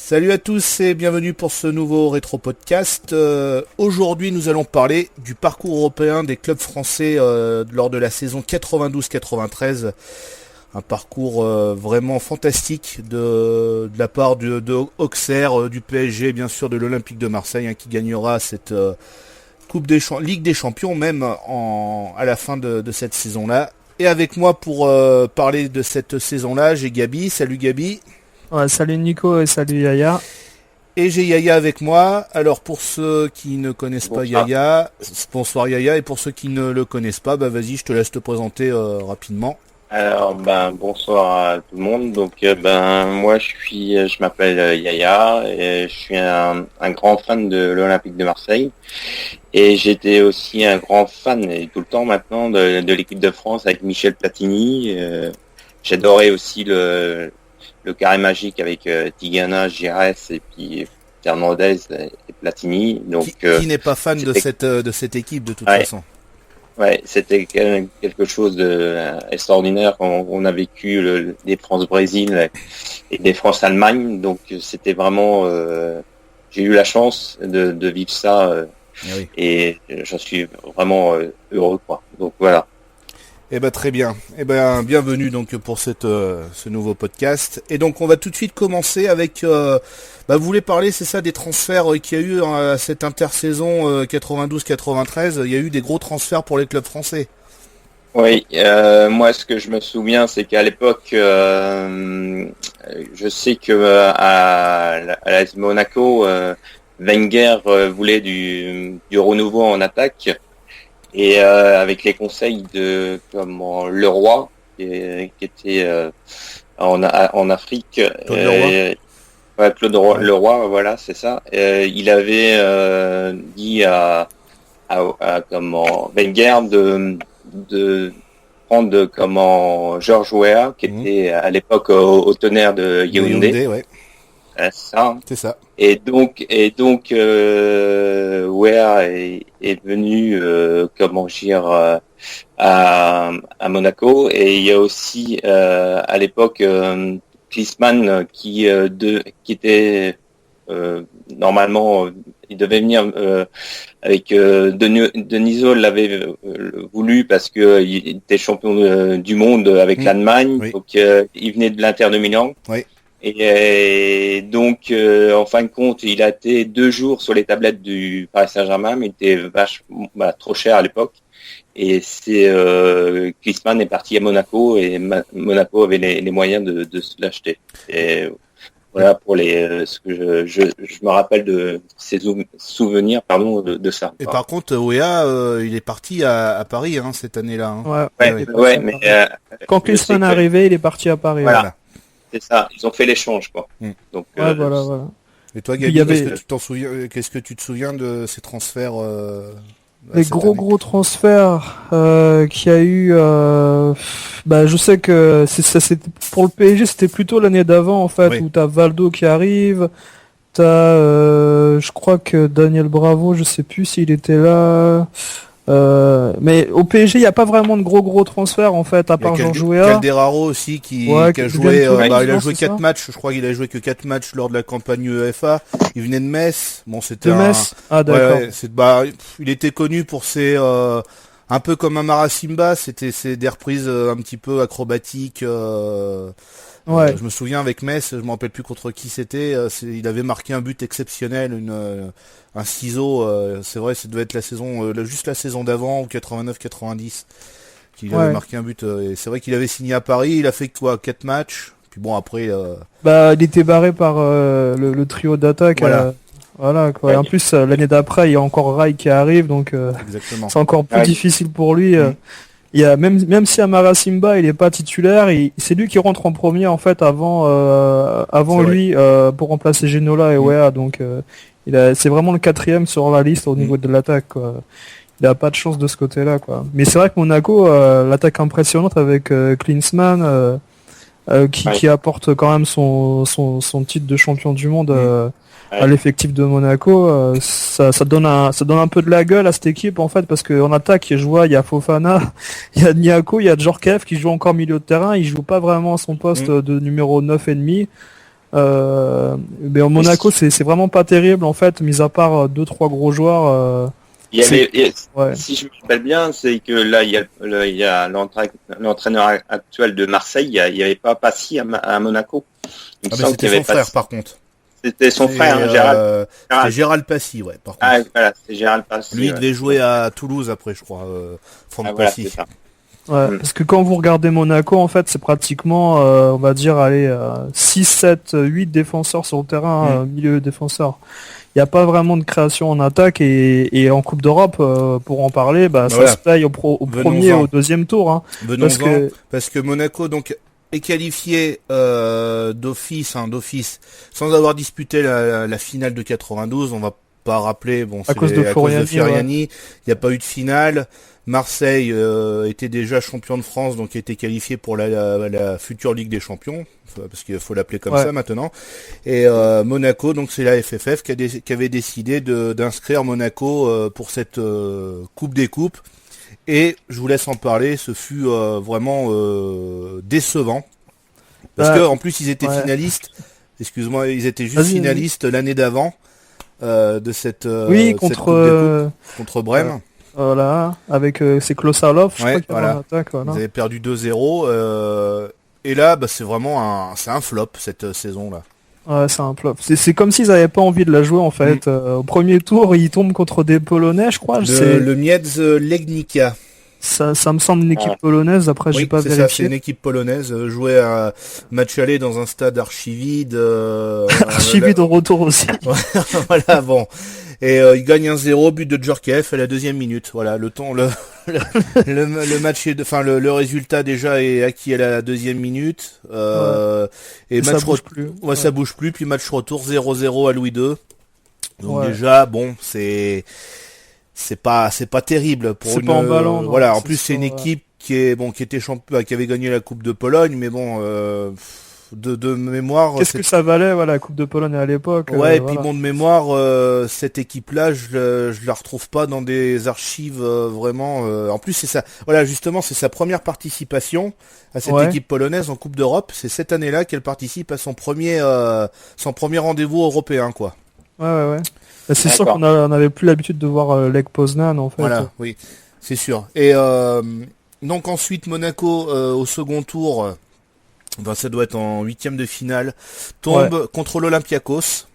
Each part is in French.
Salut à tous et bienvenue pour ce nouveau rétro podcast. Aujourd'hui nous allons parler du parcours européen des clubs français lors de la saison 92-93. Un parcours vraiment fantastique de la part de Auxerre, du PSG, bien sûr de l'Olympique de Marseille, qui gagnera cette Ligue des Champions même à la fin de cette saison-là. Et avec moi pour parler de cette saison-là, j'ai Gabi. Salut Gabi. Ouais, salut Nico et salut Yaya. Et j'ai Yaya avec moi. Alors pour ceux qui ne connaissent pas Yaya, bonsoir Yaya. Et pour ceux qui ne le connaissent pas, vas-y, je te laisse te présenter rapidement. Alors bonsoir à tout le monde. Donc moi je m'appelle Yaya et je suis un grand fan de l'Olympique de Marseille. Et j'étais aussi un grand fan, et tout le temps maintenant, de l'équipe de France avec Michel Platini. J'adorais aussi le carré magique avec Tigana, Giresse et puis Fernandez et Platini. Donc qui n'est pas fan de cette équipe de toute façon. Ouais, c'était quelque chose d'extraordinaire quand on a vécu des France-Brésil et des France-Allemagne. Donc c'était vraiment, j'ai eu la chance de vivre ça oui. Et j'en suis vraiment heureux, quoi. Donc voilà. Eh ben très bien. Eh ben bienvenue donc pour ce nouveau podcast. Et donc on va tout de suite commencer avec. Vous voulez parler, c'est ça, des transferts qu'il y a eu à cette intersaison 92-93. Il y a eu des gros transferts pour les clubs français. Oui, moi ce que je me souviens, c'est qu'à l'époque, je sais que à l'AS Monaco, Wenger voulait du renouveau en attaque. Et avec les conseils de Leroy qui était en Afrique, Claude Leroy, voilà, c'est ça. Il avait dit à Wenger de prendre Georges Weah, qui était à l'époque au Tonnerre de Yaoundé. Ouais. C'est ça. Et donc Weah est venu à Monaco, et il y a aussi à l'époque Klinsmann qui était normalement il devait venir avec Denisot l'avait voulu parce que il était champion du monde avec l'Allemagne, oui. Donc il venait de l'Inter de Milan. Oui. Et donc, en fin de compte, il a été 2 jours sur les tablettes du Paris Saint-Germain, mais il était trop cher à l'époque. Et c'est Klinsmann est parti à Monaco, et Monaco avait les moyens de l'acheter. Et voilà pour ce que je me rappelle de ces souvenirs, de ça. Et par contre, Weah, il est parti à Paris cette année-là. Ouais, mais quand Klinsmann est arrivé, il est parti à Paris. Voilà. C'est ça, ils ont fait l'échange, quoi. Donc, voilà. Et toi, Gabi, qu'est-ce que tu te souviens de ces transferts les gros transferts qu'il y a eu. Je sais que c'était pour le PSG, c'était plutôt l'année d'avant en fait, où t'as Valdo qui arrive, t'as, je crois que Daniel Bravo, je sais plus s'il était là. Mais au PSG, il n'y a pas vraiment de gros transferts en fait, à part Georges Weah. Calderaro aussi qui a joué, il a joué 4 matchs, je crois qu'il a joué que 4 matchs lors de la campagne UEFA. Il venait de Metz. Bon, c'était Metz. Ah d'accord. Il était connu pour ses un peu comme Amara Simba, c'était des reprises un petit peu acrobatiques. Je me souviens avec Metz, je me rappelle plus contre qui c'était. Il avait marqué un but exceptionnel, un ciseau. C'est vrai, ça devait être la saison, juste la saison d'avant, ou 89-90, qu'il avait marqué un but. Et c'est vrai qu'il avait signé à Paris. Il a fait 4 matchs. Puis bon après. Il était barré par le trio d'attaque. Voilà quoi. Et en plus l'année d'après, il y a encore Rai qui arrive, donc c'est encore plus difficile pour lui. Il y a même si Amara Simba il est pas titulaire, c'est lui qui rentre en premier en fait avant lui pour remplacer Ginola et Weah, donc c'est vraiment le 4e sur la liste au niveau de l'attaque, quoi. Il a pas de chance de ce côté-là, quoi. Mais c'est vrai que Monaco, l'attaque impressionnante avec Klinsmann qui apporte quand même son titre de champion du monde à l'effectif de Monaco, ça donne un peu de la gueule à cette équipe en fait, parce qu'en attaque je vois il y a Fofana, il y a Niako, il y a Djorkaeff qui joue encore milieu de terrain, il joue pas vraiment à son poste de numéro 9 et demi. Mais en Monaco, c'est vraiment pas terrible en fait, mis à part 2-3 gros joueurs. Si je me rappelle bien, c'est que là, il y a l'entraîneur actuel de Marseille, il n'y avait pas Passy à Monaco. C'était son frère, par contre. C'était son frère, Gérald. C'était Gérald Passy, ouais, par contre. Ah, voilà, c'est Gérald Passy. Lui, il devait jouer à Toulouse après, je crois, Franck Passy. C'est ça. Ouais, parce que quand vous regardez Monaco, en fait, c'est pratiquement, on va dire, 6, 7, 8 défenseurs sur le terrain, milieu défenseur. Il n'y a pas vraiment de création en attaque et en Coupe d'Europe, pour en parler, ça se paye au premier, au deuxième tour. Hein, parce que Monaco donc est qualifié d'office, sans avoir disputé la finale de 92. On va pas rappeler, à cause de Furiani, il n'y a pas eu de finale. Marseille était déjà champion de France, donc était qualifié pour la future Ligue des Champions, parce qu'il faut l'appeler comme ça maintenant. Et Monaco, donc c'est la FFF qui avait décidé d'inscrire Monaco pour cette Coupe des Coupes. Et je vous laisse en parler, ce fut vraiment décevant. Parce que en plus ils étaient finalistes, excuse-moi, ils étaient juste finalistes l'année d'avant de cette Coupe des Coupes contre Brême. Voilà, avec c'est Klosarlov, je crois qu'il y avait en attaque. Voilà. Ils avaient perdu 2-0. Et là, c'est vraiment un flop cette saison-là. Ouais, c'est un flop. C'est comme s'ils n'avaient pas envie de la jouer en fait. Au premier tour, ils tombent contre des Polonais, je crois. Le Miedz Legnica. Ça me semble une équipe polonaise. Après, j'ai pas vérifié. C'est une équipe polonaise. Jouait à match aller dans un stade archivide. Archivide au retour aussi. Voilà, bon. Et il gagne 1-0, but de Djorkaeff à la 2e minute. Voilà, le match le résultat déjà est acquis à la 2e minute. Et match ça bouge plus. Ouais, ça bouge plus. Puis match retour 0-0 à Louis II. Donc déjà, bon, c'est pas terrible pour c'est pas emballant, voilà, en plus c'est une équipe qui était champion, qui avait gagné la Coupe de Pologne, mais bon, de mémoire. Qu'est-ce que ça valait, la Coupe de Pologne à l'époque. Ouais, et puis bon, de mémoire, cette équipe-là, je la retrouve pas dans des archives vraiment. En plus, c'est ça. Voilà, justement, c'est sa première participation à cette équipe polonaise en Coupe d'Europe. C'est cette année-là qu'elle participe à son premier rendez-vous européen, quoi. Ouais. C'est sûr qu'on n'avait plus l'habitude de voir Lech Poznan, en fait. Voilà, oui, c'est sûr. Et donc ensuite, Monaco au second tour. Ça doit être en 8e de finale. Tombe contre l'Olympiakos.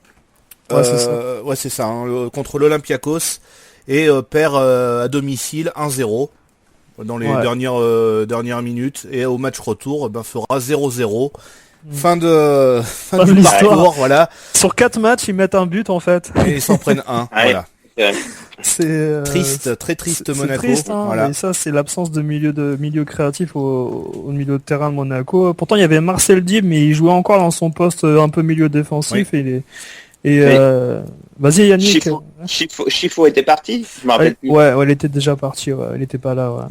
C'est ça. Contre l'Olympiakos et perd à domicile 1-0 dans les dernières minutes. Et au match retour, fera 0-0. Fin de l'histoire, voilà. Sur 4 matchs, ils mettent un but en fait. Et ils s'en prennent un. Voilà. C'est triste, très triste Monaco. C'est triste, hein, voilà. Et ça, c'est l'absence de milieu créatif au milieu de terrain de Monaco. Pourtant, il y avait Marcel Dib, mais il jouait encore dans son poste un peu milieu défensif. Vas-y Yannick. Chifo était parti. Je me rappelle plus. Ouais, il était déjà parti. Ouais. Il était pas là. Ouais.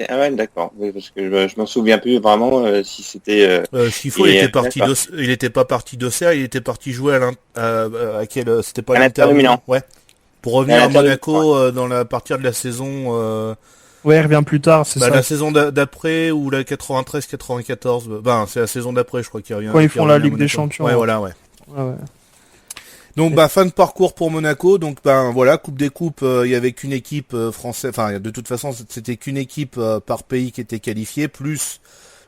Ah ouais, d'accord. Parce que je m'en souviens plus vraiment si c'était. Chifo, il était pas parti d'Auxerre, il était parti jouer à quel, c'était pas l'Inter Milan. Ouais. Pour revenir à Monaco dans la partie de la saison. Ouais, il revient plus tard, c'est ça. La saison d'après ou la 93-94. C'est la saison d'après, je crois qu'il revient. Quand ils font la Ligue des Champions. Ouais, voilà, ouais. Donc fin de parcours pour Monaco. Donc voilà, Coupe des Coupes, il y avait qu'une équipe française. Enfin, de toute façon, c'était qu'une équipe par pays qui était qualifiée, plus,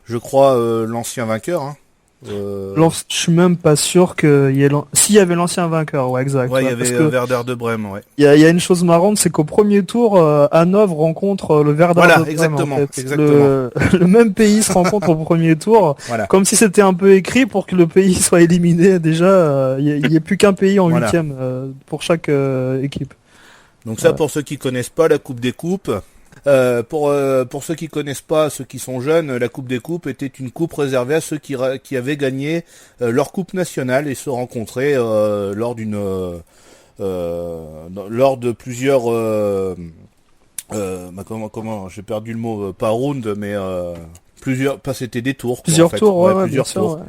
je crois, l'ancien vainqueur. Hein. Je suis même pas sûr s'il y avait l'ancien vainqueur, ouais, exact. Ouais, il y avait Werder de Brême, ouais. Il y a une chose marrante, c'est qu'au premier tour, Hanovre rencontre le Werder de Brême. Exactement. Le même pays se rencontre au premier tour, comme si c'était un peu écrit pour que le pays soit éliminé. Déjà, il n'y a plus qu'un pays en 8e pour chaque équipe. Donc ça, pour ceux qui connaissent pas la Coupe des Coupes. Pour ceux qui connaissent pas, ceux qui sont jeunes, la Coupe des Coupes était une coupe réservée à ceux qui avaient gagné leur coupe nationale et se rencontraient lors de plusieurs comment j'ai perdu le mot, pas round, mais c'était des tours. Plusieurs tours, plusieurs tours. Ouais.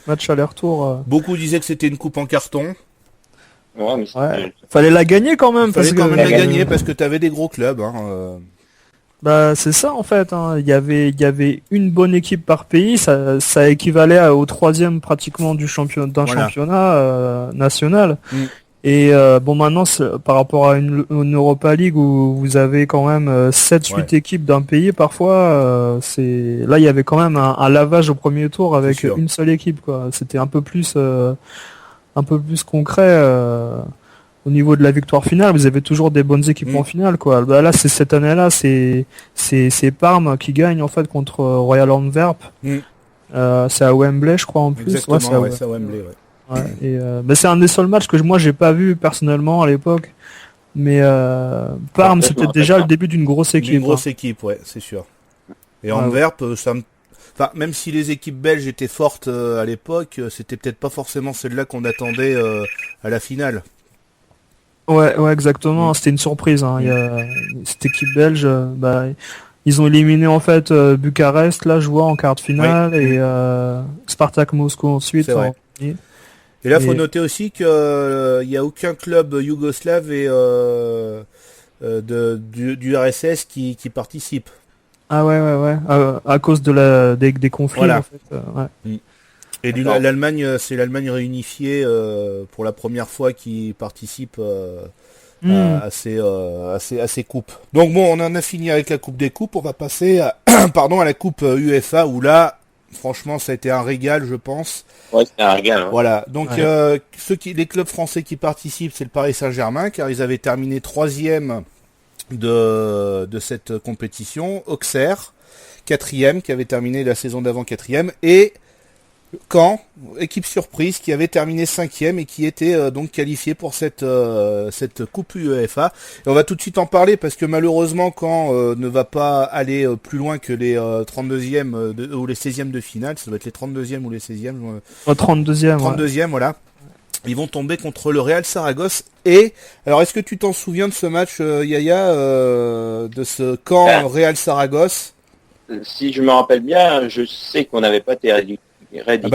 Match aller-retour. Beaucoup disaient que c'était une coupe en carton. Fallait la gagner quand même. Fallait quand même la gagner parce que t'avais des gros clubs. Hein. Bah c'est ça en fait. Hein. Il y avait une bonne équipe par pays, ça équivalait au troisième pratiquement d'un championnat national. Et bon maintenant par rapport à une Europa League où vous avez quand même 7-8 équipes d'un pays parfois, là il y avait quand même un lavage au premier tour avec une seule équipe quoi. C'était un peu plus concret. Au niveau de la victoire finale, vous avez toujours des bonnes équipes en finale, quoi. Bah là, cette année-là, c'est Parme qui gagne en fait contre Royal Antwerp. C'est à Wembley, je crois en plus. Exactement, c'est à Wembley. Ouais. Et c'est un des seuls matchs que moi j'ai pas vu personnellement à l'époque. Mais Parme, c'était déjà le début d'une grosse équipe. Une grosse équipe, ouais, c'est sûr. Et Antwerp, Enfin, même si les équipes belges étaient fortes à l'époque, c'était peut-être pas forcément celle-là qu'on attendait à la finale. Ouais, exactement. C'était une surprise. Hein. Cette équipe belge, ils ont éliminé en fait Bucarest, là, je vois en quart de finale, et Spartak Moscou ensuite. C'est vrai. Et là, faut noter aussi que il y a aucun club yougoslave du RSS qui participe. Ah ouais. À cause de des conflits. Voilà. En fait. Et l'Allemagne, c'est l'Allemagne réunifiée pour la première fois qui participe à ces coupes. Donc bon, on en a fini avec la Coupe des Coupes. On va passer à, à la Coupe UEFA où là, franchement, ça a été un régal, je pense. Ouais, c'était un régal. Hein. Voilà. Donc les clubs français qui participent, c'est le Paris Saint-Germain, car ils avaient terminé 3e de cette compétition. Auxerre, 4e, qui avait terminé la saison d'avant 4e, et Caen, équipe surprise, qui avait terminé 5e et qui était donc qualifié pour cette Coupe UEFA. Et on va tout de suite en parler parce que malheureusement Caen ne va pas aller plus loin que les 32e ou les 16e de finale. Ça doit être les 32e ou les 16e. 32e. 32e, voilà. Ils vont tomber contre le Real Saragosse. Et alors, est-ce que tu t'en souviens de ce match, Yaya, de ce Caen Real Saragosse? Si je me rappelle bien, je sais qu'on n'avait pas été ridicule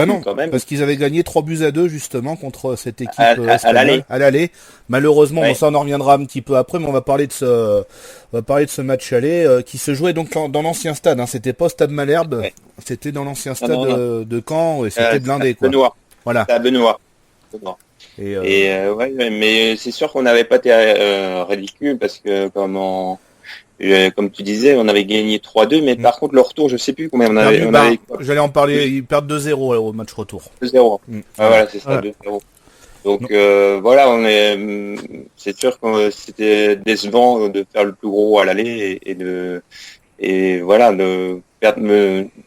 non, quand même. Parce qu'ils avaient gagné 3-2 justement contre cette équipe à l'aller. Malheureusement, bon, ça on en reviendra un petit peu après, mais on va parler de ce match aller qui se jouait donc dans l'ancien stade. Hein. C'était pas au stade Malherbe, c'était dans l'ancien stade de Caen et c'était blindé quoi. Benoît. Voilà. À Benoît. Mais c'est sûr qu'on n'avait pas été ridicule parce que comme tu disais, on avait gagné 3-2, mais par contre, le retour, je sais plus combien on avait. J'allais en parler, ils perdent 2-0 au match retour. 2-0. Voilà, c'est ça, 2-0. Donc c'est sûr que c'était décevant de faire le plus gros à l'aller et voilà, de perdre.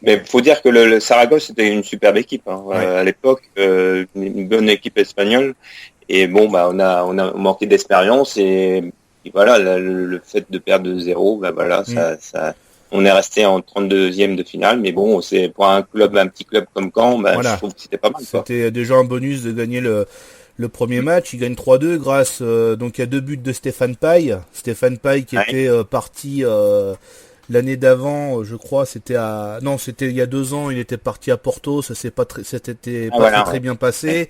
Mais faut dire que le Saragosse c'était une superbe équipe hein. À l'époque, une bonne équipe espagnole. Et bon, on a manqué d'expérience et voilà, le fait de perdre 2-0, ça, on est resté en 32e de finale, mais bon, c'est pour un petit club comme Caen, je trouve que c'était pas mal. C'était déjà un bonus de gagner le premier match. Il gagne 3-2 grâce donc à 2 buts de Stéphane Paille. Stéphane Paille qui était parti l'année d'avant, je crois, c'était il y a 2 ans, il était parti à Porto, ça s'était pas très bien passé.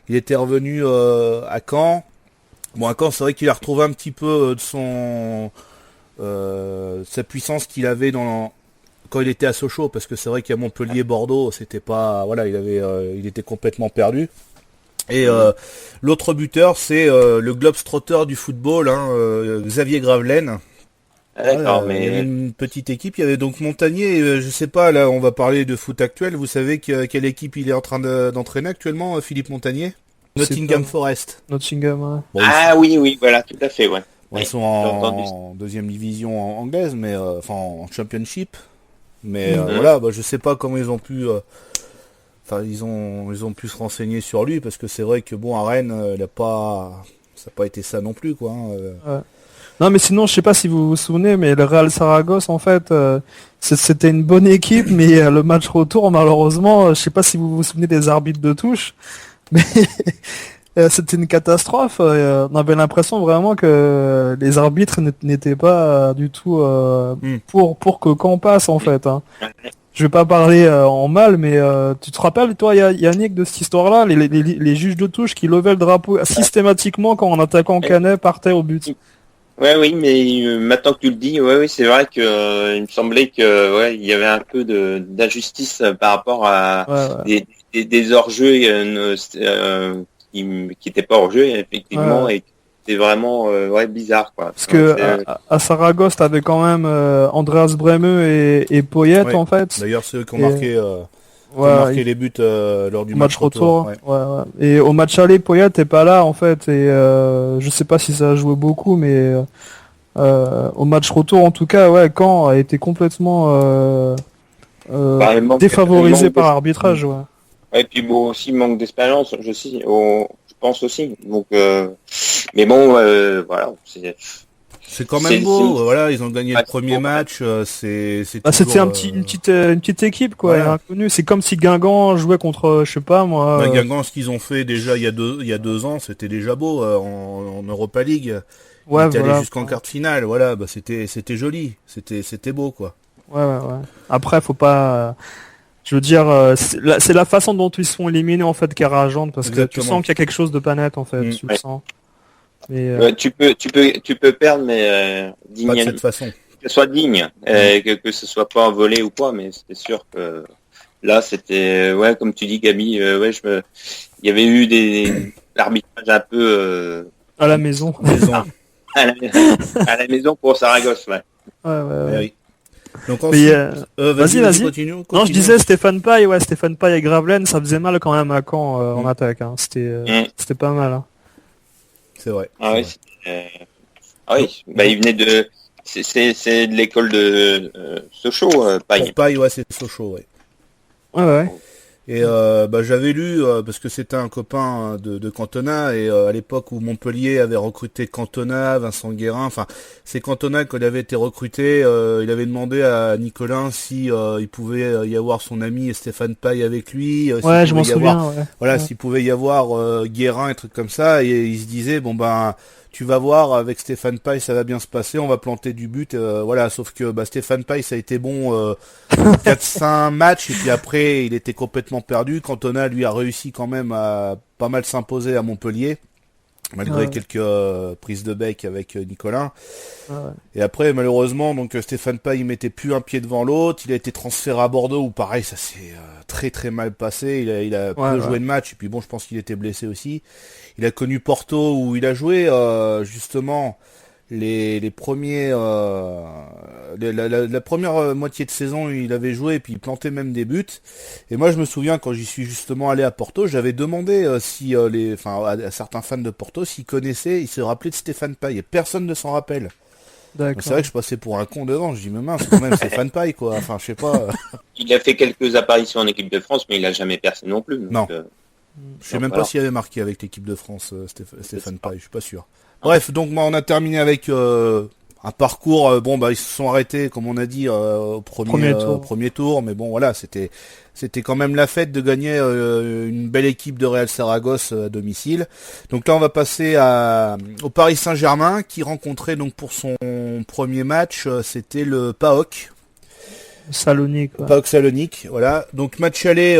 Il était revenu à Caen. Bon, à Caen, c'est vrai qu'il a retrouvé un petit peu de sa puissance qu'il avait quand il était à Sochaux, parce que c'est vrai qu'à Montpellier, Bordeaux, c'était pas, voilà, il était complètement perdu. Et l'autre buteur, c'est le globetrotter du football, Xavier Gravelaine. Il y avait une petite équipe, il y avait donc Montagnier, je sais pas, là on va parler de foot actuel, vous savez quelle équipe il est en train d'entraîner actuellement, Philippe Montagnier? Nottingham Forest. Nottingham, ouais. Bon, oui, voilà, tout à fait, ouais. Ils sont en deuxième division anglaise, mais en championship. Mais voilà, je sais pas comment ils ont pu... ils ont pu se renseigner sur lui, parce que c'est vrai que bon, à Rennes, ça n'a pas été ça non plus, quoi. Ouais. Non, mais sinon, je sais pas si vous vous souvenez, mais le Real Saragosse, en fait, c'était une bonne équipe, mais le match retour, malheureusement, je sais pas si vous vous souvenez des arbitres de touche, mais c'était une catastrophe. On avait l'impression vraiment que les arbitres n'étaient pas du tout pour que Caen passe, en fait. Hein. Je vais pas parler en mal, mais tu te rappelles, toi, Yannick, de cette histoire-là, les juges de touche qui levaient le drapeau systématiquement quand un attaquant Canet partait au but. Oui, mais maintenant que tu le dis, oui, c'est vrai que il me semblait que il y avait un peu d'injustice par rapport à des hors-jeux qui étaient pas hors-jeu effectivement et c'est vraiment bizarre quoi. Parce que à Saragosse, t'avais quand même Andreas Brehme et Poyet en fait. D'ailleurs, c'est eux qui ont marqué les buts lors du match retour. Et au match aller, Poyet t'es pas là en fait. Et je sais pas si ça a joué beaucoup, mais au match retour en tout cas, Caen a été complètement défavorisé par l'arbitrage. Et puis bon, aussi manque d'expérience, je pense aussi. Donc, mais bon, voilà. C'est quand même beau, voilà, ils ont gagné le premier match, c'était une petite équipe, quoi, inconnue. C'est comme si Guingamp jouait contre, je sais pas, moi. Guingamp, ce qu'ils ont fait déjà il y a 2 ans, c'était déjà beau, en Europa League. Ils étaient allés jusqu'en quart de finale, voilà, c'était joli, c'était beau, quoi. Ouais. Après, faut pas, je veux dire, c'est la façon dont ils se font éliminer, en fait, qui est rageante, parce que tu sens qu'il y a quelque chose de pas net, en fait, tu le sens. Mais, tu peux perdre, mais digne, pas de cette façon. Que ce soit digne, que ce soit pas envolé ou quoi, mais c'était sûr que là c'était comme tu dis Gabi, il y avait eu l'arbitrage un peu à la maison. à la maison pour Saragosse, Oui. Donc ensuite, vas-y. Continue. Non, je disais Stéphane Paille, Stéphane Paille et Gravelaine, ça faisait mal quand même à Caen en attaque. Hein. C'était pas mal. Hein. C'est vrai. Ah oui. Il venait de. C'est de l'école de Sochaux, Paille. Paille, c'est Sochaux, Ouais. Et j'avais lu, parce que c'était un copain de Cantona, et à l'époque où Montpellier avait recruté Cantona, Vincent Guérin, enfin c'est Cantona qui avait été recruté, il avait demandé à Nicolin si il pouvait y avoir son ami Stéphane Paille avec lui, je m'en souviens. S'il pouvait y avoir Guérin et trucs comme ça, et il se disait tu vas voir, avec Stéphane Paille, ça va bien se passer, on va planter du but, sauf que Stéphane Paille, ça a été bon 4-5 matchs, et puis après, il était complètement perdu. Cantona, lui, a réussi quand même à pas mal s'imposer à Montpellier, malgré quelques prises de bec avec Nicolin. Et après, malheureusement, donc Stéphane Paille, il mettait plus un pied devant l'autre, il a été transféré à Bordeaux, où pareil, ça s'est très très mal passé, il a peu joué de match, et puis bon, je pense qu'il était blessé aussi. Il a connu Porto où il a joué justement les premiers la première moitié de saison, il avait joué et puis il plantait même des buts. Et moi je me souviens quand j'y suis justement allé à Porto, j'avais demandé à certains fans de Porto s'ils connaissaient, ils se rappelaient de Stéphane Paille et personne ne s'en rappelle. C'est vrai que je passais pour un con devant, je dis mais mince, quand même Stéphane Paille quoi, enfin je sais pas. Il a fait quelques apparitions en équipe de France mais il a jamais percé non plus. Donc, non. Je sais même pas s'il avait marqué avec l'équipe de France, Stéphane Paille, je suis pas sûr. Bref, donc on a terminé avec un parcours, ils se sont arrêtés, comme on a dit, au premier tour, mais bon voilà, c'était quand même la fête de gagner une belle équipe de Real Saragosse à domicile. Donc là on va passer au Paris Saint-Germain, qui rencontrait donc pour son premier match, c'était le PAOK. Salonique. PAOK Salonique, voilà. Donc match aller,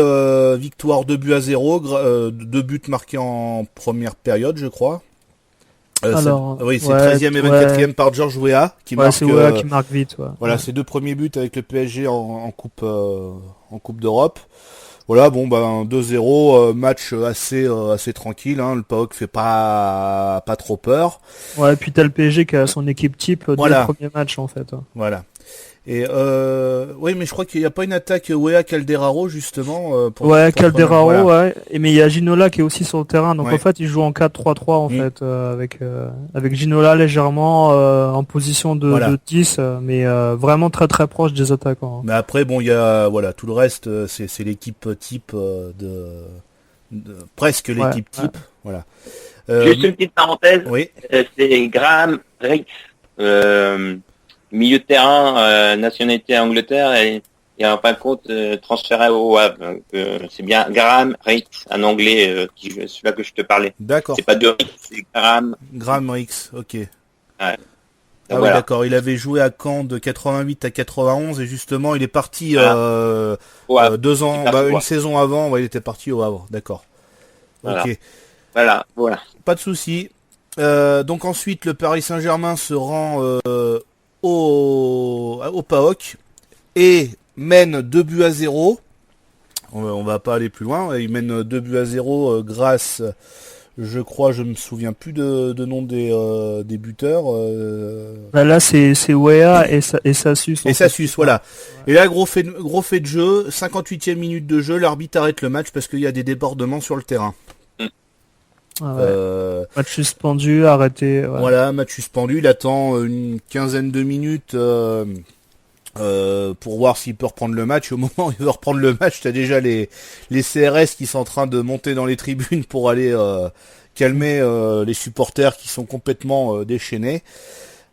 victoire 2-0, 2 buts marqués en première période, je crois. C'est 13e et 24e par Georges Weah qui marque. C'est Weah qui marque vite. Voilà, ses 2 premiers buts avec le PSG en coupe d'Europe. Voilà, 2-0, match assez tranquille. Hein, le PAOK fait pas trop peur. Ouais, et puis t'as le PSG qui a son équipe type dès le premier match en fait. Voilà. Et mais je crois qu'il n'y a pas une attaque Weah Calderaro justement. Calderaro, Et mais il y a Ginola qui est aussi sur le terrain. Donc en fait, il joue en 4-3-3 en fait, avec Ginola légèrement en position de 10, mais vraiment très très proche des attaquants. Hein. Mais après, il y a tout le reste, c'est l'équipe type presque l'équipe type. Voilà. Juste une petite parenthèse. Oui. C'est Graham Rix. Milieu de terrain, nationalité Angleterre et en fin de compte transféré au Havre. Donc, c'est bien Graham Rix, un anglais, celui-là que je te parlais. D'accord. C'est pas de Rix, c'est Graham. Graham Rix, ok. Ouais. Ah oui, d'accord. Il avait joué à Caen de 88 à 91 et justement il est parti 2 ans, une saison avant. Il était parti au Havre, d'accord. Voilà. Ok. Voilà. Pas de souci. Donc ensuite, le Paris Saint-Germain se rend au PAOK et mène 2-0. On va pas aller plus loin. Il mène 2-0 grâce, je crois, je me souviens plus de nom des buteurs. Là, c'est Wea et Sassus. Et Sassus, voilà. Ouais. Et là, gros fait de jeu, 58e minute de jeu, l'arbitre arrête le match parce qu'il y a des débordements sur le terrain. Match suspendu, arrêté. Ouais. Voilà, match suspendu. Il attend une quinzaine de minutes pour voir s'il peut reprendre le match. Au moment où il veut reprendre le match, t'as déjà les CRS qui sont en train de monter dans les tribunes pour aller calmer les supporters qui sont complètement déchaînés.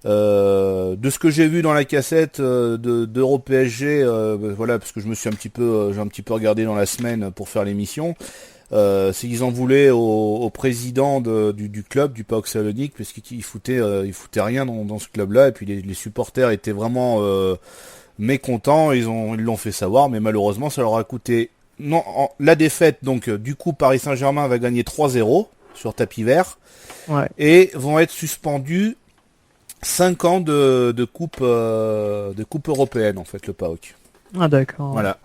De ce que j'ai vu dans la cassette d'Euro PSG, voilà, parce que j'ai un petit peu regardé dans la semaine pour faire l'émission. C'est qu'ils en voulaient au président du club, du PAOK Salonique, parce qu'il foutait rien dans ce club-là, et puis les supporters étaient vraiment mécontents, ils l'ont fait savoir, mais malheureusement ça leur a coûté la défaite. Donc du coup Paris Saint-Germain va gagner 3-0 sur tapis vert, et vont être suspendus 5 ans de coupe européenne, en fait, le PAOK. Ah d'accord. Voilà.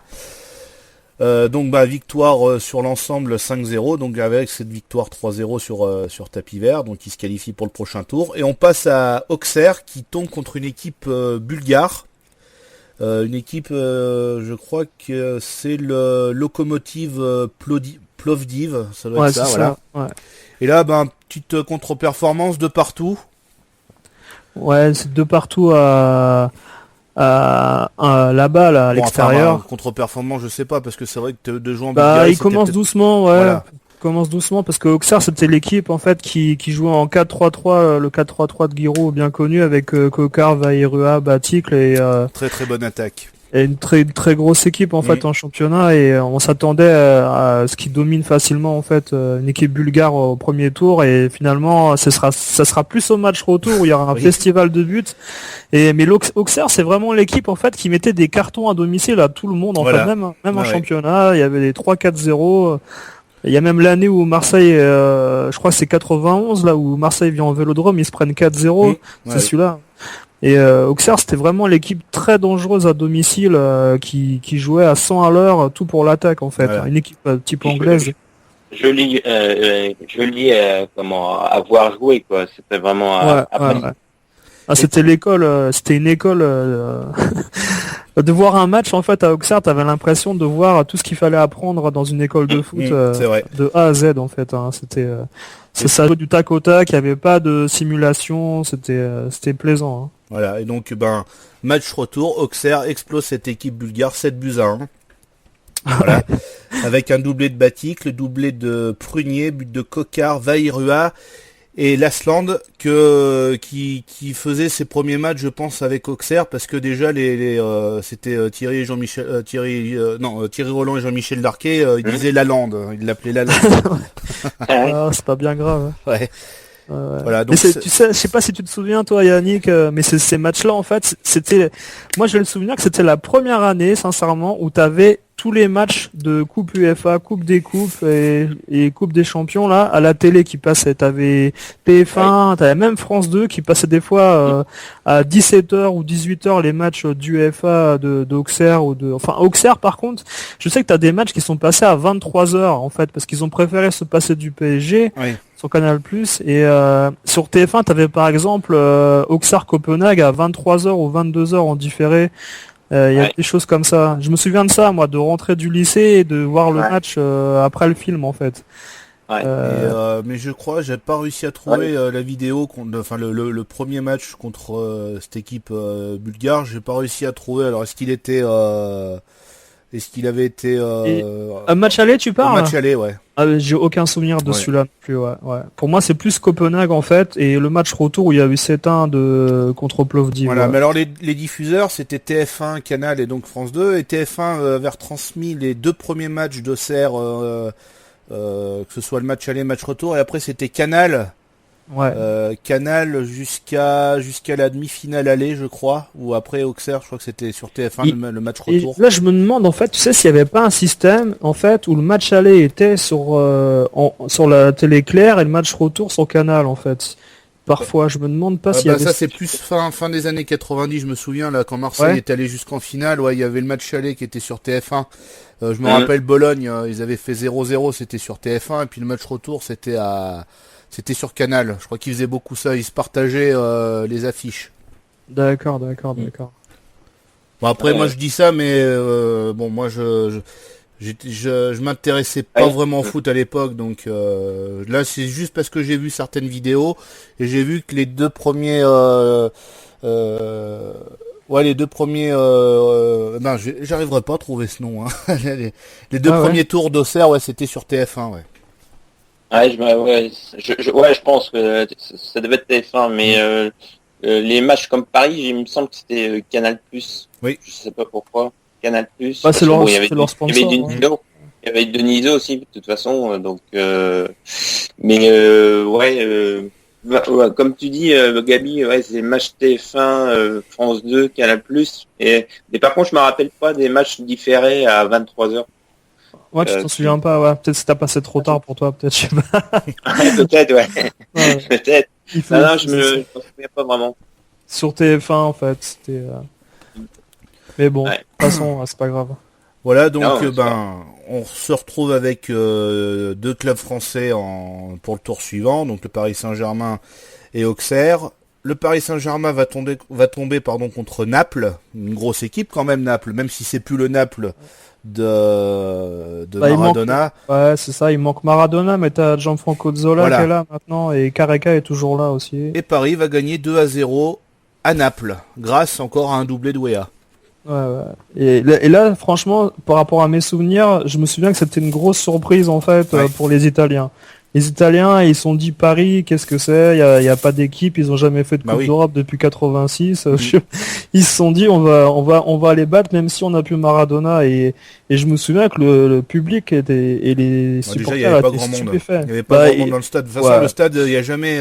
Donc victoire sur l'ensemble 5-0, donc avec cette victoire 3-0 sur tapis vert, donc il se qualifie pour le prochain tour. Et on passe à Auxerre qui tombe contre une équipe bulgare, une équipe, je crois que c'est le Lokomotiv Plovdiv, ça doit être ça, voilà. Ouais. Et là, petite contre-performance de partout. Ouais, c'est de partout là-bas, là, à l'extérieur. Contre-performance, je sais pas, parce que c'est vrai que de jouer en Bulgarie, il commence doucement, ouais. Voilà. Commence doucement, parce que Auxerre, c'était l'équipe, en fait, qui jouait en 4-3-3, le 4-3-3 de Giroud, bien connu, avec Kokar, Vairua, Baticle et... Très très bonne attaque. Et une très grosse équipe, en fait, en championnat, et on s'attendait à ce qui domine facilement, en fait, une équipe bulgare au premier tour, et finalement, ça sera plus au match retour où il y aura un festival de buts. Mais l'Auxerre, c'est vraiment l'équipe, en fait, qui mettait des cartons à domicile à tout le monde, en fait, même en championnat. Il y avait des 3-4-0. Il y a même l'année où Marseille, je crois que c'est 91, là, où Marseille vient en Vélodrome, ils se prennent 4-0. C'est celui-là. Et Auxerre, c'était vraiment l'équipe très dangereuse à domicile qui jouait à 100 à l'heure, tout pour l'attaque, en fait. Une équipe type anglaise. Je lis comment avoir joué, quoi. C'était vraiment c'était une école de voir un match, en fait, à Auxerre, t'avais l'impression de voir tout ce qu'il fallait apprendre dans une école de foot de A à Z, en fait. C'est ça, du tac au tac, il n'y avait pas de simulation, c'était plaisant. Voilà, et donc match retour, Auxerre explose cette équipe bulgare 7-1. Voilà. Avec un doublé de Batik, le doublé de Prunier, but de Kokar, Vairua et Lasland qui faisait ses premiers matchs, je pense, avec Auxerre, parce que déjà c'était Thierry et Jean-Michel Thierry Roland et Jean-Michel Larquet, ils disaient Lalande, ils l'appelaient Lalande. C'est pas bien grave. Ouais. Voilà, donc tu sais, je sais pas si tu te souviens, toi, Yannick, mais ces matchs-là, en fait, moi, j'ai le souvenir que c'était la première année, sincèrement, où t'avais tous les matchs de Coupe UEFA, Coupe des Coupes et Coupe des Champions, là, à la télé qui passaient. T'avais TF1, t'avais même France 2 qui passait des fois à 17h ou 18h les matchs d'UEFA d'Auxerre Auxerre, par contre, je sais que t'as des matchs qui sont passés à 23h, en fait, parce qu'ils ont préféré se passer du PSG. Sur Canal+, et sur TF1 t'avais par exemple Auxerre Copenhague à 23h ou 22h en différé. Il y a des choses comme ça. Je me souviens de ça, moi, de rentrer du lycée et de voir le match après le film, en fait. Mais je crois j'ai pas réussi à trouver la vidéo, le premier match contre cette équipe bulgare. J'ai pas réussi à trouver. Alors est-ce qu'il avait été un match aller, tu parles? Un match aller, ouais. J'ai aucun souvenir de celui-là plus, ouais. Pour moi, c'est plus Copenhague, en fait, et le match retour où il y a eu 7-1 contre Plovdiv. Voilà, mais alors les diffuseurs, c'était TF1, Canal et donc France 2, et TF1 avait retransmis les deux premiers matchs d'Auxerre, que ce soit le match aller, match retour, et après c'était Canal Canal jusqu'à la demi-finale aller, je crois, ou après Auxerre, je crois que c'était sur TF1 le match retour. Là, je me demande en fait, tu sais, s'il n'y avait pas un système en fait où le match aller était sur la télé claire et le match retour sur Canal en fait. Parfois, je me demande pas s'il y avait... Ça, c'est plus fin des années 90, je me souviens, là, quand Marseille est allé jusqu'en finale, il y avait le match aller qui était sur TF1. Je me rappelle Bologne, ils avaient fait 0-0, c'était sur TF1, et puis le match retour, c'était sur Canal. Je crois qu'ils faisaient beaucoup ça, ils se partageaient les affiches. D'accord. Bon, après, moi, je dis ça, mais moi, je m'intéressais pas vraiment au foot à l'époque, donc là c'est juste parce que j'ai vu certaines vidéos et j'ai vu que les deux premiers j'arriverai pas à trouver ce nom, hein. les deux premiers tours d'Auxerre, c'était sur TF1, je pense que ça devait être TF1, mais les matchs comme Paris, il me semble que c'était Canal+. Oui. Je sais pas pourquoi. Canal+. C'est leur sponsor. Il y avait Deniso aussi, de toute façon. Donc, comme tu dis, Gabi, c'est match TF1, France 2, Canal+. Mais par contre, je me rappelle pas des matchs différés à 23h. Ouais, tu t'en souviens pas, Peut-être que t'as passé trop tard pour toi, peut-être, je sais pas. Peut-être, Peut-être. Non, je me souviens pas vraiment. Sur TF1, en fait, c'était... Mais bon, de toute façon, c'est pas grave. Voilà, donc on se retrouve avec deux clubs français pour le tour suivant, donc le Paris Saint-Germain et Auxerre. Le Paris Saint-Germain va tomber contre Naples, une grosse équipe quand même, Naples, même si c'est plus le Naples de Maradona. C'est ça, il manque Maradona, mais t'as Gianfranco Zola qui est là maintenant, et Careca est toujours là aussi. Et Paris va gagner 2-0 à Naples, grâce encore à un doublé de Weah. Et là, franchement, par rapport à mes souvenirs, je me souviens que c'était une grosse surprise en fait pour les Italiens. Les Italiens, ils se sont dit Paris, qu'est-ce que c'est? Il y a pas d'équipe, ils ont jamais fait de Coupe d'Europe depuis 86. Ils se sont dit on va les battre même si on n'a plus Maradona et je me souviens que le public et les supporters étaient stupéfaits. Il y avait pas grand monde dans le stade. De toute façon, le stade, il y a jamais,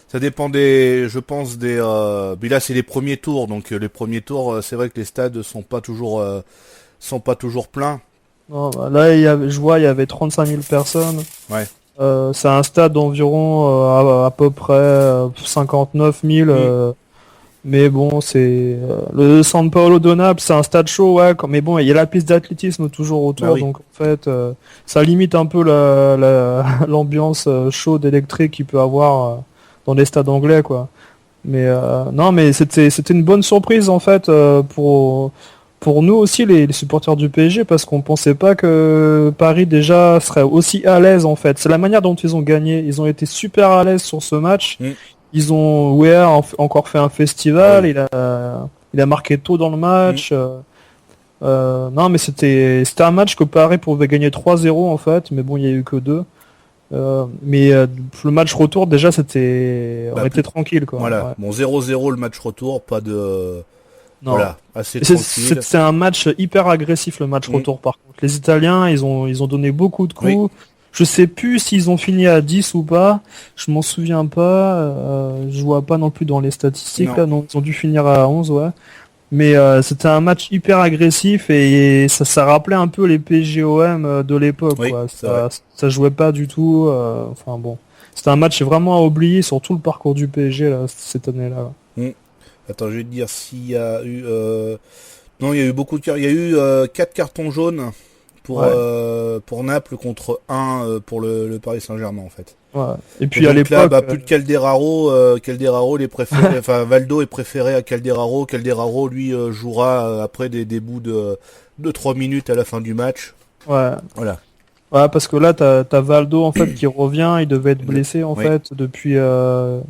ça dépend mais là c'est les premiers tours, donc les premiers tours, c'est vrai que les stades sont pas toujours pleins. Non, là, je vois, il y avait 35 000 personnes. C'est un stade d'environ à peu près 59 000. Mais bon, c'est le San Paolo de Naples, c'est un stade chaud, mais bon, il y a la piste d'athlétisme toujours autour, donc en fait, ça limite un peu l'ambiance chaude électrique qu'il peut avoir dans les stades anglais, quoi. Mais non, mais c'était une bonne surprise en fait pour nous aussi les supporters du PSG, parce qu'on pensait pas que Paris déjà serait aussi à l'aise en fait. C'est la manière dont ils ont gagné. Ils ont été super à l'aise sur ce match. Ils ont encore fait un festival. Il a marqué tôt dans le match. Non, mais c'était un match que Paris pouvait gagner 3-0 en fait, mais bon, il y a eu que 2. Mais le match retour déjà on était tranquille, quoi. Voilà. Bon, 0-0 le match retour, pas de... Non. Voilà, assez tranquille. C'est un match hyper agressif, le match retour, par contre. Les Italiens, ils ont donné beaucoup de coups. Je sais plus s'ils ont fini à 10 ou pas. Je m'en souviens pas. Je vois pas non plus dans les statistiques. Là, non, ils ont dû finir à 11, Mais c'était un match hyper agressif et ça rappelait un peu les PSGOM de l'époque. Ça jouait pas du tout. Enfin bon, c'était un match vraiment à oublier sur tout le parcours du PSG là, cette année-là. Attends, je vais te dire s'il y a eu... Non, il y a eu beaucoup de... Il y a eu 4 cartons jaunes pour Naples contre 1 pour le Paris Saint-Germain, en fait. Et puis à l'époque... Là, plus de Calderaro. Calderaro, les préférés... enfin, Valdo est préféré à Calderaro. Calderaro, lui, jouera après des bouts de 3 minutes à la fin du match. Voilà. Parce que là, t'as Valdo, en fait, qui revient. Il devait être blessé, en fait, depuis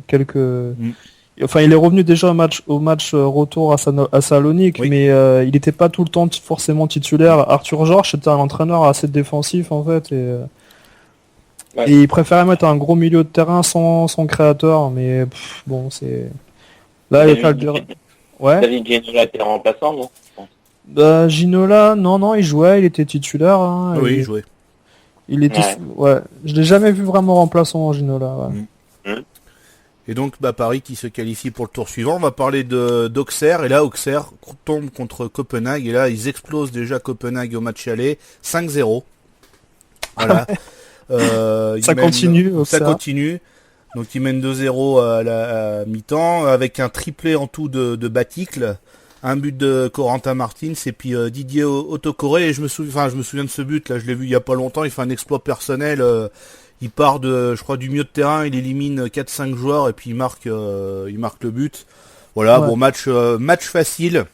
quelques... Enfin, il est revenu déjà au match retour à Salonique, mais il n'était pas tout le temps forcément titulaire. Arthur Georges était un entraîneur assez défensif en fait, et il préférait mettre un gros milieu de terrain sans créateur, mais bon, c'est... Là, David Ginola était remplaçant, non? Ginola, non, il jouait, il était titulaire. Il jouait. Il était, je l'ai jamais vu vraiment remplaçant, Ginola. Et donc Paris qui se qualifie pour le tour suivant. On va parler d'Auxerre. Et là, Auxerre tombe contre Copenhague. Et là, ils explosent déjà Copenhague au match aller. 5-0. Voilà. Ça continue. Ça continue. Donc ils mènent 2-0 à la mi-temps. Avec un triplé en tout de Baticle. Un but de Corentin Martins. Et puis Didier Autocoré. Et je me souviens de ce but. Là, je l'ai vu il y a pas longtemps. Il fait un exploit personnel. Il part je crois, du milieu de terrain, il élimine 4-5 joueurs et puis il marque le but. Voilà, bon match facile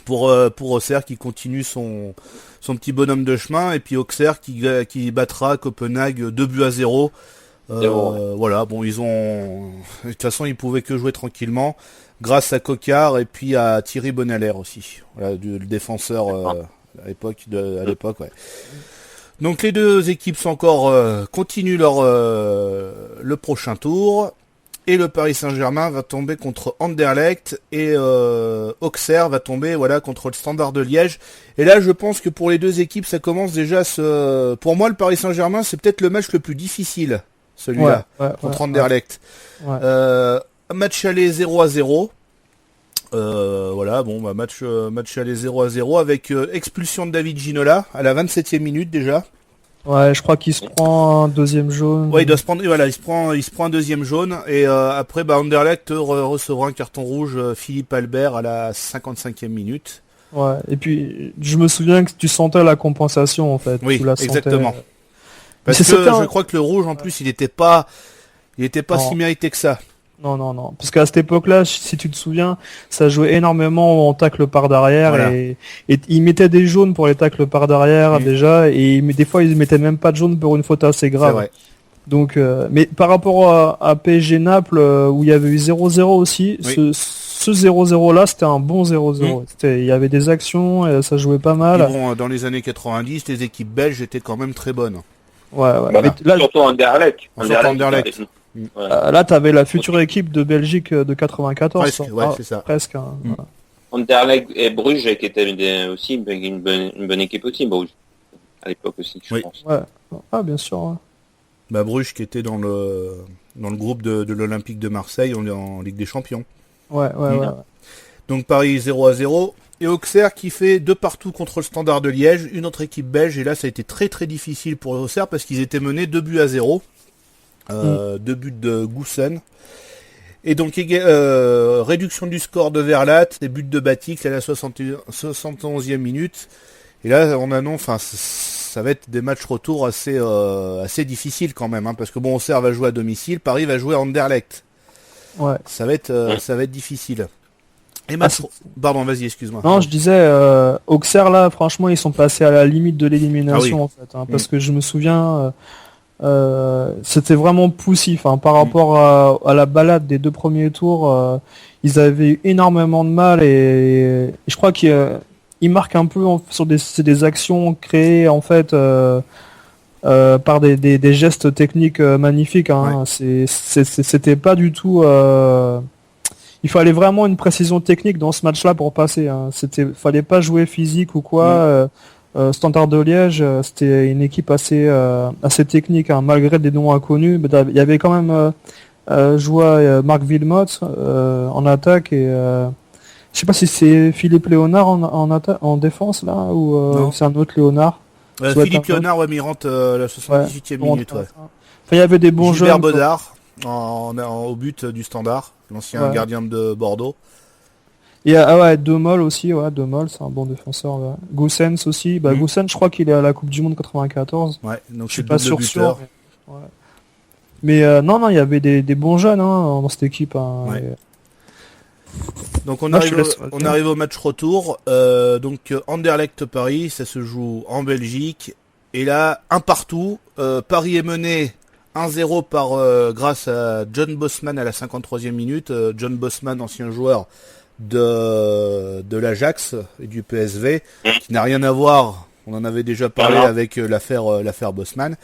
pour Auxerre qui continue son petit bonhomme de chemin et puis Auxerre qui battra Copenhague 2-0. Voilà, bon ils ont de toute façon ils pouvaient que jouer tranquillement grâce à Coquard et puis à Thierry Bonaler aussi. Voilà, le défenseur à l'époque ouais. Donc les deux équipes sont encore continuent le prochain tour et le Paris Saint-Germain va tomber contre Anderlecht et Auxerre va tomber contre le Standard de Liège. Et là je pense que pour les deux équipes ça commence déjà pour moi le Paris Saint-Germain c'est peut-être le match le plus difficile celui-là contre Anderlecht. Match aller 0-0. Match aller 0-0 avec expulsion de David Ginola à la 27e minute déjà. Ouais, je crois qu'il se prend un deuxième jaune. Ouais, il doit se prendre, il se prend un deuxième jaune et après Anderlecht recevra un carton rouge Philippe Albert à la 55e minute. Ouais, et puis je me souviens que tu sentais la compensation en fait. Oui, tu la exactement. Sentais... Parce que je crois que le rouge en plus il était pas si mérité que ça. Non. Parce qu'à cette époque-là, si tu te souviens, ça jouait énormément en tacle par derrière et ils mettaient des jaunes pour les tacles par derrière déjà et des fois ils mettaient même pas de jaune pour une faute assez grave. C'est vrai. Donc, mais par rapport à PSG Naples où il y avait eu 0-0 aussi, ce 0-0 là c'était un bon 0-0. Il y avait des actions, et ça jouait pas mal. Dans les années 90, les équipes belges étaient quand même très bonnes. Ouais. Mais là, surtout Anderlecht. Là, t'avais la future équipe de Belgique de 94. Presque, c'est ça. Presque. Anderlecht et Bruges qui étaient aussi une bonne équipe aussi, Bruges. À l'époque aussi, je pense. Ouais. Ah, bien sûr. Ouais. Bruges qui était dans le groupe de l'Olympique de Marseille en Ligue des Champions. Ouais. Donc Paris 0-0. Et Auxerre qui fait 2 partout contre le Standard de Liège, une autre équipe belge. Et là, ça a été très très difficile pour Auxerre parce qu'ils étaient menés 2-0. 2 buts de Goussen. Et donc réduction du score de Verlat, des buts de Batik à la 71e minute. Et là on annonce, ça va être des matchs retour assez difficiles quand même, parce que Auxerre va jouer à domicile, Paris va jouer à Anderlecht. Ouais. Ça va être difficile. Et pardon, vas-y, excuse-moi. Non, je disais Auxerre là, franchement, ils sont passés à la limite de l'élimination en fait, parce que je me souviens. C'était vraiment poussif par rapport à la balade des 2 premiers tours. Ils avaient eu énormément de mal et je crois qu'ils marquent un peu sur des actions créées en fait par des gestes techniques magnifiques. C'était pas du tout. Il fallait vraiment une précision technique dans ce match-là pour passer. Fallait pas jouer physique ou quoi. Standard de Liège, c'était une équipe assez technique, malgré des noms inconnus. Il y avait quand même Marc Wilmots en attaque et je sais pas si c'est Philippe Léonard en défense là ou c'est un autre Léonard. Philippe Léonard, mais il rentre la 78e minute. Il y avait des bons jeunes. Gilbert Bodard au but du Standard, l'ancien gardien de Bordeaux. Et Demol aussi, Demol, c'est un bon défenseur. Ouais. Goussens aussi, Goussens, je crois qu'il est à la Coupe du Monde 94. Ouais, donc je suis pas sûr. Mais non, il y avait des bons jeunes dans cette équipe. Donc on arrive au match retour. Donc Anderlecht Paris, ça se joue en Belgique. Et là, un partout. Paris est mené 1-0 grâce à John Bosman à la 53e minute. John Bosman, ancien joueur de l'Ajax et du PSV, qui n'a rien à voir, on en avait déjà parlé avec l'affaire Bosman.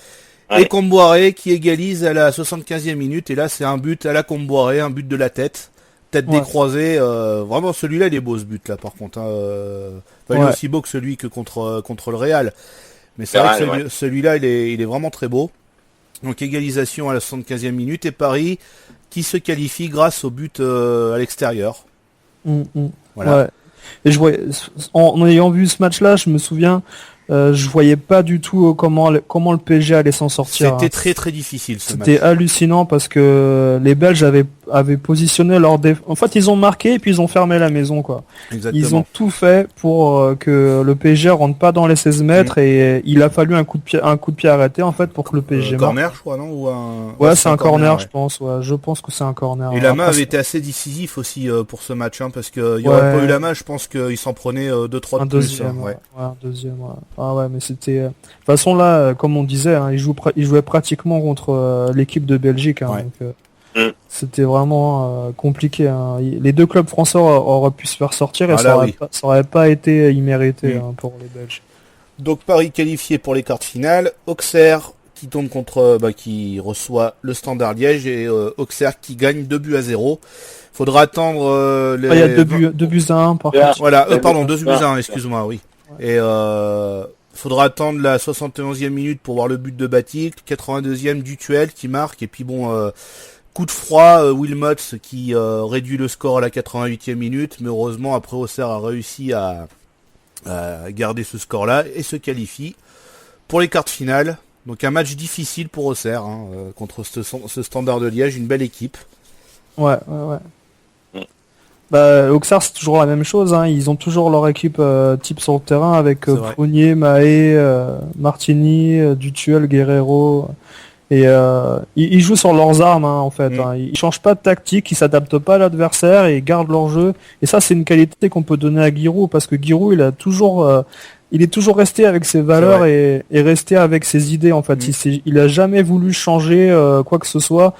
Et Comboiré qui égalise à la 75e minute, et là c'est un but à la Comboiré, un but de la tête décroisée, vraiment celui-là il est beau ce but là par contre, il est aussi beau que celui que contre le Real, mais c'est vrai que celui-là il est vraiment très beau. Donc égalisation à la 75e minute, et Paris qui se qualifie grâce au but à l'extérieur. Voilà. Ouais. Et en ayant vu ce match-là, je me souviens, je voyais pas du tout comment le PSG allait s'en sortir. C'était très très difficile ce match. C'était hallucinant parce que les Belges avaient positionné leur en fait, ils ont marqué et puis ils ont fermé la maison, quoi. Exactement. Ils ont tout fait pour que le PSG rentre pas dans les 16 mètres et il a fallu un coup de pied arrêté en fait pour que le PSG marque. Corner, je crois, non? Ouais, c'est un corner, je pense. Ouais, je pense que c'est un corner. Et Lama avait été assez décisif aussi pour ce match, parce que il y aurait pas eu Lama, je pense qu'il s'en prenait 2-3 de plus. Deuxième, un deuxième. Ouais. Ah ouais, mais c'était. De toute façon là, comme on disait, il jouait pratiquement contre l'équipe de Belgique. Donc, c'était vraiment compliqué. Les deux clubs français auraient pu se faire sortir et ça aurait pas été immérité pour les Belges. Donc Paris qualifié pour les quarts de finale. Auxerre qui tombe qui reçoit le Standard Liège et Auxerre qui gagne 2-0. Faudra attendre il y a 2 buts à 1 par contre. Voilà, 2 buts à 1, excuse-moi, oui. Et faudra attendre la 71e minute pour voir le but de Batik, 82e du Tuel qui marque, et puis coup de froid, Wilmots qui réduit le score à la 88e minute, mais heureusement après Auxerre a réussi à garder ce score-là et se qualifie pour les quarts de finale. Donc un match difficile pour Auxerre contre ce Standard de Liège, une belle équipe. Ouais. Auxerre c'est toujours la même chose, ils ont toujours leur équipe type sur le terrain avec Prunier, Mahé, Martini, Dutuel, Guerrero et ils jouent sur leurs armes en fait. Ils changent pas de tactique, ils s'adaptent pas à l'adversaire et ils gardent leur jeu. Et ça c'est une qualité qu'on peut donner à Giroud parce que Giroud il est toujours resté avec ses valeurs et resté avec ses idées en fait. Il a jamais voulu changer quoi que ce soit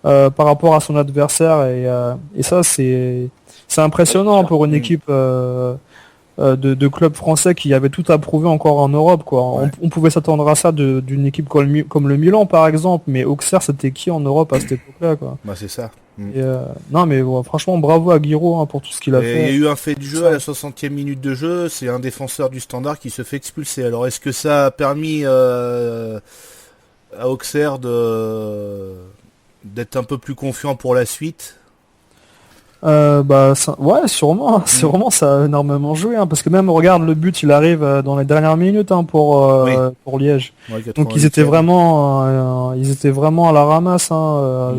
par rapport à son adversaire et ça c'est impressionnant pour une équipe de clubs français qui avait tout à prouver encore en Europe, quoi. On pouvait s'attendre à ça d'une équipe comme le Milan par exemple, mais Auxerre c'était qui en Europe à cette époque-là, quoi. C'est ça. Et, non mais franchement bravo à Giroud pour tout ce qu'il a fait. Il y a eu un fait de jeu à la 60e minute de jeu, c'est un défenseur du Standard qui se fait expulser. Alors est-ce que ça a permis à Auxerre d'être un peu plus confiant pour la suite? Sûrement, ça a énormément joué, parce que même regarde le but, il arrive dans les dernières minutes pour Liège. Donc ils étaient vraiment à la ramasse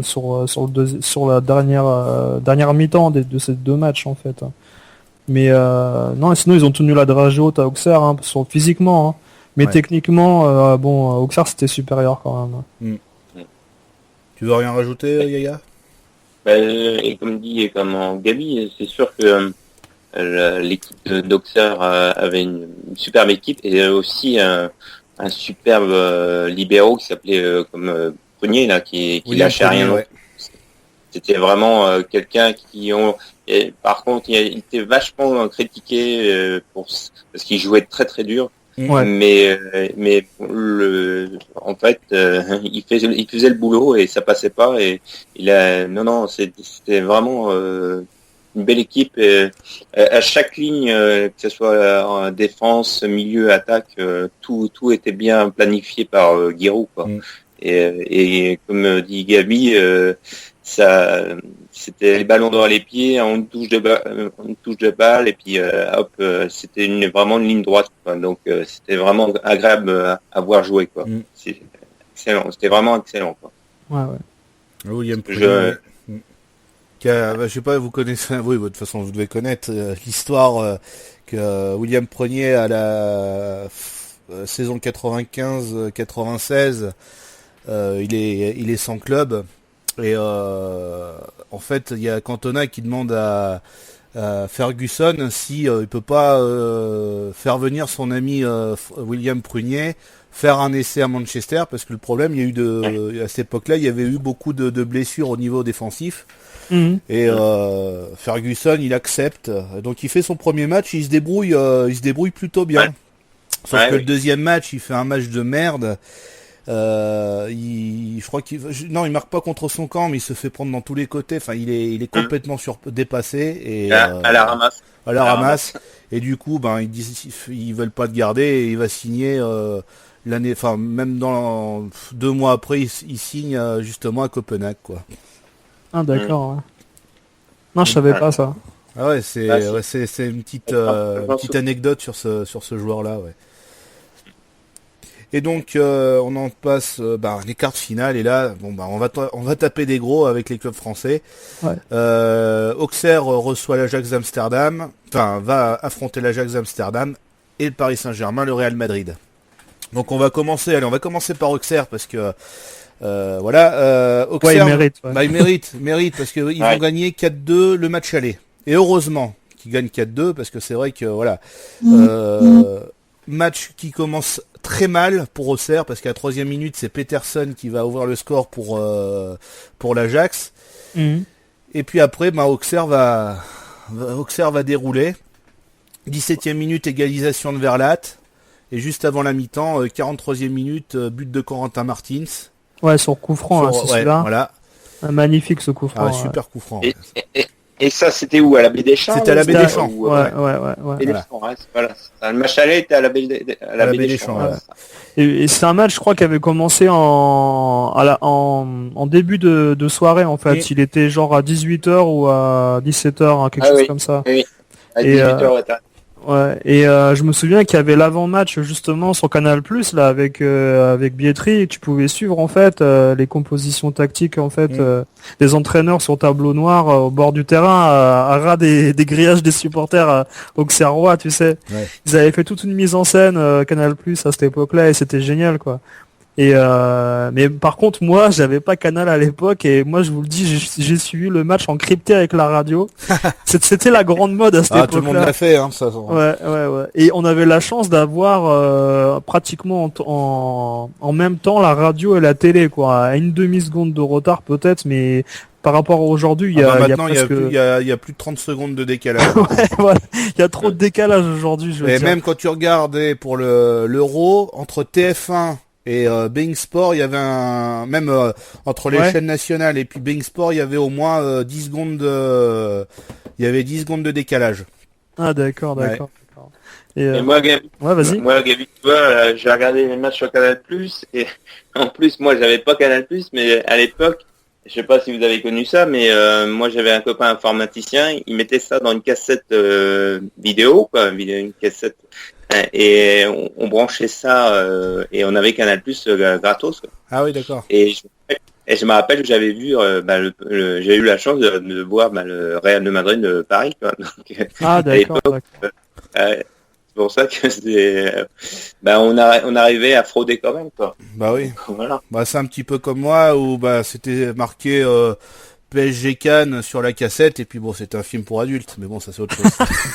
sur la dernière mi-temps de ces deux matchs en fait. Mais non, sinon ils ont tenu la dragée haute à Auxerre physiquement, mais techniquement Auxerre c'était supérieur quand même. Tu veux rien rajouter, Yaya? Et comme Gabi, c'est sûr que l'équipe d'Auxerre avait une superbe équipe et aussi un superbe libéro qui s'appelait Prunier là, qui lâchait rien. Ouais. C'était vraiment quelqu'un par contre, il était vachement critiqué parce qu'il jouait très très dur. Ouais. Mais en fait, il faisait le boulot et ça passait pas. Et c'était vraiment une belle équipe. À chaque ligne, que ce soit en défense, milieu, attaque, tout était bien planifié par Giroud, quoi. Et comme dit Gabi, c'était les ballons dans les pieds, une touche de balle et puis c'était vraiment une ligne droite, quoi. Donc c'était vraiment agréable à voir jouer, quoi. C'est excellent, c'était vraiment excellent, quoi. William Prunier, je sais pas, vous connaissez, oui, de toute façon vous devez connaître l'histoire que William Prunier à la saison 95-96, il est sans club. Et en fait, il y a Cantona qui demande à Ferguson si il peut pas faire venir son ami William Prunier faire un essai à Manchester, parce que le problème, il y a eu à cette époque-là, il y avait eu beaucoup de blessures au niveau défensif. Et Ferguson, il accepte. Donc il fait son premier match, il se débrouille plutôt bien. Sauf que le deuxième match, il fait un match de merde. Je crois il marque pas contre son camp, mais il se fait prendre dans tous les côtés. Enfin, il est complètement dépassé et à la ramasse. À la ramasse. Et du coup, ils veulent pas le garder et il va signer l'année. Enfin, même dans 2 mois après, il signe justement à Copenhague, quoi. Ah d'accord. Ouais. Non, je savais pas ça. Ah ouais, c'est une petite anecdote sur ce joueur-là, ouais. Et donc on en passe les quarts de finale et là on va taper des gros avec les clubs français. Ouais. Auxerre reçoit l'Ajax d'Amsterdam, va affronter l'Ajax d'Amsterdam et le Paris Saint-Germain, le Real Madrid. Donc on va commencer par Auxerre parce que Auxerre, il mérite parce que ils vont gagner 4-2 le match aller. Et heureusement qu'ils gagnent 4-2 parce que c'est vrai que match qui commence très mal pour Auxerre parce qu'à la 3e minute c'est Peterson qui va ouvrir le score pour l'Ajax. Et puis après Auxerre va dérouler. 17e minute, égalisation de Verlat. Et juste avant la mi-temps, 43e minute, but de Corentin Martins. Ouais, sur coup franc, c'est celui-là. Voilà. Magnifique ce coup franc. Super coup franc. Et ça, c'était où? À la Baie des Champs? C'était à la Baie des Champs. Ouais. Voilà. Le match aller était à la Baie des Champs. Voilà. Et c'est un match, je crois, qui avait commencé en début de soirée, en fait. Oui. Il était genre à 18h ou à 17h, quelque chose comme ça. Oui, à 18h, ouais, et je me souviens qu'il y avait l'avant-match justement sur Canal+, là, avec Bietri, et tu pouvais suivre en fait les compositions tactiques en fait des entraîneurs sur tableau noir au bord du terrain à ras des grillages des supporters auxerrois, tu sais. Ouais. Ils avaient fait toute une mise en scène Canal+ à cette époque-là et c'était génial quoi. Et mais par contre moi j'avais pas Canal à l'époque et moi je vous le dis j'ai suivi le match en crypté avec la radio. C'était la grande mode à cette époque-là. Tout le monde l'a fait hein ça. Ouais. Et on avait la chance d'avoir pratiquement en même temps la radio et la télé quoi, à une demi-seconde de retard peut-être mais par rapport à aujourd'hui, il y a plus de 30 secondes de décalage. Ouais, voilà. Il y a trop de décalage aujourd'hui, je veux dire. Et même quand tu regardais pour l'Euro entre TF1 et Bein Sport, il y avait entre les chaînes nationales et puis Bein Sport, il y avait au moins 10 secondes de décalage. Ah d'accord. Et moi, Gabi, tu vois, j'ai regardé les matchs sur Canal+, et en plus, moi, j'avais pas Canal+, mais à l'époque, je sais pas si vous avez connu ça, mais moi, j'avais un copain informaticien, il mettait ça dans une cassette vidéo, quoi, une cassette. Et on branchait ça et on avait Canal+ gratos quoi. Ah oui d'accord. Et je me rappelle que j'avais vu j'ai eu la chance de voir le Real de Madrid de Paris quoi. Donc, d'accord. C'est pour ça que on arrivait à frauder quand même quoi. Bah oui. Voilà. C'est un petit peu comme moi où c'était marqué PSG Cannes sur la cassette et puis c'était un film pour adultes mais bon ça c'est autre chose.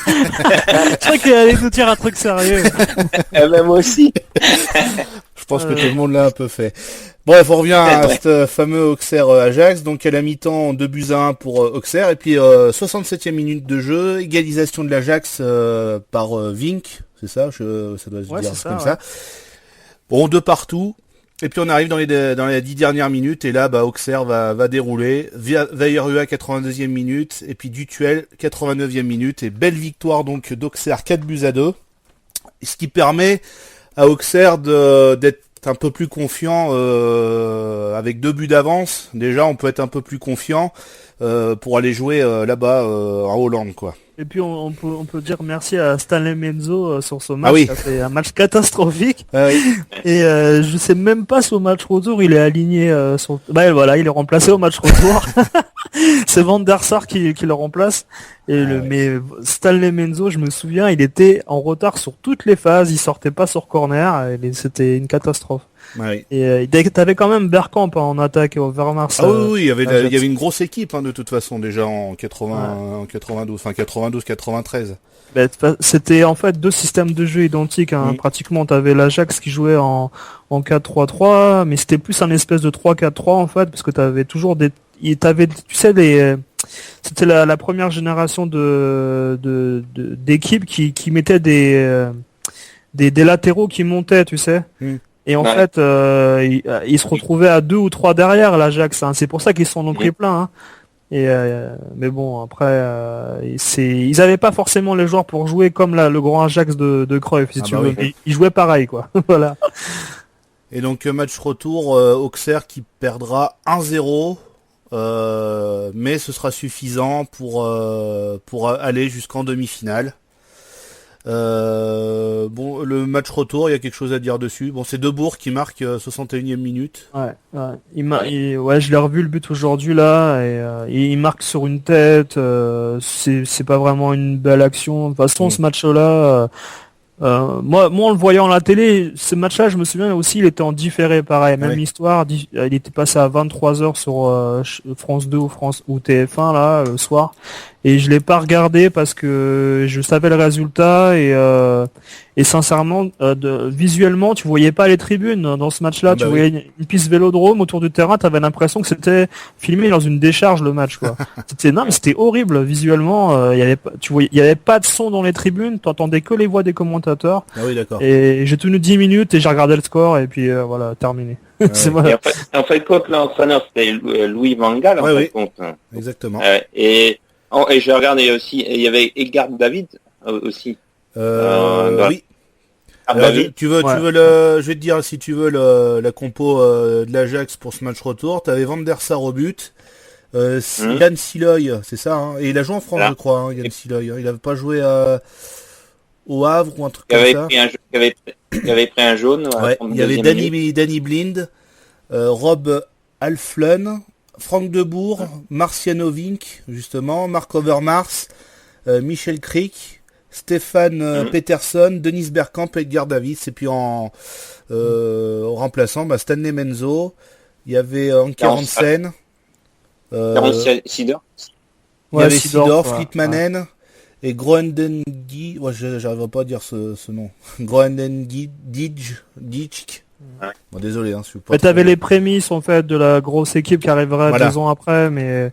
Je crois qu'il allait nous dire un truc sérieux. Moi aussi. Je pense que tout le monde l'a un peu fait. Bref, on revient à ce fameux Auxerre Ajax. Donc à la mi-temps 2-1 pour Auxerre et puis 67e minute de jeu, égalisation de l'Ajax par Vink, c'est ça, ça doit se dire comme ça. Bon, 2 partout. Et puis on arrive dans les 10 dernières minutes et là Auxerre va dérouler. Vaillrua 82e minute et puis Dutuel 89e minute et belle victoire donc d'Auxerre 4-2. Ce qui permet à Auxerre d'être un peu plus confiant avec 2 buts d'avance. Déjà on peut être un peu plus confiant pour aller jouer là-bas en Hollande quoi. Et puis on peut dire merci à Stanley Menzo sur ce match. Oui. C'est un match catastrophique. Ah oui. Et je sais même pas si au match retour il est aligné il est remplacé au match retour. C'est Van der Sar qui le remplace. Mais Stanley Menzo, je me souviens, il était en retard sur toutes les phases, il sortait pas sur corner, c'était une catastrophe. Oui. Et t'avais quand même Bergkamp en attaque au Overmars. Ah oui, il y avait une grosse équipe de toute façon déjà en 92-93. C'était en fait 2 systèmes de jeu identiques. Pratiquement, t'avais l'Ajax qui jouait en 4-3-3, mais c'était plus un espèce de 3-4-3 en fait, parce que t'avais toujours c'était la première génération d'équipes qui mettaient des latéraux qui montaient, tu sais. Et en fait, ils se retrouvaient à 2 ou 3 derrière l'Ajax. C'est pour ça qu'ils s'en ont pris plein. Mais bon, après, ils avaient pas forcément les joueurs pour jouer comme le grand Ajax de Cruyff, si tu veux. Oui. Ils jouaient pareil, quoi. Voilà. Et donc match retour, Auxerre qui perdra 1-0 mais ce sera suffisant pour aller jusqu'en demi-finale. Bon, le match retour, il y a quelque chose à dire dessus. Bon, c'est Debourg qui marque 61e minute. Ouais. Je l'ai revu le but aujourd'hui là, et il marque sur une tête. C'est pas vraiment une belle action. De toute façon, ce match-là. Moi, en le voyant à la télé, ce match-là, je me souviens aussi, il était en différé, pareil, même histoire. Il était passé à 23h sur France 2 ou TF1 là le soir, et je l'ai pas regardé parce que je savais le résultat et sincèrement, visuellement, tu voyais pas les tribunes dans ce match-là. Tu voyais une piste vélodrome autour du terrain. T'avais l'impression que c'était filmé dans une décharge le match, quoi. C'était horrible visuellement. Il y avait pas de son dans les tribunes. T'entendais que les voix des commentateurs. Ah oui, d'accord. Et j'ai tenu 10 minutes et j'ai regardé le score et puis voilà, terminé. C'est voilà. En fait, quand l'entraîneur c'était Louis Van Gaal, en fait, compte. Exactement. Et j'ai regardé aussi. Il y avait Edgar David aussi. Oui. Je vais te dire si tu veux la compo de l'Ajax pour ce match retour. T'avais Van der Sar au but, Yann Siloy, c'est ça, hein, et il a joué en France, je crois, hein, Yann Siloy. Il avait pas joué au Havre ou un truc comme ça. Il avait pris un jaune. Il y avait Danny Blind, Rob Alflen, Franck Debourg, Marcianovic, justement, Marc Overmars, Michel Crick, Stéphane Peterson, Denis Bergkamp, Edgar Davids, et puis en remplaçant Stanley Menzo, il y avait Anke Hansen, Sidor. Il y avait Sidor, Fritmanen et Groendengi, j'arrive pas à dire ce nom. Groendengi Ditch. Bon, désolé, je suis pas. Mais t'avais les prémices en fait de la grosse équipe qui arriverait 2 ans après, mais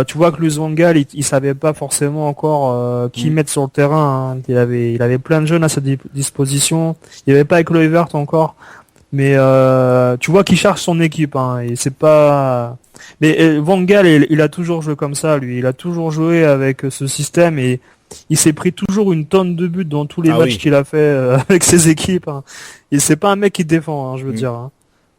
tu vois que Luis Van Gaal, il savait pas forcément encore qui mettre sur le terrain. Hein. Il avait plein de jeunes à sa disposition. Il n'y avait pas Kluivert encore, mais tu vois qu'il cherche son équipe. Hein, et c'est pas. Mais Van Gaal, il a toujours joué comme ça, lui. Il a toujours joué avec ce système et il s'est pris toujours une tonne de buts dans tous les matchs qu'il a fait avec ses équipes. Hein. Et c'est pas un mec qui défend, hein, je veux dire. Hein.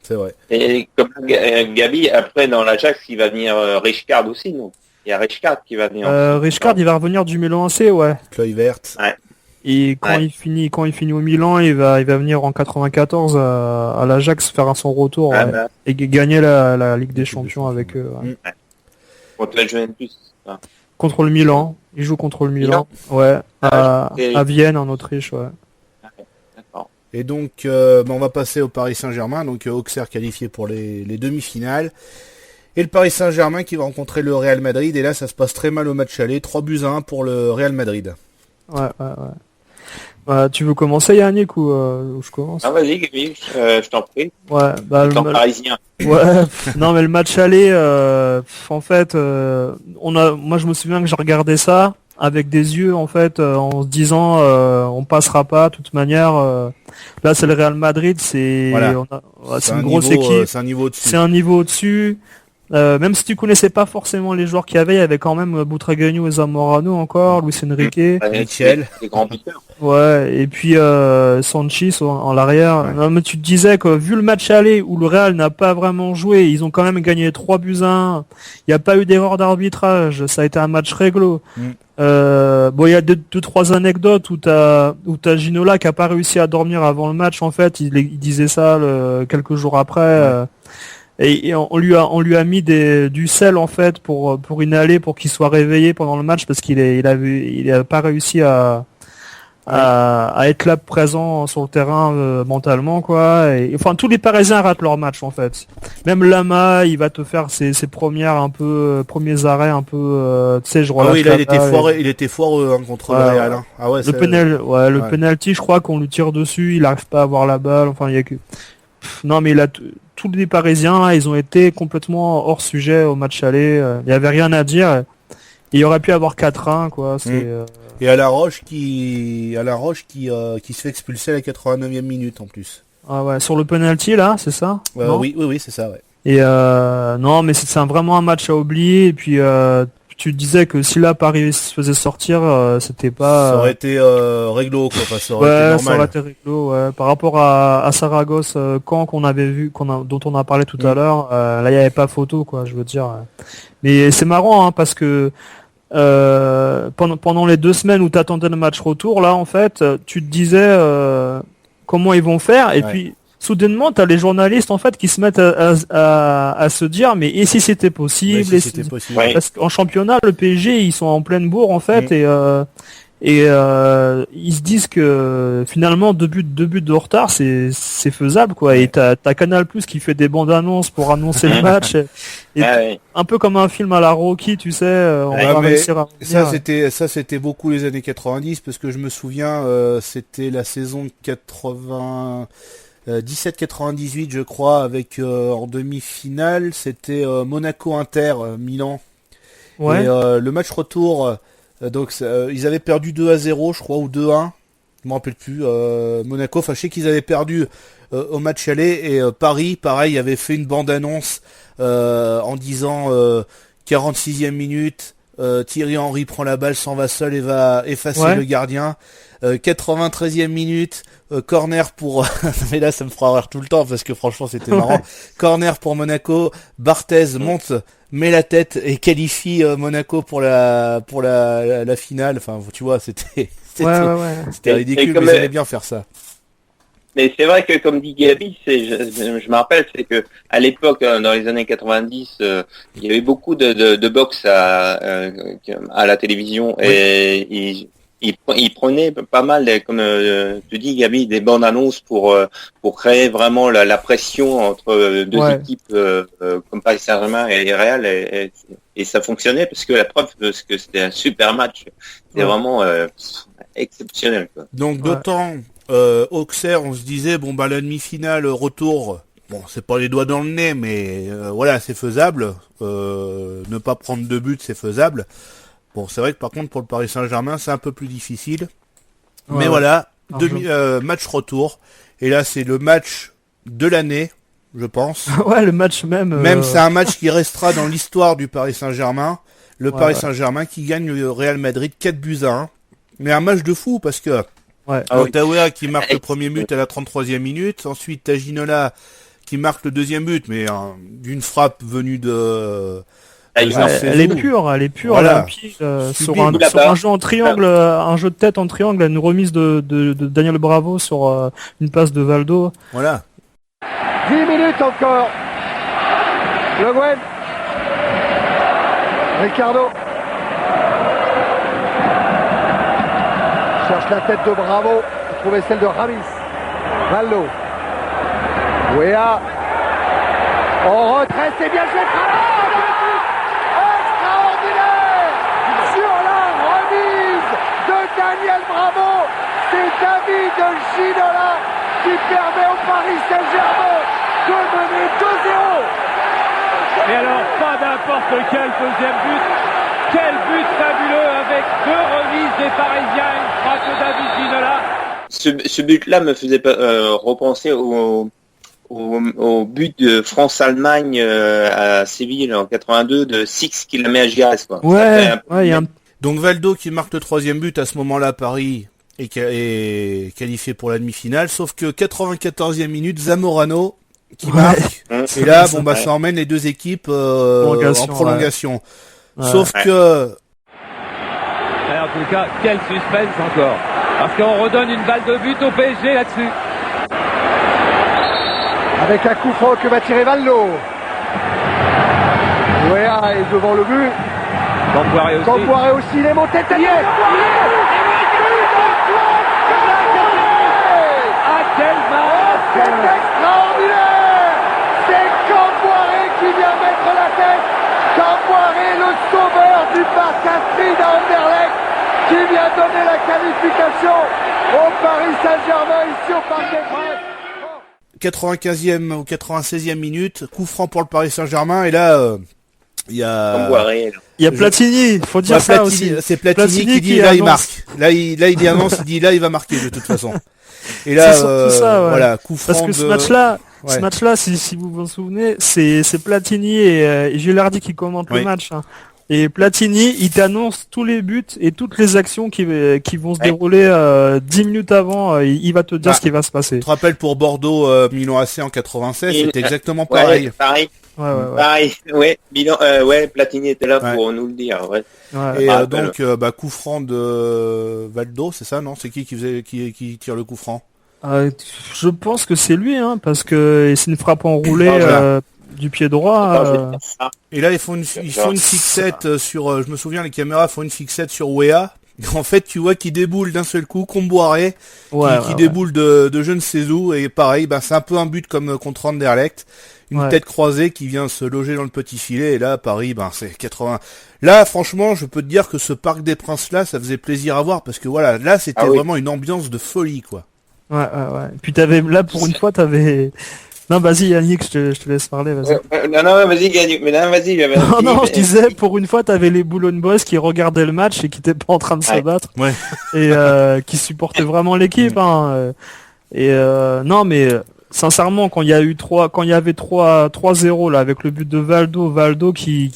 C'est vrai. Et comme Gabi, après dans l'Ajax, il va venir Rijkaard aussi, non? Il y a Rijkaard qui va venir. Rijkaard, il va revenir du Milan AC, ouais. Kluivert. Ouais. Et quand il finit au Milan, il va venir en 94 à l'Ajax faire son retour et gagner la Ligue des Champions avec eux. Ouais. Contre la Juventus. Contre le Milan. Il joue contre le Milan. Ouais. À Vienne, en Autriche, ouais. D'accord. Et donc, on va passer au Paris Saint-Germain. Donc, Auxerre qualifié pour les demi-finales. Et le Paris Saint-Germain qui va rencontrer le Real Madrid. Et là, ça se passe très mal au match aller. 3-1 pour le Real Madrid. Ouais. Tu veux commencer, Yannick, ou je commence? Ah, vas-y, Gabi, je t'en prie. Ouais, le parisien. Ouais, non, mais le match aller, en fait, moi je me souviens que j'ai regardé ça avec des yeux, en fait, en se disant, on passera pas, de toute manière. Là, c'est le Real Madrid, c'est une grosse équipe. C'est un niveau au-dessus. C'est un niveau au-dessus. Même si tu connaissais pas forcément les joueurs qu'il y avait, il y avait quand même Butragueño et Zamorano encore, Luis Enrique, Michel, les grands buteurs. Ouais, et puis Sanchis en l'arrière. Ouais. Non, mais tu te disais que vu le match aller où le Real n'a pas vraiment joué, ils ont quand même gagné 3-1. Il n'y a pas eu d'erreur d'arbitrage, ça a été un match réglo. Il y a deux, trois anecdotes où t'as Ginola qui a pas réussi à dormir avant le match. En fait, il disait ça quelques jours après. Et on lui a mis du sel en fait pour inhaler pour qu'il soit réveillé pendant le match parce qu'il a pas réussi à être là présent sur le terrain mentalement quoi. Et enfin tous les Parisiens ratent leur match en fait. Même Lama il va te faire ses premiers arrêts un peu tu sais je relâche. Il était foireux contre le Real. Hein. Ah ouais. Le penalty je crois qu'on lui tire dessus, il arrive pas à avoir la balle. Enfin il y a que non mais tous les Parisiens là, ils ont été complètement hors sujet au match aller. Il y avait rien à dire. Il aurait pu avoir 4-1 quoi. Et à la Roche qui se fait expulser à la 89e minute en plus. Ah ouais, sur le penalty là, c'est ça? Oui, c'est ça, ouais. Et non, mais c'est vraiment un match à oublier. Et puis tu disais que si là Paris se faisait sortir, c'était pas. Ça aurait été réglo, quoi. Enfin, ça aurait été normal. Ça aurait été réglo. Ouais. Par rapport à Saragosse, Caen qu'on avait vu, dont on a parlé tout à l'heure, là il n'y avait pas photo, quoi. Je veux dire. Mais c'est marrant, hein, parce que pendant les 2 semaines où tu attendais le match retour, là en fait, tu te disais comment ils vont faire, et puis soudainement, tu as les journalistes en fait qui se mettent à se dire mais et si c'était possible, parce qu'en championnat le PSG ils sont en pleine bourre en fait, et ils se disent que finalement 2 buts de retard c'est faisable, quoi. Et t'as Canal+ qui fait des bandes annonces pour annoncer le match, et un peu comme un film à la Rocky, tu sais, on va réussir à revenir. Ça c'était beaucoup les années 90, parce que je me souviens, c'était la saison 17-98 je crois, avec en demi-finale c'était Monaco-Inter Milan, et le match retour, donc ils avaient perdu 2-0 je crois, ou 2-1, je me rappelle plus, Monaco, enfin je sais qu'ils avaient perdu au match aller, et Paris pareil avait fait une bande-annonce en disant 46e minute, Thierry Henry prend la balle, s'en va seul et va effacer le gardien. 93e minute, corner pour mais là ça me fera rire tout le temps parce que franchement c'était marrant. Corner pour Monaco, Barthez monte, met la tête et qualifie Monaco pour la finale. Enfin tu vois, c'était ridicule, mais ils aimaient bien faire ça. Mais c'est vrai que, comme dit Gabi, je me rappelle, c'est que à l'époque, dans les années 90, il y avait beaucoup de boxe à la télévision, et ils prenaient pas mal, comme tu dis Gabi, des bandes annonces pour créer vraiment la pression entre deux équipes comme Paris Saint-Germain et Real, et ça fonctionnait, parce que la preuve que c'était un super match, c'était vraiment exceptionnel, quoi. Donc d'autant Auxerre, on se disait bon bah la demi-finale retour, bon c'est pas les doigts dans le nez, mais voilà, c'est faisable, ne pas prendre 2 buts c'est faisable. Bon, c'est vrai que par contre pour le Paris Saint-Germain c'est un peu plus difficile, mais voilà, match retour, et là c'est le match de l'année, je pense. Le match même c'est un match qui restera dans l'histoire du Paris Saint-Germain, Paris Saint-Germain qui gagne le Real Madrid 4-1, mais un match de fou, parce que Ottawa qui marque le premier but à la 33e minute. Ensuite, t'as Ginola qui marque le deuxième but, mais d'une frappe venue de... Elle est pure, voilà. Sur un jeu en triangle, un jeu de tête en triangle, une remise de Daniel Bravo sur une passe de Valdo. Voilà. 10 minutes encore. Le Guen. Ricardo. Cherche la tête de Bravo, il trouvait celle de Ramis. Valdo. Wea. En retrait, c'est bien joué. Extraordinaire sur la remise de Daniel Bravo. C'est David Ginola qui permet au Paris Saint-Germain de mener 2-0. Et alors, pas n'importe quel deuxième but. Quel but fabuleux, avec 2 remises des Parisiens, une frappe de David Ginola. Ce but-là me faisait repenser au but de France-Allemagne à Séville en 82 de Six qui la met à Giras, quoi. Donc Valdo qui marque le 3e but, à ce moment-là Paris est qualifié pour la demi-finale, sauf que 94e minute, Zamorano qui marque, et là ça emmène les 2 équipes en prolongation. Sauf que... Alors, en tout cas, quel suspense encore. Parce qu'on redonne une balle de but au PSG là-dessus. Avec un coup franc que va tirer Valdo. Wea est devant le but. Campoiré aussi, il est monté tête. Ah, quel match! C'est extraordinaire! C'est Campoiré qui vient mettre la tête. Campoiré, le sauveur du Parc Astrid à Anderlecht, qui vient donner la qualification au Paris Saint-Germain ici au Parc des Princes. 95e ou 96e minute, coup franc pour le Paris Saint-Germain, et là il y a Platini, faut dire ça aussi. C'est Platini qui dit là il marque. Là il annonce, il dit là il va marquer de toute façon. Et là voilà, coup franc. Parce que ce match-là, si vous vous en souvenez, c'est Platini et Gilardi qui commentent le match. Hein. Et Platini, il t'annonce tous les buts et toutes les actions qui vont se dérouler 10 minutes avant. Il va te dire ce qui va se passer. Tu te rappelles pour Bordeaux, Milan AC en 96, c'était exactement pareil. Pareil. Pareil. Ouais. Milan, Platini était là pour nous le dire. Ouais. Et donc, coup franc de Valdo, c'est ça, non? C'est qui tire le coup franc? Je pense que c'est lui, hein, parce que c'est une frappe enroulée. Du pied droit. Et là, ils font une fixette sur. Je me souviens, les caméras font une fixette sur Wea. En fait, tu vois qu'il déboule d'un seul coup, Comboiré, qui déboule de je ne sais où. Et pareil, c'est un peu un but comme contre Anderlecht. Une tête croisée qui vient se loger dans le petit filet. Et là, Paris, c'est 80. Là, franchement, je peux te dire que ce Parc des Princes là, ça faisait plaisir à voir parce que voilà, là, c'était vraiment une ambiance de folie, quoi. Ouais. Et puis pour une fois, t'avais. Non, vas-y Yannick, je te laisse parler, vas-y. Non, vas-y Yannick, mais non, vas-y. Non, je disais, pour une fois, t'avais les Boulogne Boys qui regardaient le match et qui étaient pas en train de se battre. Ouais. Et qui supportaient vraiment l'équipe, hein. Et non, mais sincèrement, quand il y avait 3-0 là, avec le but de Valdo qui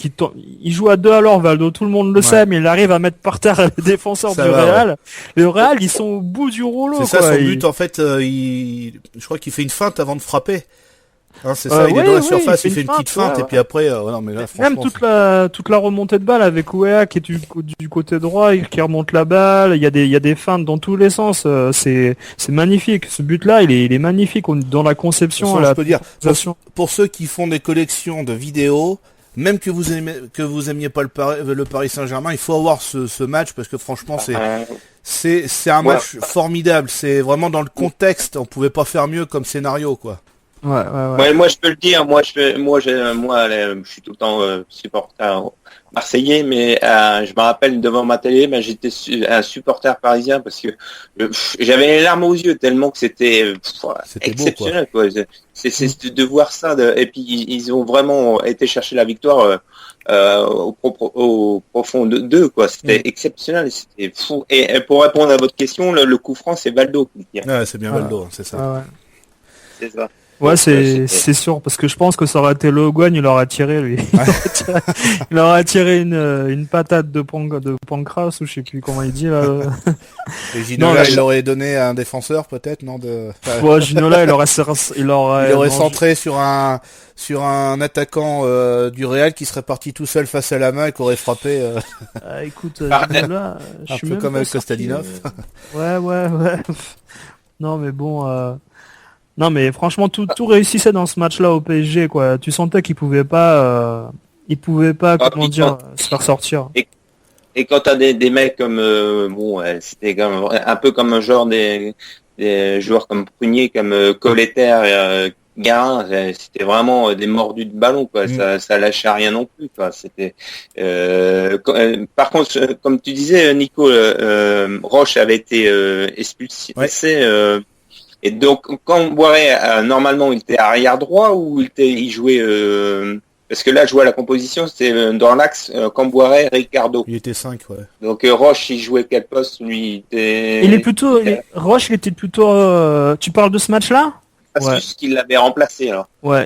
il joue à 2 alors, Valdo, tout le monde le sait, mais il arrive à mettre par terre les défenseurs du Real. Ouais. Le Real, ils sont au bout du rouleau. C'est ça son but, en fait, je crois qu'il fait une feinte avant de frapper. Hein, c'est ça, il est dans la surface, il fait une petite feinte, et puis après, non, mais là, même toute la remontée de balle avec Wea qui est du côté droit, qui remonte la balle, il y a des feintes dans tous les sens, c'est magnifique. Ce but-là, il est magnifique dans la conception. Je peux dire, pour ceux qui font des collections de vidéos, même que vous aimiez pas le Paris Saint-Germain, il faut avoir ce match parce que franchement, c'est un match formidable. C'est vraiment dans le contexte, on pouvait pas faire mieux comme scénario, quoi. Ouais, moi je peux le dire, moi je suis tout le temps supporter marseillais, mais je me rappelle devant ma télé, j'étais un supporter parisien parce que j'avais les larmes aux yeux tellement que c'était exceptionnel, beau, quoi. C'est de voir ça, et puis ils ont vraiment été chercher la victoire au profond d'eux, quoi. C'était exceptionnel, c'était fou. Et pour répondre à votre question, le coup franc c'est Valdo qui tire. Ouais, c'est bien Valdo, c'est ça. C'est ça. Ouais, c'est sûr, parce que je pense que ça aurait été Le Gouagne, il aurait tiré, lui. Il aurait tiré une patate de Pancras, ou je sais plus comment il dit, là. Et Ginola, il l'aurait donné à un défenseur, peut-être, non, Ginola, il aurait centré sur un attaquant du Real qui serait parti tout seul face à la main et qui aurait frappé. Écoute, Ginola, un peu comme avec Kostadinov. Ouais. Non, mais bon. Non, mais franchement, tout réussissait dans ce match-là au PSG, quoi. Tu sentais qu'il pouvait pas, se faire sortir. Et quand t'as des mecs comme, c'était un peu comme un genre des joueurs comme Prunier, comme Colletter, Garin, c'était vraiment des mordus de ballon, quoi. Ça lâchait rien non plus, quoi. C'était. Par contre, comme tu disais, Nico, Roche avait été expulsé. Ouais. Et donc, quand Boiré, normalement, il était arrière droit ou il jouait... parce que là, je vois la composition, c'était dans l'axe Camboiré, Ricardo. Il était 5, ouais. Donc Roche, il jouait quel poste, lui? Roche, il était plutôt... Tu parles de ce match-là? C'est juste qu'il l'avait remplacé, alors. Ouais,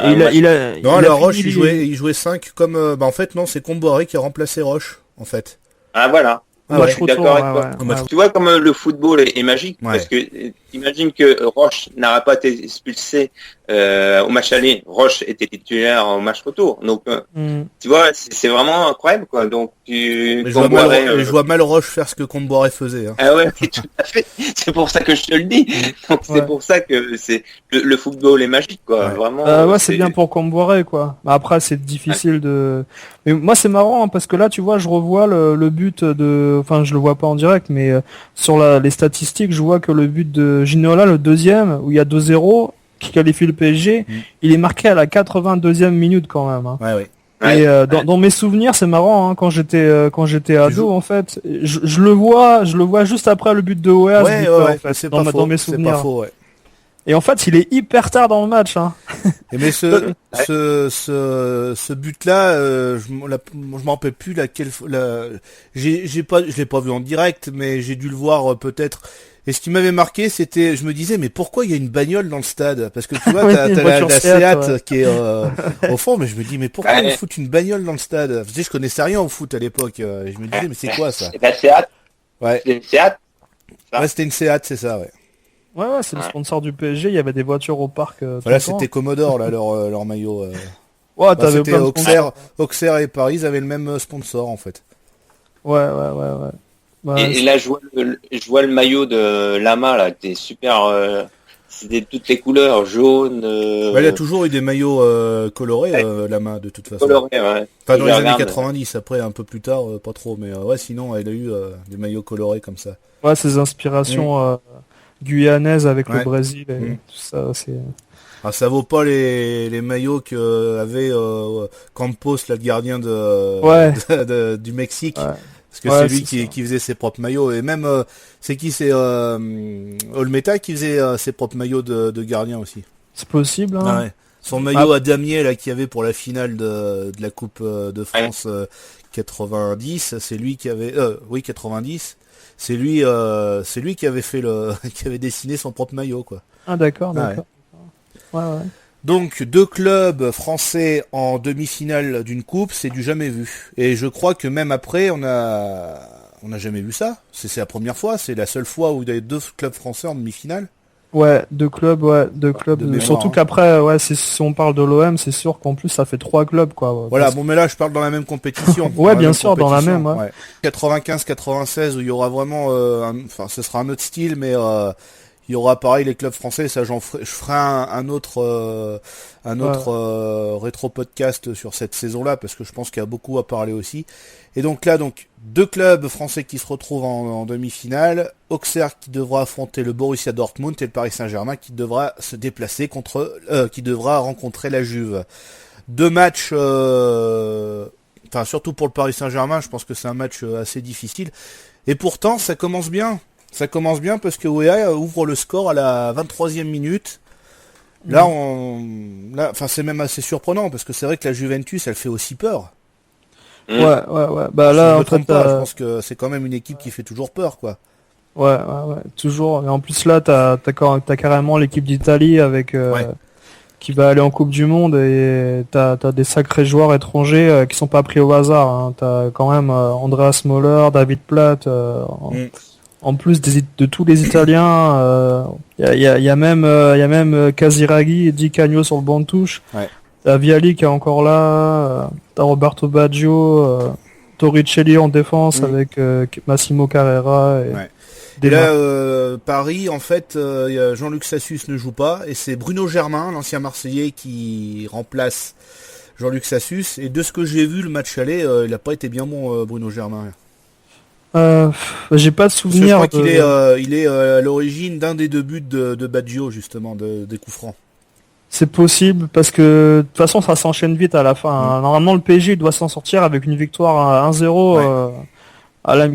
Roche, il jouait 5 comme... en fait, non, c'est Camboiré qui a remplacé Roche, en fait. Ah, voilà. Je suis d'accord avec toi. Tu vois comme le football est magique, parce que imagine que Roche n'aurait pas été expulsé au match aller, Roche était titulaire au match retour. Donc tu vois, c'est vraiment incroyable, quoi. Donc je vois mal Roche faire ce que Comboiré faisait. Hein. Ah ouais, tout à fait. C'est pour ça que je te le dis. Donc c'est pour ça que c'est le football est magique, quoi. Vraiment. C'est bien pour Comboiré, quoi. Après c'est difficile de. Mais moi c'est marrant hein, parce que là tu vois, je revois le but enfin je le vois pas en direct, mais sur les statistiques, je vois que le but de Ginola, le deuxième, où il y a 2-0, qui qualifie le PSG, il est marqué à la 82e minute quand même. Hein. Ouais. Et dans mes souvenirs, c'est marrant, hein, quand j'étais ado, en fait, je le vois juste après le but de Oea, en fait, dans mes souvenirs. C'est pas faux, ouais. Et en fait, il est hyper tard dans le match. Hein. Et mais ce but-là, je m'en rappelle plus laquelle. Je l'ai pas vu en direct, mais j'ai dû le voir peut-être. Et ce qui m'avait marqué, c'était, je me disais, mais pourquoi il y a une bagnole dans le stade? Parce que tu vois, t'as la Seat qui est au fond, mais je me dis, mais pourquoi ils foutent une bagnole dans le stade? Tu sais, je connaissais rien au foot à l'époque. Et je me disais, mais c'est quoi ça? C'est la Seat. Ouais. C'est une Seat. Ouais, c'était une Seat, c'est ça, ouais. Ouais, c'est le sponsor du PSG. Il y avait des voitures au parc. Voilà, c'était Commodore là, leur maillot. Ouais, t'avais plein de sponsors. Auxerre et Paris, ils avaient le même sponsor en fait. Ouais. Et là, je vois le maillot de Lama là, des super. C'était toutes les couleurs, jaune. Il a toujours eu des maillots colorés, Lama, de toute façon. Colorés, ouais. Enfin, dans les années 90, après un peu plus tard, pas trop, mais ouais, sinon, il a eu des maillots colorés comme ça. Ouais, ses inspirations guyanaises avec le Brésil et tout ça, c'est. Ah, ça vaut pas les maillots que avait Campos, le gardien du Mexique. Ouais. Parce que c'est lui qui faisait ses propres maillots. Et même, c'est Olmeta qui faisait ses propres maillots de gardien aussi. C'est possible, hein. Ah ouais. Son maillot à damier là qu'il y avait pour la finale de la Coupe de France 90, c'est lui qui avait... 90. C'est lui qui avait fait qui avait dessiné son propre maillot, quoi. Ah d'accord. Ouais. Donc 2 clubs français en demi-finale d'une coupe, c'est du jamais vu. Et je crois que même après, on n'a jamais vu ça. C'est la première fois, c'est la seule fois où il y a 2 clubs français en demi-finale. Ouais, 2 clubs. De mémoire, surtout qu'après, si on parle de l'OM, c'est sûr qu'en plus ça fait 3 clubs, quoi. Voilà, bon, mais là je parle dans la même compétition. Ouais, bien sûr, dans la même. Ouais. 95-96 où il y aura vraiment, ce sera un autre style, mais il y aura pareil les clubs français. Ça, je ferai un autre rétro podcast sur cette saison-là parce que je pense qu'il y a beaucoup à parler aussi. Et donc là, 2 clubs français qui se retrouvent en demi-finale. Auxerre qui devra affronter le Borussia Dortmund et le Paris Saint-Germain qui devra se déplacer qui devra rencontrer la Juve. 2 matchs, surtout pour le Paris Saint-Germain, je pense que c'est un match assez difficile. Et pourtant, ça commence bien. Ça commence bien parce que Weah ouvre le score à la 23e minute. Là, c'est même assez surprenant parce que c'est vrai que la Juventus, elle fait aussi peur. Ouais. Bah là, je pense que c'est quand même une équipe qui fait toujours peur, quoi. Ouais, toujours. Et en plus là, t'as carrément l'équipe d'Italie avec qui va aller en Coupe du Monde et t'as des sacrés joueurs étrangers qui sont pas pris au hasard. Hein. T'as quand même Andreas Möller, David Platt. En plus de tous les Italiens, il y a même Casiraghi et Di Canio sur le banc de touche. Ouais. T'as Viali qui est encore là, t'as Roberto Baggio, Torricelli en défense avec Massimo Carrera. Et là, Paris, en fait, Jean-Luc Sassus ne joue pas et c'est Bruno Germain, l'ancien Marseillais, qui remplace Jean-Luc Sassus. Et de ce que j'ai vu, le match aller, il n'a pas été bien bon, Bruno Germain. J'ai pas de souvenir. Je crois qu'il est à l'origine d'un des 2 buts de Baggio, justement, des coups francs. C'est possible parce que de toute façon ça s'enchaîne vite à la fin. Normalement le PSG doit s'en sortir avec une victoire à 1-0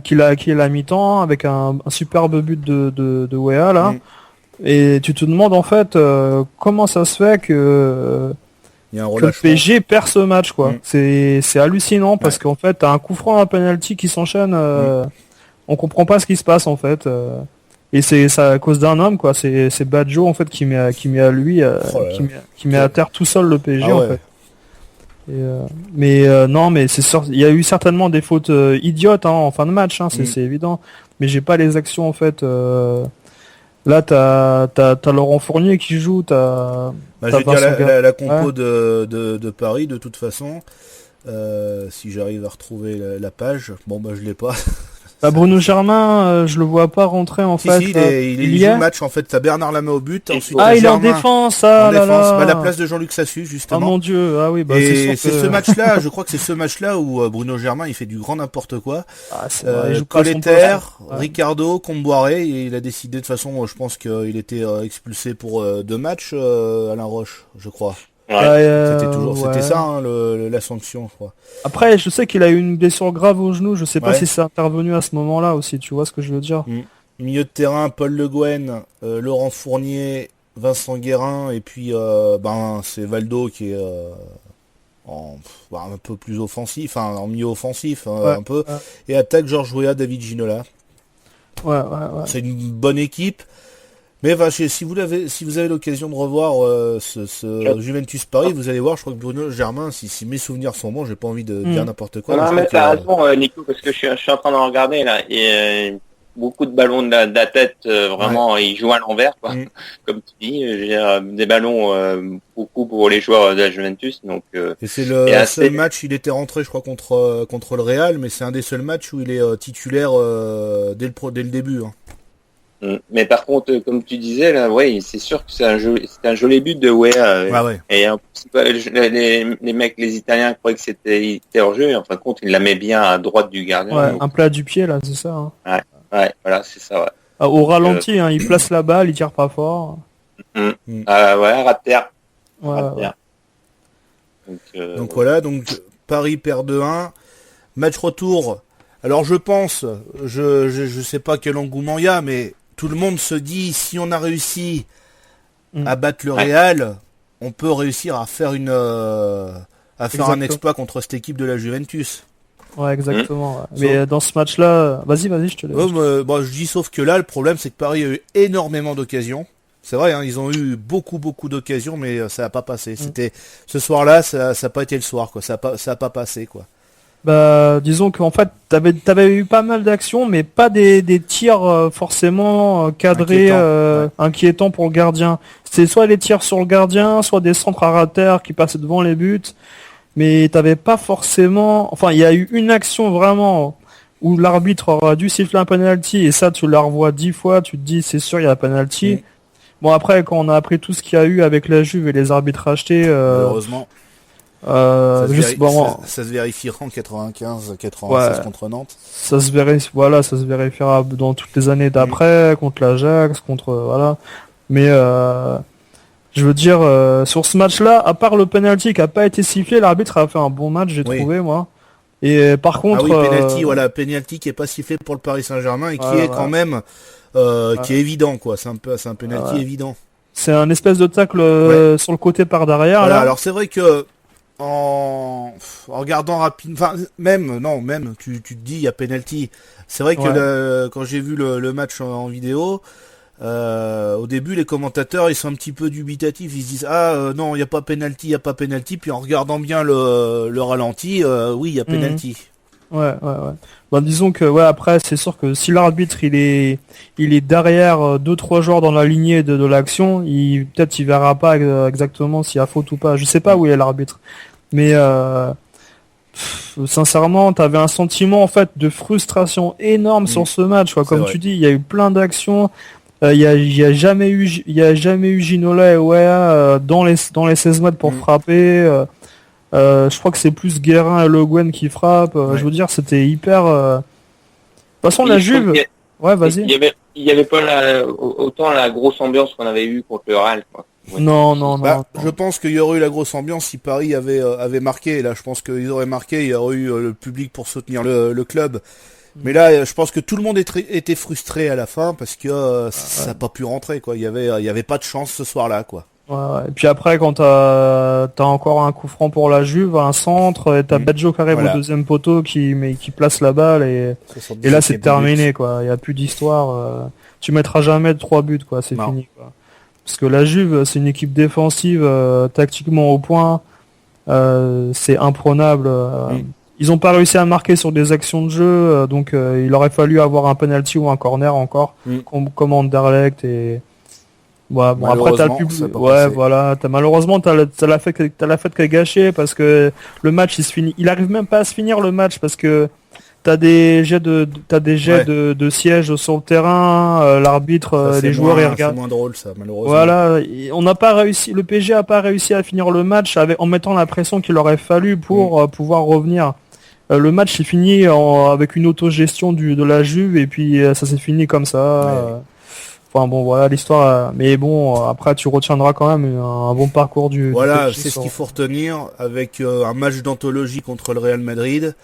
qui est la mi-temps avec un superbe but de Weah là. Et tu te demandes en fait comment ça se fait que le PSG perd ce match, quoi. C'est hallucinant parce qu'en fait t'as un coup franc, un penalty qui s'enchaîne. On comprend pas ce qui se passe en fait. Et c'est ça à cause d'un homme, quoi. C'est Baggio en fait qui met à lui, qui met à terre tout seul le PSG en fait. Non, mais c'est sûr, il y a eu certainement des fautes idiotes en fin de match, c'est évident. Mais j'ai pas les actions en fait. Là, t'as Laurent Fournier qui joue, je veux dire la compo de Paris de toute façon. Si j'arrive à retrouver la page, je l'ai pas. Bruno Germain, je le vois pas rentrer en fait. Il joue le match en fait. T'as Bernard Lamé au but. Ensuite, il est en défense. À la place de Jean-Luc Sassus justement. Oh mon Dieu, oui. Et c'est ce match-là. Je crois que c'est ce match-là où Bruno Germain il fait du grand n'importe quoi. Colletter, Ricardo, Comboiré, et il a décidé de toute façon. Je pense qu'il était expulsé pour 2 matchs. Alain Roche, je crois. C'était ça la sanction, je crois. Après, je sais qu'il a eu une blessure grave au genou. Je sais pas si c'est intervenu à ce moment-là aussi. Tu vois ce que je veux dire? Milieu de terrain, Paul Le Guen, Laurent Fournier Vincent Guérin et puis c'est Valdo qui est un peu plus offensif, en milieu offensif un peu, et attaque Georges Weah, David Ginola. Ouais. C'est une bonne équipe. Mais si vous avez l'occasion de revoir ce Juventus Paris, vous allez voir, je crois que Bruno Germain, si mes souvenirs sont bons, j'ai pas envie de dire n'importe quoi. Non, mais t'as raison, Nico, parce que je suis en train de regarder là, et beaucoup de ballons de la tête, vraiment, ils jouent à l'envers, quoi. Comme tu dis, des ballons beaucoup pour les joueurs de la Juventus. Donc, et c'est le seul match, il était rentré, je crois, contre le Real, mais c'est un des seuls matchs où il est titulaire dès le début. Hein. Mais par contre, comme tu disais là, c'est sûr que c'est un joli but de Weah. Et les mecs, les Italiens croyaient que c'était hors jeu. En fin de compte, il la met bien à droite du gardien. Ouais, donc... un plat du pied là, c'est ça. Hein. Ouais, voilà, c'est ça. Ouais. Au ralenti, il place la balle, il tire pas fort. Rat terre. Donc voilà, donc Paris perd 2-1. Match retour. Alors je pense, je sais pas quel engouement il y a, mais tout le monde se dit, si on a réussi à battre le Real, on peut réussir à faire un exploit contre cette équipe de la Juventus. Ouais, exactement. Mais dans ce match-là, vas-y, je te laisse. Je dis sauf que là, le problème, c'est que Paris a eu énormément d'occasions. C'est vrai, hein, ils ont eu beaucoup d'occasions, mais ça n'a pas passé. C'était ce soir-là, ça n'a pas été le soir, quoi. Ça a pas passé, quoi. Disons qu'en fait, t'avais eu pas mal d'actions, mais pas des tirs forcément cadrés, inquiétants pour le gardien. C'était soit les tirs sur le gardien, soit des centres à rater qui passaient devant les buts. Mais t'avais pas forcément... Enfin, il y a eu une action vraiment où l'arbitre aura dû siffler un penalty, et ça, tu la revois 10 fois, tu te dis, c'est sûr, il y a un penalty. Bon, après, quand on a appris tout ce qu'il y a eu avec la Juve et les arbitres achetés... Malheureusement. Ça se vérifiera en 95-96 contre Nantes. Ça se vérifiera dans toutes les années d'après, contre l'Ajax, voilà. Mais je veux dire, sur ce match-là, à part le penalty qui a pas été sifflé, l'arbitre a fait un bon match, j'ai trouvé, moi. Et par contre... penalty qui est pas sifflé pour le Paris Saint-Germain et qui est quand même qui est évident, quoi. C'est un penalty évident. C'est un espèce de tacle sur le côté par derrière. Voilà, alors c'est vrai que en regardant rapidement, même tu te dis il y a penalty. C'est vrai que quand j'ai vu le match en vidéo, au début les commentateurs ils sont un petit peu dubitatifs, ils se disent non, il n'y a pas penalty, puis en regardant bien le ralenti, oui, il y a penalty. Ouais. Disons que après c'est sûr que si l'arbitre il est derrière 2-3 joueurs dans la lignée de l'action, peut-être il verra pas exactement s'il y a faute ou pas. Je sais pas où est l'arbitre. Mais sincèrement, t'avais un sentiment en fait de frustration énorme sur ce match, quoi. Comme tu dis, il y a eu plein d'actions. Il y a jamais eu Ginola et Weah dans les 16 mètres pour frapper. Je crois que c'est plus Guérin et Le Guen qui frappent. Je veux dire, c'était hyper... De toute façon, la Juve... Ouais, vas-y. Il y avait pas autant la grosse ambiance qu'on avait eue contre le Real, quoi. Non. Je pense qu'il y aurait eu la grosse ambiance si Paris avait marqué. Et là, je pense qu'ils auraient marqué, il y aurait eu le public pour soutenir le club. Mais là, je pense que tout le monde était frustré à la fin parce que ça n'a pas pu rentrer, quoi. Il y avait pas de chance ce soir-là, quoi. Ouais. Et puis après, quand t'as encore un coup franc pour la Juve, un centre, et t'as Baggio qui arrive au deuxième poteau qui place la balle, et là c'est terminé, quoi. Il y a plus d'histoire. Tu mettras jamais de 3 buts, quoi. C'est fini, quoi. Parce que la Juve, c'est une équipe défensive, tactiquement au point. C'est imprenable. Ils ont pas réussi à marquer sur des actions de jeu, donc il aurait fallu avoir un penalty ou un corner encore, comme Anderlecht et... Ouais, bon, après t'as le public. Voilà, malheureusement t'as la fête qui est gâchée parce que le match il se finit. Il arrive même pas à se finir le match parce que t'as des jets de sièges sur le terrain, l'arbitre, les joueurs ils regardent. C'est moins drôle ça, malheureusement. Voilà, on n'a pas réussi. Le PSG a pas réussi à finir le match en mettant la pression qu'il aurait fallu pour pouvoir revenir. Le match s'est fini avec une autogestion de la Juve et puis ça s'est fini comme ça. Enfin bon, voilà l'histoire. Mais bon, après tu retiendras quand même un bon parcours du... Voilà, c'est ce qu'il faut retenir avec un match d'anthologie contre le Real Madrid.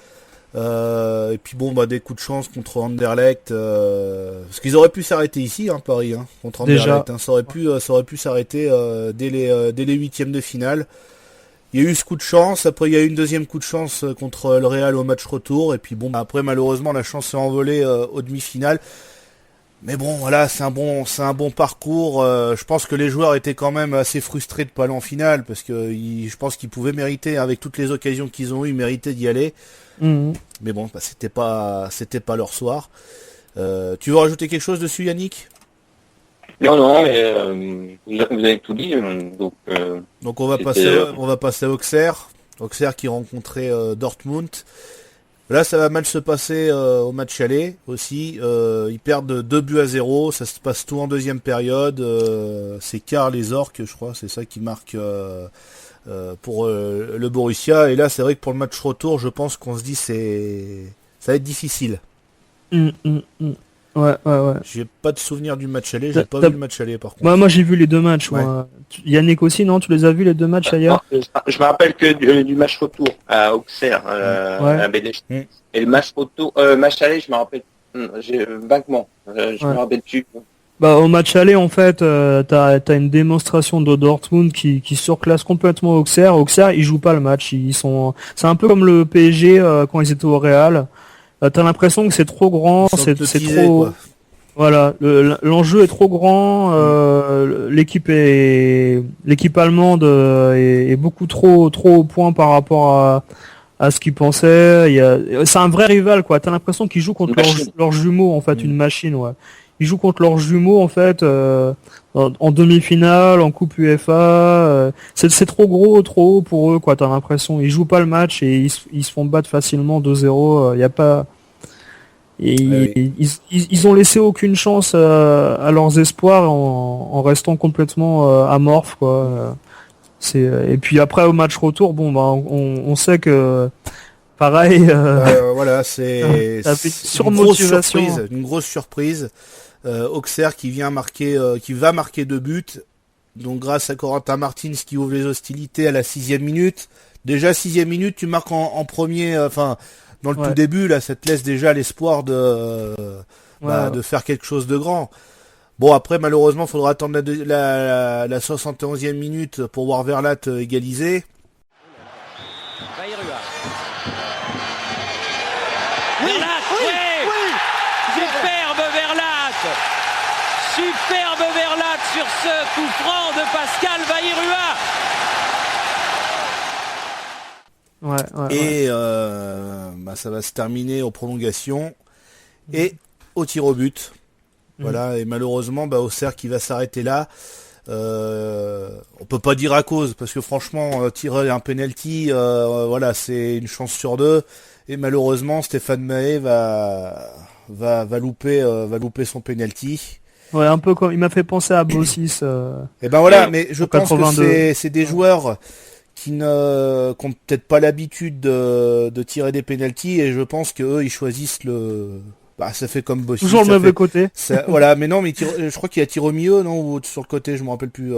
Et puis bon, des coups de chance contre Anderlecht, parce qu'ils auraient pu s'arrêter ici, Paris, contre Anderlecht. Ça aurait pu s'arrêter dès les huitièmes de finale. Il y a eu ce coup de chance, après il y a eu une deuxième coup de chance contre le Real au match retour, et puis après malheureusement la chance s'est envolée aux demi-finales. Mais bon, voilà, c'est un bon parcours. Je pense que les joueurs étaient quand même assez frustrés de pas aller en finale, parce que je pense qu'ils pouvaient mériter, avec toutes les occasions qu'ils ont eu, mériter d'y aller. Mais bon, c'était pas leur soir. Tu veux rajouter quelque chose dessus, Yannick ? Non, mais vous avez tout dit. Donc on va passer à Auxerre. Auxerre qui rencontrait Dortmund. Là, ça va mal se passer au match aller aussi. Ils perdent 2-0. Ça se passe tout en deuxième période. C'est Karl et Zorc, je crois. C'est ça qui marque pour le Borussia. Et là, c'est vrai que pour le match retour, je pense qu'on se dit ça va être difficile. Ouais. J'ai pas de souvenir du match aller. J'ai pas vu le match aller par contre. Moi, j'ai vu les deux matchs. Ouais. Yannick aussi, non ? Tu les as vus les deux matchs ailleurs ? Je me rappelle que du match retour à Auxerre, à BDG. Et le match retour, match aller, je me rappelle. J'ai vaguement. Je me rappelle plus. Au match aller, en fait, t'as une démonstration de Dortmund qui surclasse complètement Auxerre. Auxerre, ils jouent pas le match. C'est un peu comme le PSG quand ils étaient au Real. T'as l'impression que c'est trop grand, c'est trop. Quoi. Voilà, l'enjeu est trop grand. L'équipe allemande est beaucoup trop au point par rapport à ce qu'ils pensaient. C'est un vrai rival, quoi. T'as l'impression qu'ils jouent contre leurs jumeaux, en fait, une machine, ouais. Ils jouent contre leurs jumeaux, en fait, en demi-finale, en Coupe UEFA. C'est trop gros, trop haut pour eux, quoi. T'as l'impression. Ils jouent pas le match et ils se font battre facilement 2-0. Y a pas. Ils ont laissé aucune chance à leurs espoirs en restant complètement amorphes, quoi. Et puis après au match retour, on sait que. Pareil. Voilà, c'est une grosse surprise. Auxerre qui va marquer 2 buts. Donc grâce à Corentin Martins qui ouvre les hostilités à la 6e minute. Déjà 6e minute, tu marques en premier. Dans le tout début, là, ça te laisse déjà l'espoir de faire quelque chose de grand. Bon, après, malheureusement, il faudra attendre la 71e minute pour voir Verlat égaliser. Superbe Verlat sur ce coup franc de Pascal Vairua. Et ça va se terminer aux prolongations et au tir au but. Voilà, et malheureusement, Auxerre qui va s'arrêter là. On peut pas dire à cause, parce que franchement, tirer un penalty, c'est une chance sur 2. Et malheureusement, Stéphane Mahé va louper son penalty. Ouais, un peu comme il m'a fait penser à Bossis. Mais je pense que c'est des joueurs qui n'ont peut-être pas l'habitude de tirer des pénaltys, et je pense que eux ils choisissent ça fait comme Bossis. Toujours le mauvais côté. Mais non, mais je crois qu'il a tiré au milieu, non, ou sur le côté, je me rappelle plus.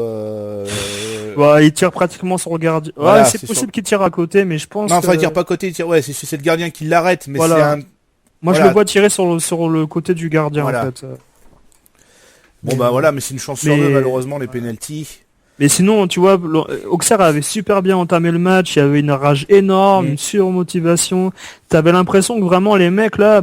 Il tire pratiquement sur le gardien. C'est possible qu'il tire à côté, mais je pense. Non, il tire pas à côté, c'est le gardien qui l'arrête, mais c'est un. Moi, je le vois tirer sur le côté du gardien, en fait. Mais c'est une chance sur 2, malheureusement, les pénaltys. Mais sinon, tu vois, Auxerre avait super bien entamé le match, il y avait une rage énorme, une surmotivation. T'avais l'impression que vraiment les mecs là,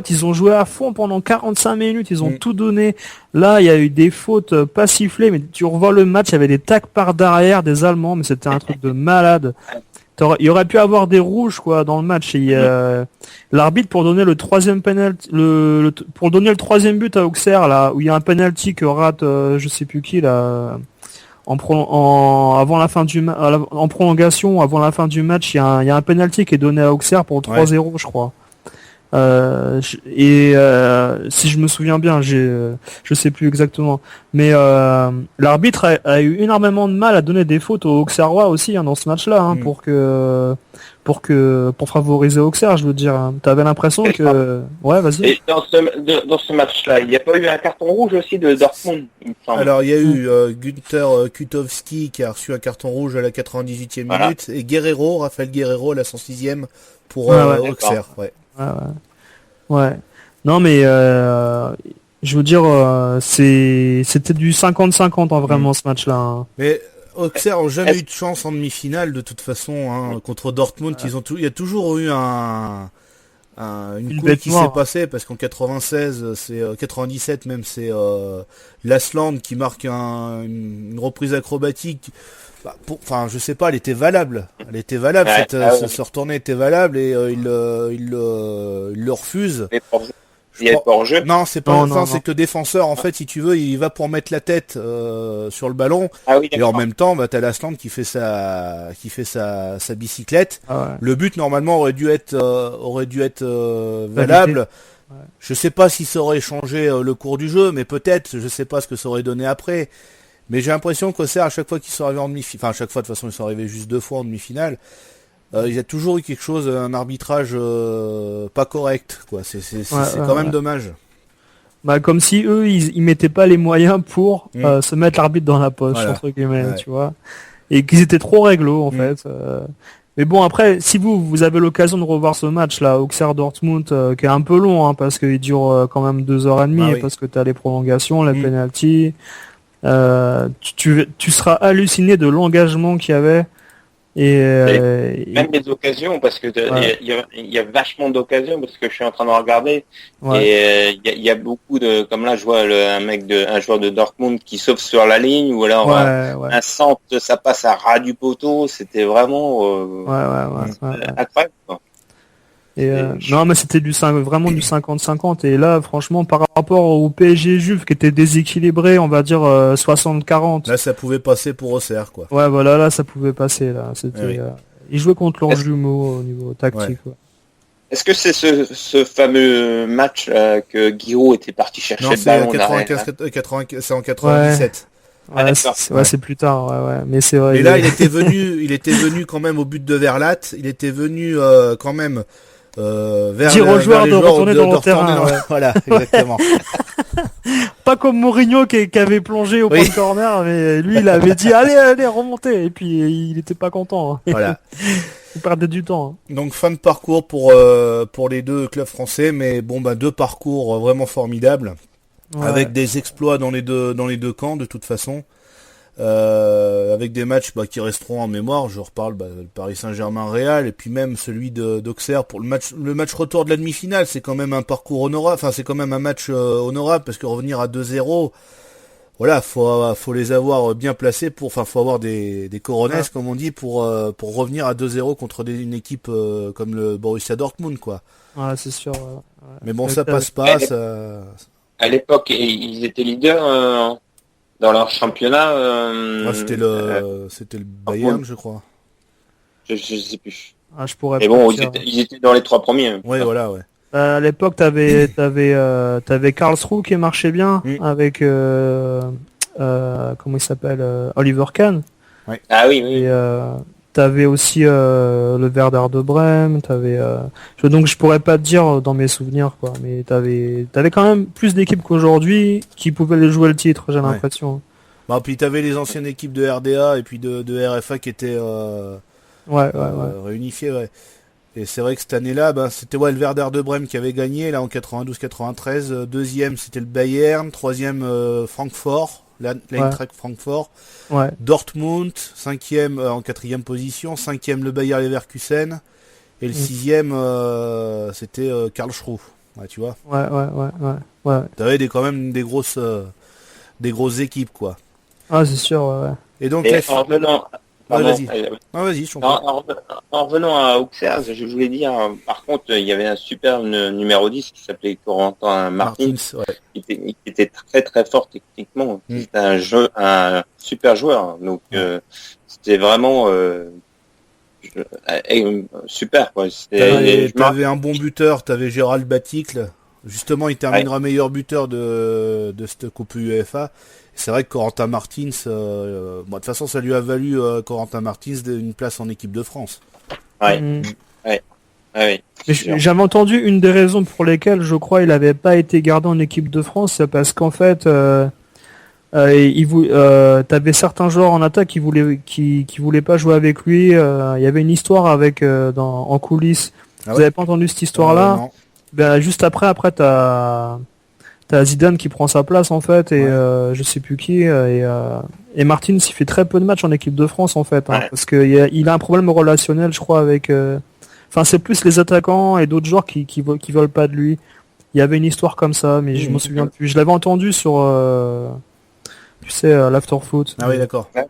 ils ont joué à fond pendant 45 minutes, ils ont tout donné. Là, il y a eu des fautes pas sifflées, mais tu revois le match, il y avait des tacs par derrière des Allemands, mais c'était un truc de malade. Il y aurait pu avoir des rouges, quoi, dans le match. Et l'arbitre, pour donner le troisième penalty, pour donner le troisième but à Auxerre, là, où il y a un penalty que rate, je sais plus qui, là, avant la fin du en prolongation, avant la fin du match, il y a un penalty qui est donné à Auxerre pour 3-0, je crois. Si je me souviens bien, je sais plus exactement, mais l'arbitre a eu énormément de mal à donner des fautes aux Auxerrois aussi dans ce match-là, pour favoriser Auxerre, je veux dire. T'avais l'impression que... Ouais, vas-y. Et dans ce match-là, il n'y a pas eu un carton rouge aussi de Dortmund, il me semble. Alors, il y a eu Günther Kutowski qui a reçu un carton rouge à la 98e minute, et Raphaël Guerrero à la 106e pour Auxerre. Ouais. Non, mais je veux dire, c'était du 50-50 vraiment ce match-là. Mais Auxerre ont jamais eu de chance en demi-finale de toute façon contre Dortmund. Il y a toujours eu une couille qui s'est passée parce qu'en 96, c'est 97 même, c'est Lasland qui marque une reprise acrobatique. Je sais pas, elle était valable. Cette retournée était valable et il le refuse. Il n'y a pas hors-jeu. Non, c'est pas c'est que le défenseur, en fait, si tu veux, il va pour mettre la tête sur le ballon. Et en même temps, t'as Lasland qui fait sa bicyclette. Le but normalement aurait dû être valable. Je sais pas si ça aurait changé le cours du jeu, mais peut-être. Je sais pas ce que ça aurait donné après. Mais j'ai l'impression qu'Auxerre, à chaque fois qu'ils sont arrivés en demi-finale, à chaque fois de toute façon ils sont arrivés juste 2 fois en demi-finale, il y a toujours eu quelque chose, un arbitrage pas correct, quoi. C'est quand même dommage. Comme si eux, ils mettaient pas les moyens pour se mettre l'arbitre dans la poche, entre guillemets, tu vois. Et qu'ils étaient trop réglo, en fait. Mais bon, après, si vous avez l'occasion de revoir ce match-là, Auxerre-Dortmund, qui est un peu long, parce qu'il dure quand même 2h30, parce que t'as les prolongations, les penalties. Tu seras halluciné de l'engagement qu'il y avait même les occasions, parce que il y a vachement d'occasions, parce que je suis en train de regarder et il y a beaucoup de, comme là je vois un joueur de Dortmund qui sauve sur la ligne, ou alors un centre, ça passe à ras du poteau. C'était vraiment incroyable, quoi. Non, mais c'était vraiment du 50-50, et là franchement par rapport au PSG Juve qui était déséquilibré, on va dire 60-40, là ça pouvait passer pour Auxerre, quoi. Là ça pouvait passer, là c'était ils jouaient contre leurs jumeaux au niveau tactique. Est-ce que c'est ce fameux match que Giroud était parti chercher le ballon? C'est en 97. C'est plus tard, mais c'est vrai. Et là il était venu quand même au but de Verlat, il était venu quand même dire aux joueurs de retourner dans le terrain. Voilà, exactement. Pas comme Mourinho qui avait plongé au point de corner, mais lui il avait dit allez remontez, et puis il était pas content. Voilà. Il perdait du temps. Donc fin de parcours pour les deux clubs français, mais bon, deux parcours vraiment formidables, avec des exploits dans les deux camps de toute façon. Avec des matchs qui resteront en mémoire. Je reparle le Paris Saint-Germain-Real, et puis même celui d'Auxerre pour le match retour de la demi-finale. C'est quand même un parcours honorable, c'est quand même un match honorable, parce que revenir à 2-0, voilà, faut les avoir bien placés, faut avoir des coronesses, comme on dit, pour revenir à 2-0 contre une équipe comme le Borussia Dortmund, quoi. C'est sûr. Mais bon, ça passe pas. À l'époque, ils étaient leaders dans leur championnat. C'était le Bayern, je crois. Je sais plus. Je pourrais. Mais bon, ils étaient dans les 3 premiers. Ouais, voilà, ouais. À l'époque, t'avais Karlsruhe qui marchait bien, avec comment il s'appelle, Oliver Kahn. Ouais. Ah oui. Et t'avais aussi le Werder de Brême. Donc je pourrais pas te dire dans mes souvenirs, quoi. Mais t'avais quand même plus d'équipes qu'aujourd'hui qui pouvaient jouer le titre, j'ai l'impression. Puis t'avais les anciennes équipes de RDA et puis de RFA qui étaient réunifiées, ouais. Et c'est vrai que cette année-là, c'était le Werder de Brême qui avait gagné là en 92-93. Deuxième, c'était le Bayern. Troisième, Francfort, l'Eintracht Francfort. Dortmund, cinquième en 4e position. Cinquième, le Bayer Leverkusen. Et le 6e, c'était Karlsruhe. Tu vois. Ouais. T'avais quand même des grosses équipes, quoi. C'est sûr. Et donc, vas-y. Vas-y, je comprends. En revenant à Auxerre, je voulais dire, par contre, il y avait un super numéro 10 qui s'appelait Corentin Martins, qui était très très fort techniquement. C'était un super joueur. Donc c'était vraiment super quoi. T'avais un bon buteur, t'avais Gérald Baticle. Justement, il terminera meilleur buteur de cette Coupe UEFA. C'est vrai que Corentin Martins, de toute façon, ça lui a valu Corentin Martins une place en équipe de France. Ouais. J'avais entendu une des raisons pour lesquelles je crois il n'avait pas été gardé en équipe de France, c'est parce qu'en fait, t'avais certains joueurs en attaque qui voulaient pas jouer avec lui. Il y avait une histoire avec en coulisses. Vous avez pas entendu cette histoire-là? Non. Ben juste après t'as Zidane qui prend sa place en fait et je sais plus qui et Martins il fait très peu de matchs en équipe de France en fait parce que il a un problème relationnel je crois avec enfin c'est plus les attaquants et d'autres joueurs qui veulent pas de lui. Il y avait une histoire comme ça mais je m'en souviens plus. Je l'avais entendu sur tu sais l'Afterfoot. Ah oui d'accord. Ouais.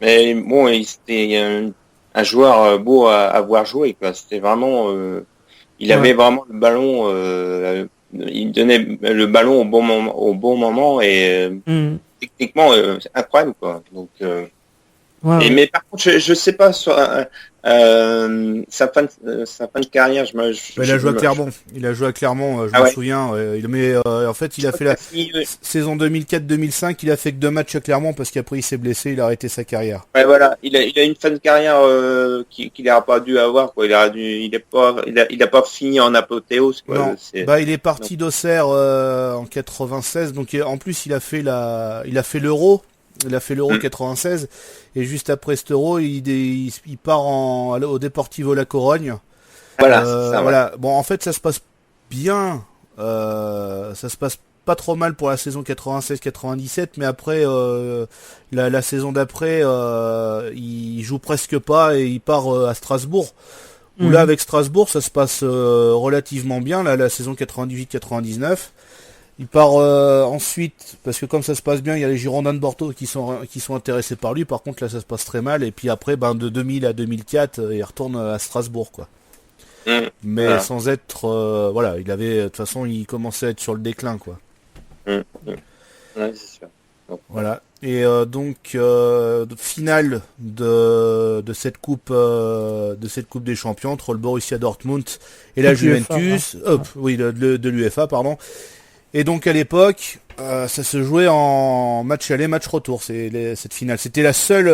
Mais bon c'était un joueur beau à avoir joué quoi. C'était vraiment il avait vraiment le ballon il donnait le ballon au bon moment et techniquement c'est incroyable quoi. Donc mais par contre je sais pas sur sa fin de carrière il a joué à Clermont. Il a joué à Clermont, je me souviens. En fait, il a fait la saison 2004-2005. Il a fait que 2 matchs à Clermont parce qu'après il s'est blessé. Il a arrêté sa carrière. Ouais, voilà. Il a une fin de carrière qu'il n'aurait pas dû avoir. Quoi. Il a pas fini en apothéose. Quoi. Non. Il est parti d'Auxerre en 96. Donc en plus il a fait l'Euro. Il a fait l'Euro 96 et juste après cet Euro, il part au Deportivo La Corogne. Voilà. Bon, en fait, ça se passe bien. Ça se passe pas trop mal pour la saison 96-97, mais après la saison d'après, il joue presque pas et il part à Strasbourg. Où là, avec Strasbourg, ça se passe relativement bien. Là, la saison 98-99. Il part ensuite, parce que comme ça se passe bien, il y a les Girondins de Bordeaux qui sont intéressés par lui. Par contre, là, ça se passe très mal. Et puis après, de 2000 à 2004, il retourne à Strasbourg, quoi. Mais sans être... il avait... De toute façon, il commençait à être sur le déclin, quoi. Ouais, c'est sûr. Voilà. Et finale de cette coupe des champions entre le Borussia Dortmund et la Juventus. De l'UEFA, pardon. Et donc à l'époque, ça se jouait en match aller, match retour. Cette finale, c'était la seule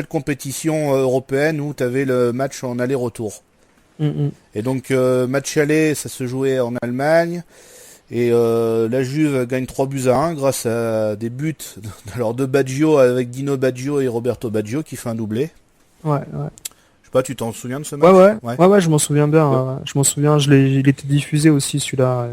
compétition européenne où tu avais le match en aller-retour. Et donc match aller, ça se jouait en Allemagne. Et la Juve gagne 3-1 grâce à des buts de Baggio avec Dino Baggio et Roberto Baggio qui fait un doublé. Ouais. Tu t'en souviens de ce match? Ouais, je m'en souviens bien. Ouais. Je m'en souviens, il était diffusé aussi celui-là.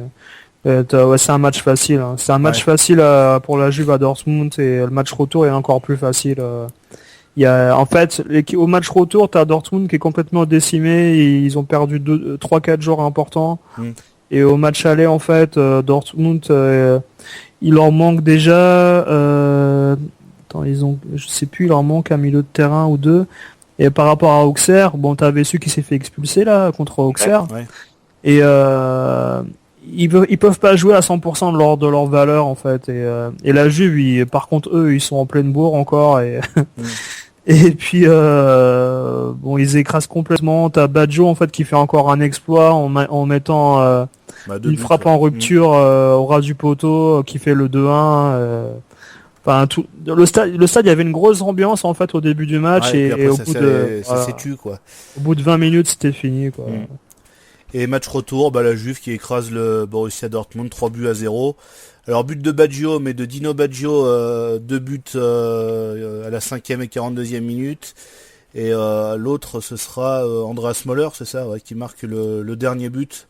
C'est un match facile. C'est un match facile pour la Juve à Dortmund et le match retour est encore plus facile. En fait, au match retour, t'as Dortmund qui est complètement décimé. Et ils ont perdu 3-4 joueurs importants. Et au match aller, en fait, Dortmund, il leur manque déjà. Je sais plus, il leur manque un milieu de terrain ou deux. Et par rapport à Auxerre, t'avais celui qui s'est fait expulser là contre Auxerre. Ouais. Et ils peuvent pas jouer à 100% de leur valeur en fait. Et la Juve, par contre eux, ils sont en pleine bourre encore et et puis ils écrasent complètement. T'as Baggio en fait qui fait encore un exploit en mettant une frappe en rupture au ras du poteau qui fait le 2-1. Enfin, le stade, il y avait une grosse ambiance en fait au début du match et au bout s'est tu quoi. Au bout de 20 minutes, c'était fini quoi. Et match retour, la Juve qui écrase le Borussia Dortmund 3-0. Alors but de Baggio, mais de Dino Baggio, 2 buts à la 5e et 42e minute. Et l'autre, ce sera Andreas Möller, c'est ça, qui marque le dernier but.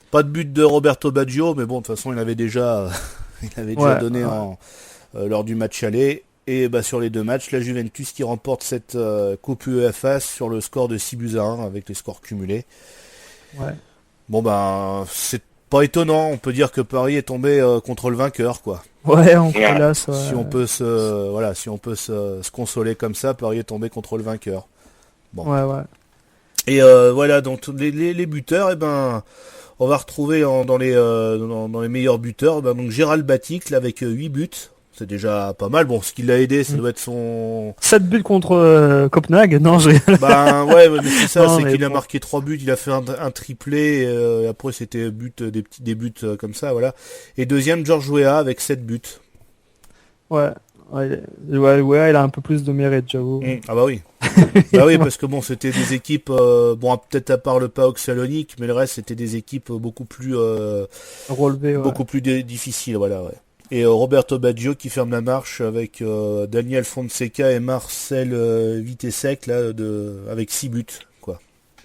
Pas de but de Roberto Baggio, mais bon, de toute façon, il avait déjà donné lors du match aller. Et sur les 2 matchs, la Juventus qui remporte cette Coupe UEFA sur le score de 6-1 avec les scores cumulés. Ouais. Bon c'est pas étonnant, on peut dire que Paris est tombé contre le vainqueur quoi. Ouais, on classe. Ouais. Si on peut se consoler comme ça, Paris est tombé contre le vainqueur. Bon. Ouais. Et donc les buteurs, on va retrouver dans les meilleurs buteurs, donc Gérald Baticle avec 8 buts C'est déjà pas mal. Bon, ce qui l'a aidé, ça doit être son... 7 buts contre Copenhague. Non, Ben ouais, mais c'est ça, non, c'est qu'il bon. a marqué 3 buts, il a fait un triplé, et après c'était des buts comme ça, voilà. Et deuxième, George Weah avec 7 buts. Ouais, il a un peu plus de mérite, j'avoue. Ah bah oui. Bah oui, parce que bon, c'était des équipes, bon, peut-être à part le PAOK Salonique, mais le reste c'était des équipes beaucoup plus relevées, beaucoup plus difficiles, voilà, ouais. Et Roberto Baggio qui ferme la marche avec Daniel Fonseca et Marcel Vitesec là avec 6 buts, quoi.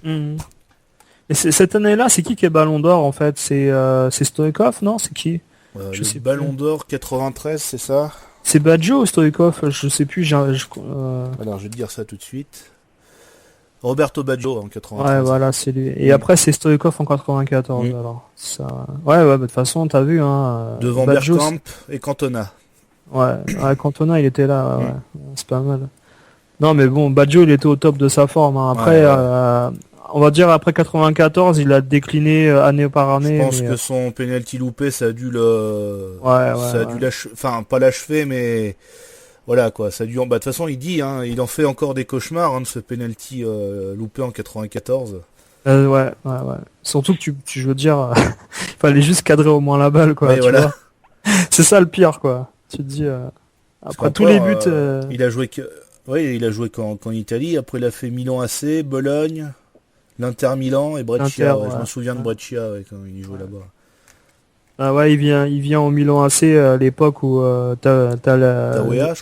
Et cette année-là, c'est qui est Ballon d'Or en fait? C'est Stoïkov, non? C'est qui? Je sais Ballon d'Or 93, c'est ça? C'est Baggio ou Stoïkov? Je sais plus. Alors je vais te dire ça tout de suite. Roberto Baggio en 93. Ouais, voilà, c'est lui. Et après, c'est Stoïkov en 94. Alors, ça... Ouais, de toute façon, t'as vu, hein. Devant Baggio, Bergkamp et Cantona. Ouais, Cantona, il était là, ouais. C'est pas mal. Non, mais bon, Baggio, il était au top de sa forme, hein. Après, on va dire, après 94, il a décliné année par année. Je pense que son penalty loupé, ça a dû le... ça a dû l'achever, enfin, pas l'achever, mais... Voilà quoi, ça dure. Bah de toute façon il dit, hein, il en fait encore des cauchemars de ce penalty loupé en 94. Ouais. Surtout que tu veux dire, il fallait juste cadrer au moins la balle quoi. Ouais, voilà. Vois. C'est ça le pire quoi. Tu te dis après tous les buts. Il a joué qu'en Italie. Après il a fait Milan AC, Bologne, l'Inter Milan et Brescia. Je me souviens de Brescia quand il jouait là-bas. Ah ouais, il vient au Milan AC à l'époque où t'as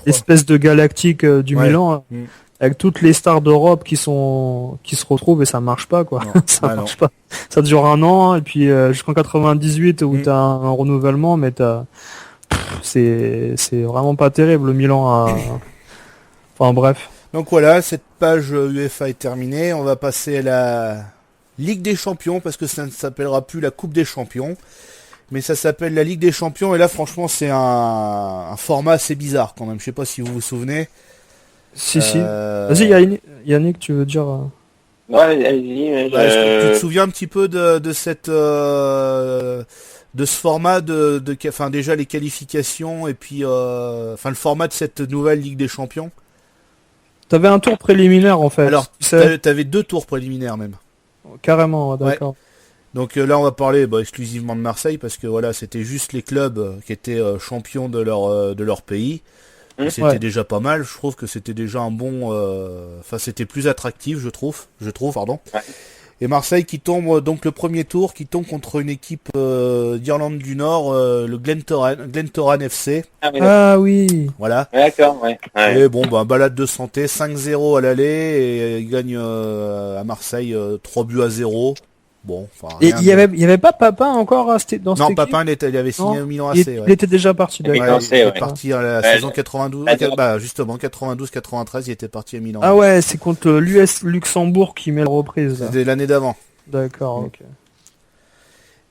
l'espèce de galactique du Milan avec toutes les stars d'Europe qui se retrouvent et ça marche pas quoi. Non. Ça marche pas. Ça dure un an et puis jusqu'en 98 où t'as un renouvellement, mais c'est vraiment pas terrible le Milan. Enfin bref. Donc voilà, cette page UEFA est terminée. On va passer à la Ligue des Champions parce que ça ne s'appellera plus la Coupe des Champions. Mais ça s'appelle la Ligue des Champions et là franchement c'est un format assez bizarre quand même. Je sais pas si vous vous souvenez. Si. Vas-y Yannick, tu veux dire Ouais, allez-y. Tu te souviens un petit peu de cette de ce format enfin déjà les qualifications et puis le format de cette nouvelle Ligue des Champions. T'avais un tour préliminaire en fait. Alors t'avais 2 tours préliminaires même. Carrément, d'accord. Ouais. Donc là on va parler exclusivement de Marseille parce que voilà c'était juste les clubs qui étaient champions de leur pays. C'était déjà pas mal, je trouve que c'était déjà un bon... Enfin c'était plus attractif je trouve. Ouais. Et Marseille qui tombe donc le premier tour, qui tombe contre une équipe d'Irlande du Nord, le Glentoran FC. Ah oui. Voilà. D'accord, ouais. Et bon balade de santé, 5-0 à l'aller et il gagne à Marseille 3-0. Bon, et il y avait pas Papin encore dans cette équipe. Non, Papin il avait signé au Milan AC. Il était déjà parti. Il était parti à la saison 92. Justement 92-93, il était parti à Milan. Ah ouais, c'est contre l'US Luxembourg qui met la reprise. C'était l'année d'avant. D'accord, ok.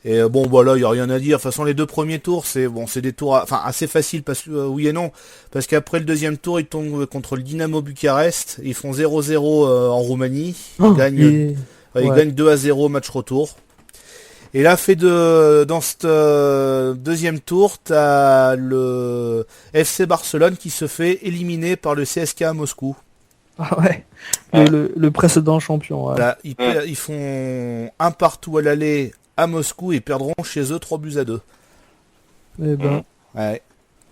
Et bon, voilà, il y a rien à dire. De toute façon, les 2 premiers tours, c'est des tours, assez faciles parce que oui et non, parce qu'après le deuxième tour, ils tombent contre le Dynamo Bucarest. Ils font 0-0 en Roumanie. Ils gagnent. Il gagne 2-0 match retour. Et là, dans ce deuxième tour, t'as le FC Barcelone qui se fait éliminer par le CSKA à Moscou. Ah ouais. Le précédent champion. Ouais. Là, ils font 1-1 à l'aller à Moscou et perdront chez eux 3-2. Eh ben. Ouais.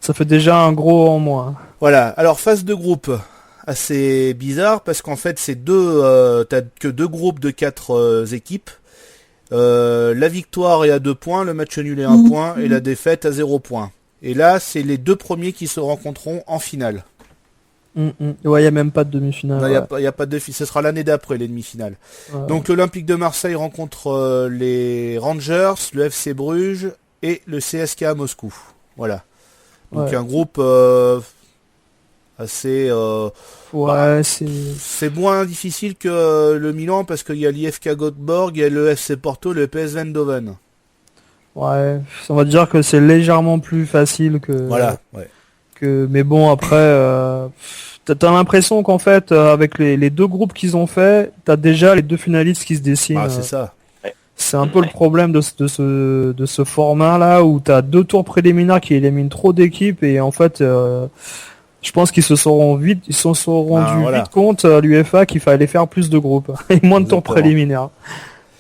Ça fait déjà un gros en moins. Voilà. Alors phase de groupe. Assez bizarre parce qu'en fait c'est t'as que 2 groupes de 4 équipes. La victoire est à 2 points, le match nul est 1 point et la défaite à 0 points. Et là c'est les 2 premiers qui se rencontreront en finale. Ouais, il n'y a même pas de demi-finale. Il n'y a pas de demi-finale, ce sera l'année d'après les demi-finales. Donc l'Olympique de Marseille rencontre les Rangers, le FC Bruges et le CSKA Moscou. Voilà. Donc un groupe assez c'est moins difficile que le Milan parce qu'il y a l'IFK Göteborg, il y a le FC Porto, le PSV Eindhoven. Ouais, on va dire que c'est légèrement plus facile que mais bon après t'as l'impression qu'en fait avec les 2 groupes qu'ils ont fait, t'as déjà les 2 finalistes qui se dessinent. C'est ça. C'est un peu le problème de ce format-là où tu as 2 tours préliminaires qui éliminent trop d'équipes et en fait, je pense qu'ils se sont rendus vite compte à l'UEFA qu'il fallait faire plus de groupes et moins de tours préliminaires.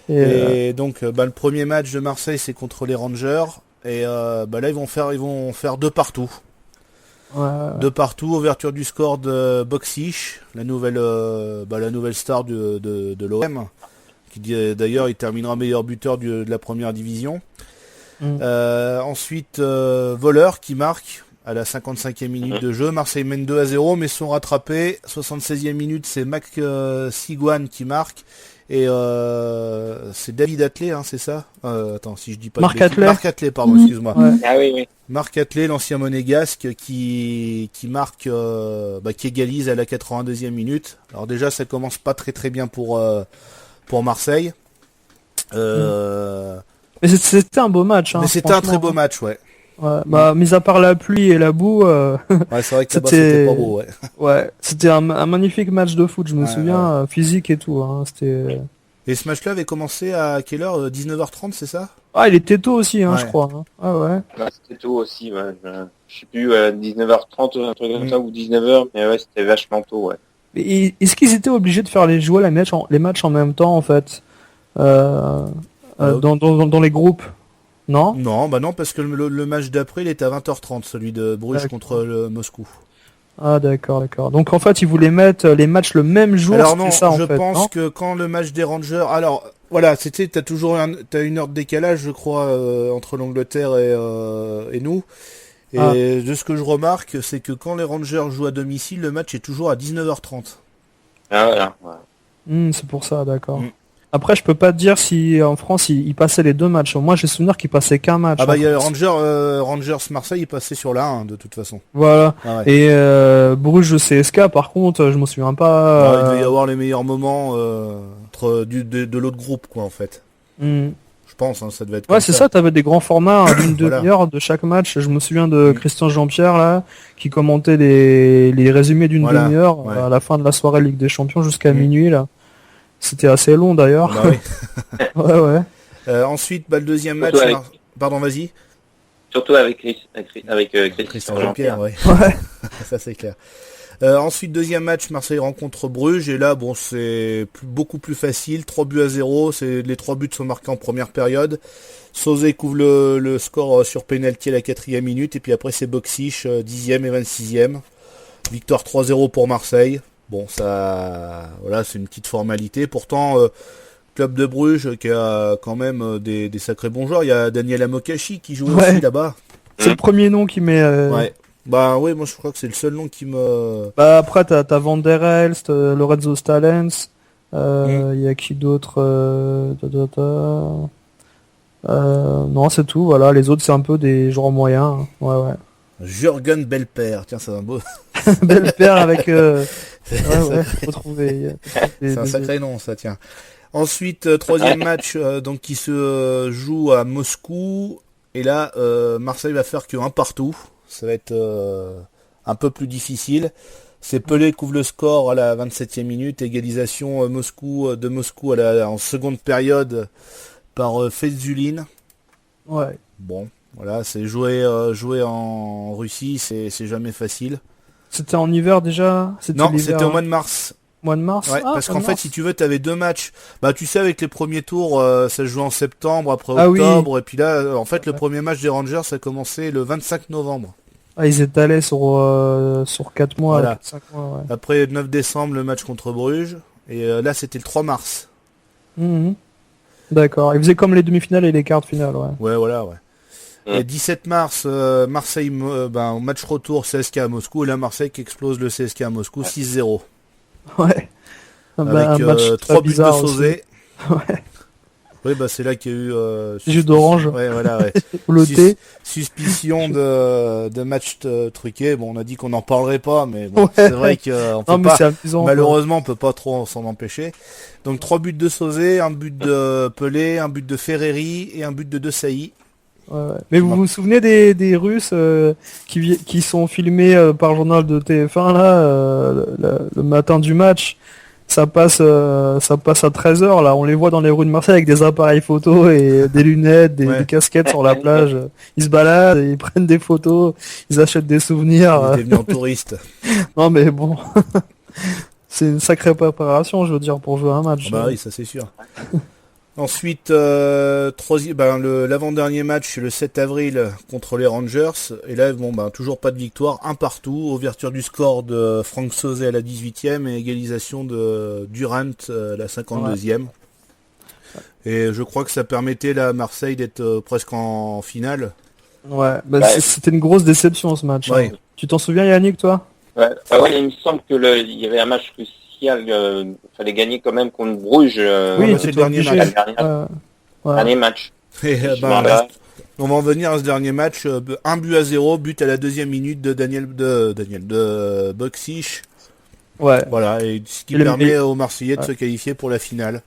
Et donc, le premier match de Marseille, c'est contre les Rangers et là ils vont faire 2 partout. Ouais. 2 partout, ouverture du score de Boxic, la nouvelle star de l'OM. Qui d'ailleurs il terminera meilleur buteur de la première division. Ensuite Voleur qui marque à la 55e minute de jeu. Marseille mène 2-0 mais sont rattrapés. 76e minute, c'est Mac Sigouane qui marque et c'est David Atley, hein, c'est ça attends, si je dis pas Marc Atley. Marc Atley, pardon, excuse-moi. Ouais. Ah oui. Marc Atley, l'ancien monégasque qui marque qui égalise à la 82e minute. Alors déjà ça commence pas très très bien pour Marseille. Mais c'était un beau match. Mais c'était un très beau match, ouais. Mis à part la pluie et la boue, ouais, c'est vrai que c'était pas beau, ouais. Ouais, c'était un magnifique match de foot, je me souviens, physique et tout. Hein, c'était. Et ce match-là avait commencé à quelle heure 19h30, c'est ça? Ah, il était tôt aussi, hein, je crois. Hein. Ah ouais. C'était tôt aussi, ouais. Je sais plus, 19h30, un truc comme ça, ou 19h, mais ouais, c'était vachement tôt, ouais. Mais est-ce qu'ils étaient obligés de faire les matchs en même temps, en fait, dans les groupes? Non. Non, non, parce que le match d'après, il était à 20h30, celui de Bruges contre le Moscou. Ah d'accord. Donc en fait, ils voulaient mettre les matchs le même jour. Alors non, je pense que quand le match des Rangers, alors voilà, t'as toujours une heure de décalage, je crois, entre l'Angleterre et nous. Et de ce que je remarque, c'est que quand les Rangers jouent à domicile, le match est toujours à 19h30. Ah voilà. Ouais. C'est pour ça, d'accord. Après, je peux pas te dire si en France ils passaient les 2 matchs. Moi, j'ai souvenir qu'ils passaient qu'un match. Ah bah il y a Rangers Marseille, il passait sur la 1 de toute façon. Voilà. Ah ouais. Et Bruges CSK, par contre, je me souviens pas. Il devait y avoir les meilleurs moments de l'autre groupe, quoi, en fait. Je pense, hein, ça devait être. Ouais, c'est ça. T'avais des grands formats d'une demi-heure de chaque match. Je me souviens de Christian Jean-Pierre là, qui commentait les résumés d'une demi-heure à la fin de la soirée Ligue des Champions jusqu'à minuit là. C'était assez long d'ailleurs. Bah, oui. ouais. Ensuite, le deuxième match. Pardon, vas-y. Surtout avec Christian Jean-Pierre, ouais. Ça c'est clair. Ensuite, deuxième match, Marseille rencontre Bruges. Et là, bon, c'est beaucoup plus facile. 3-0. Les 3 buts sont marqués en première période. Sauzé couvre le score sur pénalty à la 4e minute. Et puis après, c'est Boxic, 10e et 26e. Victoire 3-0 pour Marseille. Bon, ça, voilà, c'est une petite formalité. Pourtant, club de Bruges qui a quand même des sacrés bons joueurs. Il y a Daniel Amokachi qui joue aussi là-bas. C'est le premier nom qui met. Ouais. Bah oui, moi je crois que c'est le seul nom qui me. Bah après t'as Van der Elst, Lorenzo Stalens. Il y a qui d'autre non, c'est tout. Voilà, les autres c'est un peu des joueurs moyens. Ouais. Jürgen Belper, tiens, c'est un beau. Belper avec. Faut trouver. C'est un sacré nom, ça, tiens. Ensuite, troisième match donc qui se joue à Moscou. Et là, Marseille va faire qu'un partout. Ça va être un peu plus difficile. C'est Pelé qui ouvre le score à la 27e minute. Égalisation de Moscou en seconde période par Fezulin. Ouais. Bon, voilà, c'est jouer en Russie, c'est jamais facile. C'était en hiver déjà? Non, c'était au mois de mars. Mois de mars. Ouais, parce qu'en fait, si tu veux, tu avais 2 matchs. Bah, tu sais, avec les premiers tours, ça se joue en septembre, après octobre, et puis là, en fait, le premier match des Rangers, ça a commencé le 25 novembre. Ah, ils étalaient sur 4 mois, voilà. 5 mois, ouais. Après, le 9 décembre, le match contre Bruges, et là, c'était le 3 mars. D'accord, ils faisaient comme les demi-finales et les quarts de finale, ouais. Ouais, voilà, ouais. Et 17 mars, Marseille, match retour CSK à Moscou, et là, Marseille qui explose le CSK à Moscou, 6-0. Ouais. Avec 3 buts de Sauzé. Ouais. Oui, bah c'est là qu'il y a eu jus d'orange. Ouais, voilà, ouais. Suspicion de match truqué. Bon, on a dit qu'on n'en parlerait pas, mais bon, c'est vrai qu'on peut pas. Amusant, malheureusement, on peut pas trop s'en empêcher. Donc 3 buts de Sauzé, un but de Pelé, un but de Ferreri et un but de Desailly. Ouais. Mais vous vous souvenez des Russes qui sont filmés par le journal de TF1 là le matin du match? ça passe à 13h là, on les voit dans les rues de Marseille avec des appareils photo et des lunettes, des casquettes sur la plage. Ils se baladent, ils prennent des photos, ils achètent des souvenirs. Ils étaient venus en touriste. Non mais bon, c'est une sacrée préparation, je veux dire, pour jouer un match. Bah oui, ça c'est sûr. Ensuite, l'avant-dernier match, c'est le 7 avril contre les Rangers. Et là, toujours pas de victoire, un partout. Ouverture du score de Franck Sauzet à la 18e et égalisation de Durant à la 52e. Ouais. Et je crois que ça permettait à Marseille d'être presque en finale. Ouais, c'était une grosse déception ce match. Ouais. Hein. Tu t'en souviens, Yannick, toi? Ouais, il me semble que il y avait un match crucial. Fallait gagner quand même contre Bruges. Oui, c'est le dernier match. Dernier match. Et, on va en venir à ce dernier match. 1-0, but à la 2e minute de de Boxic. Ouais. Voilà, et ce qui permet aux Marseillais de se qualifier pour la finale.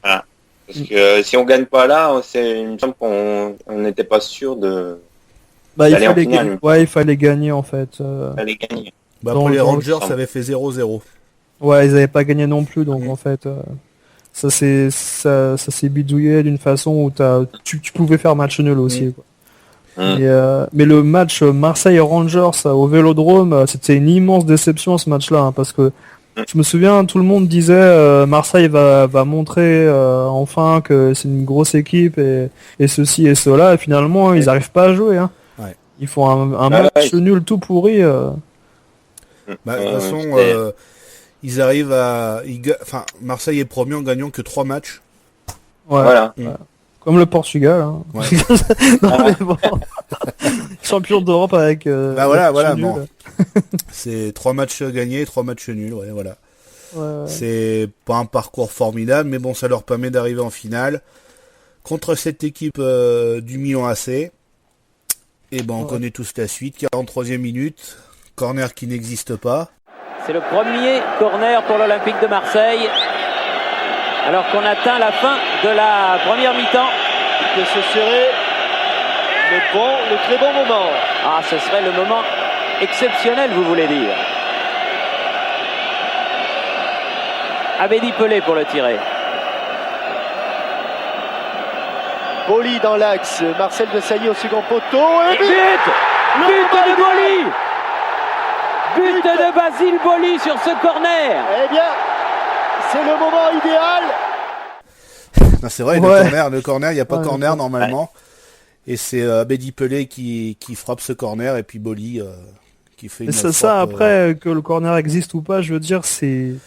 Voilà. Parce que si on gagne pas là, il me semble qu'on n'était pas sûr de. Il fallait gagner en fait. Fallait gagner. Après les Rangers, ça avait fait 0-0. Ouais, ils avaient pas gagné non plus, donc en fait, ça s'est bidouillé d'une façon où tu pouvais faire match nul aussi. Quoi. Mais le match Marseille-Rangers au Vélodrome, c'était une immense déception ce match-là, hein, parce que je me souviens, tout le monde disait Marseille va montrer enfin que c'est une grosse équipe et ceci et cela, et finalement ils n'arrivent pas à jouer. Hein. Ouais. Ils font un match nul tout pourri. De toute façon, ils arrivent Marseille est premier en gagnant que 3 matchs. Ouais. Voilà. Ouais. Comme le Portugal. Hein. Ouais. Non, mais bon. Champion d'Europe avec. Bon. C'est 3 matchs gagnés, 3 matchs nuls. Ouais, voilà. Ouais. C'est pas un parcours formidable, mais bon, ça leur permet d'arriver en finale contre cette équipe du Milan AC. Et on connaît tous la suite. 43e minute, corner qui n'existe pas. C'est le premier corner pour l'Olympique de Marseille. Alors qu'on atteint la fin de la première mi-temps. Que ce serait le très bon moment. Ah, ce serait le moment exceptionnel, vous voulez dire. Abedi Pelé pour le tirer. Boli dans l'axe. Marcel Desailly au second poteau. Et but de Boli. But de Basile Boli sur ce corner. Eh bien, c'est le moment idéal. Non, c'est vrai, le corner, il n'y a pas de corner normalement. Et c'est Abedi Pelé qui frappe ce corner et puis Boli qui fait une c'est ça, après, que le corner existe ou pas, je veux dire, c'est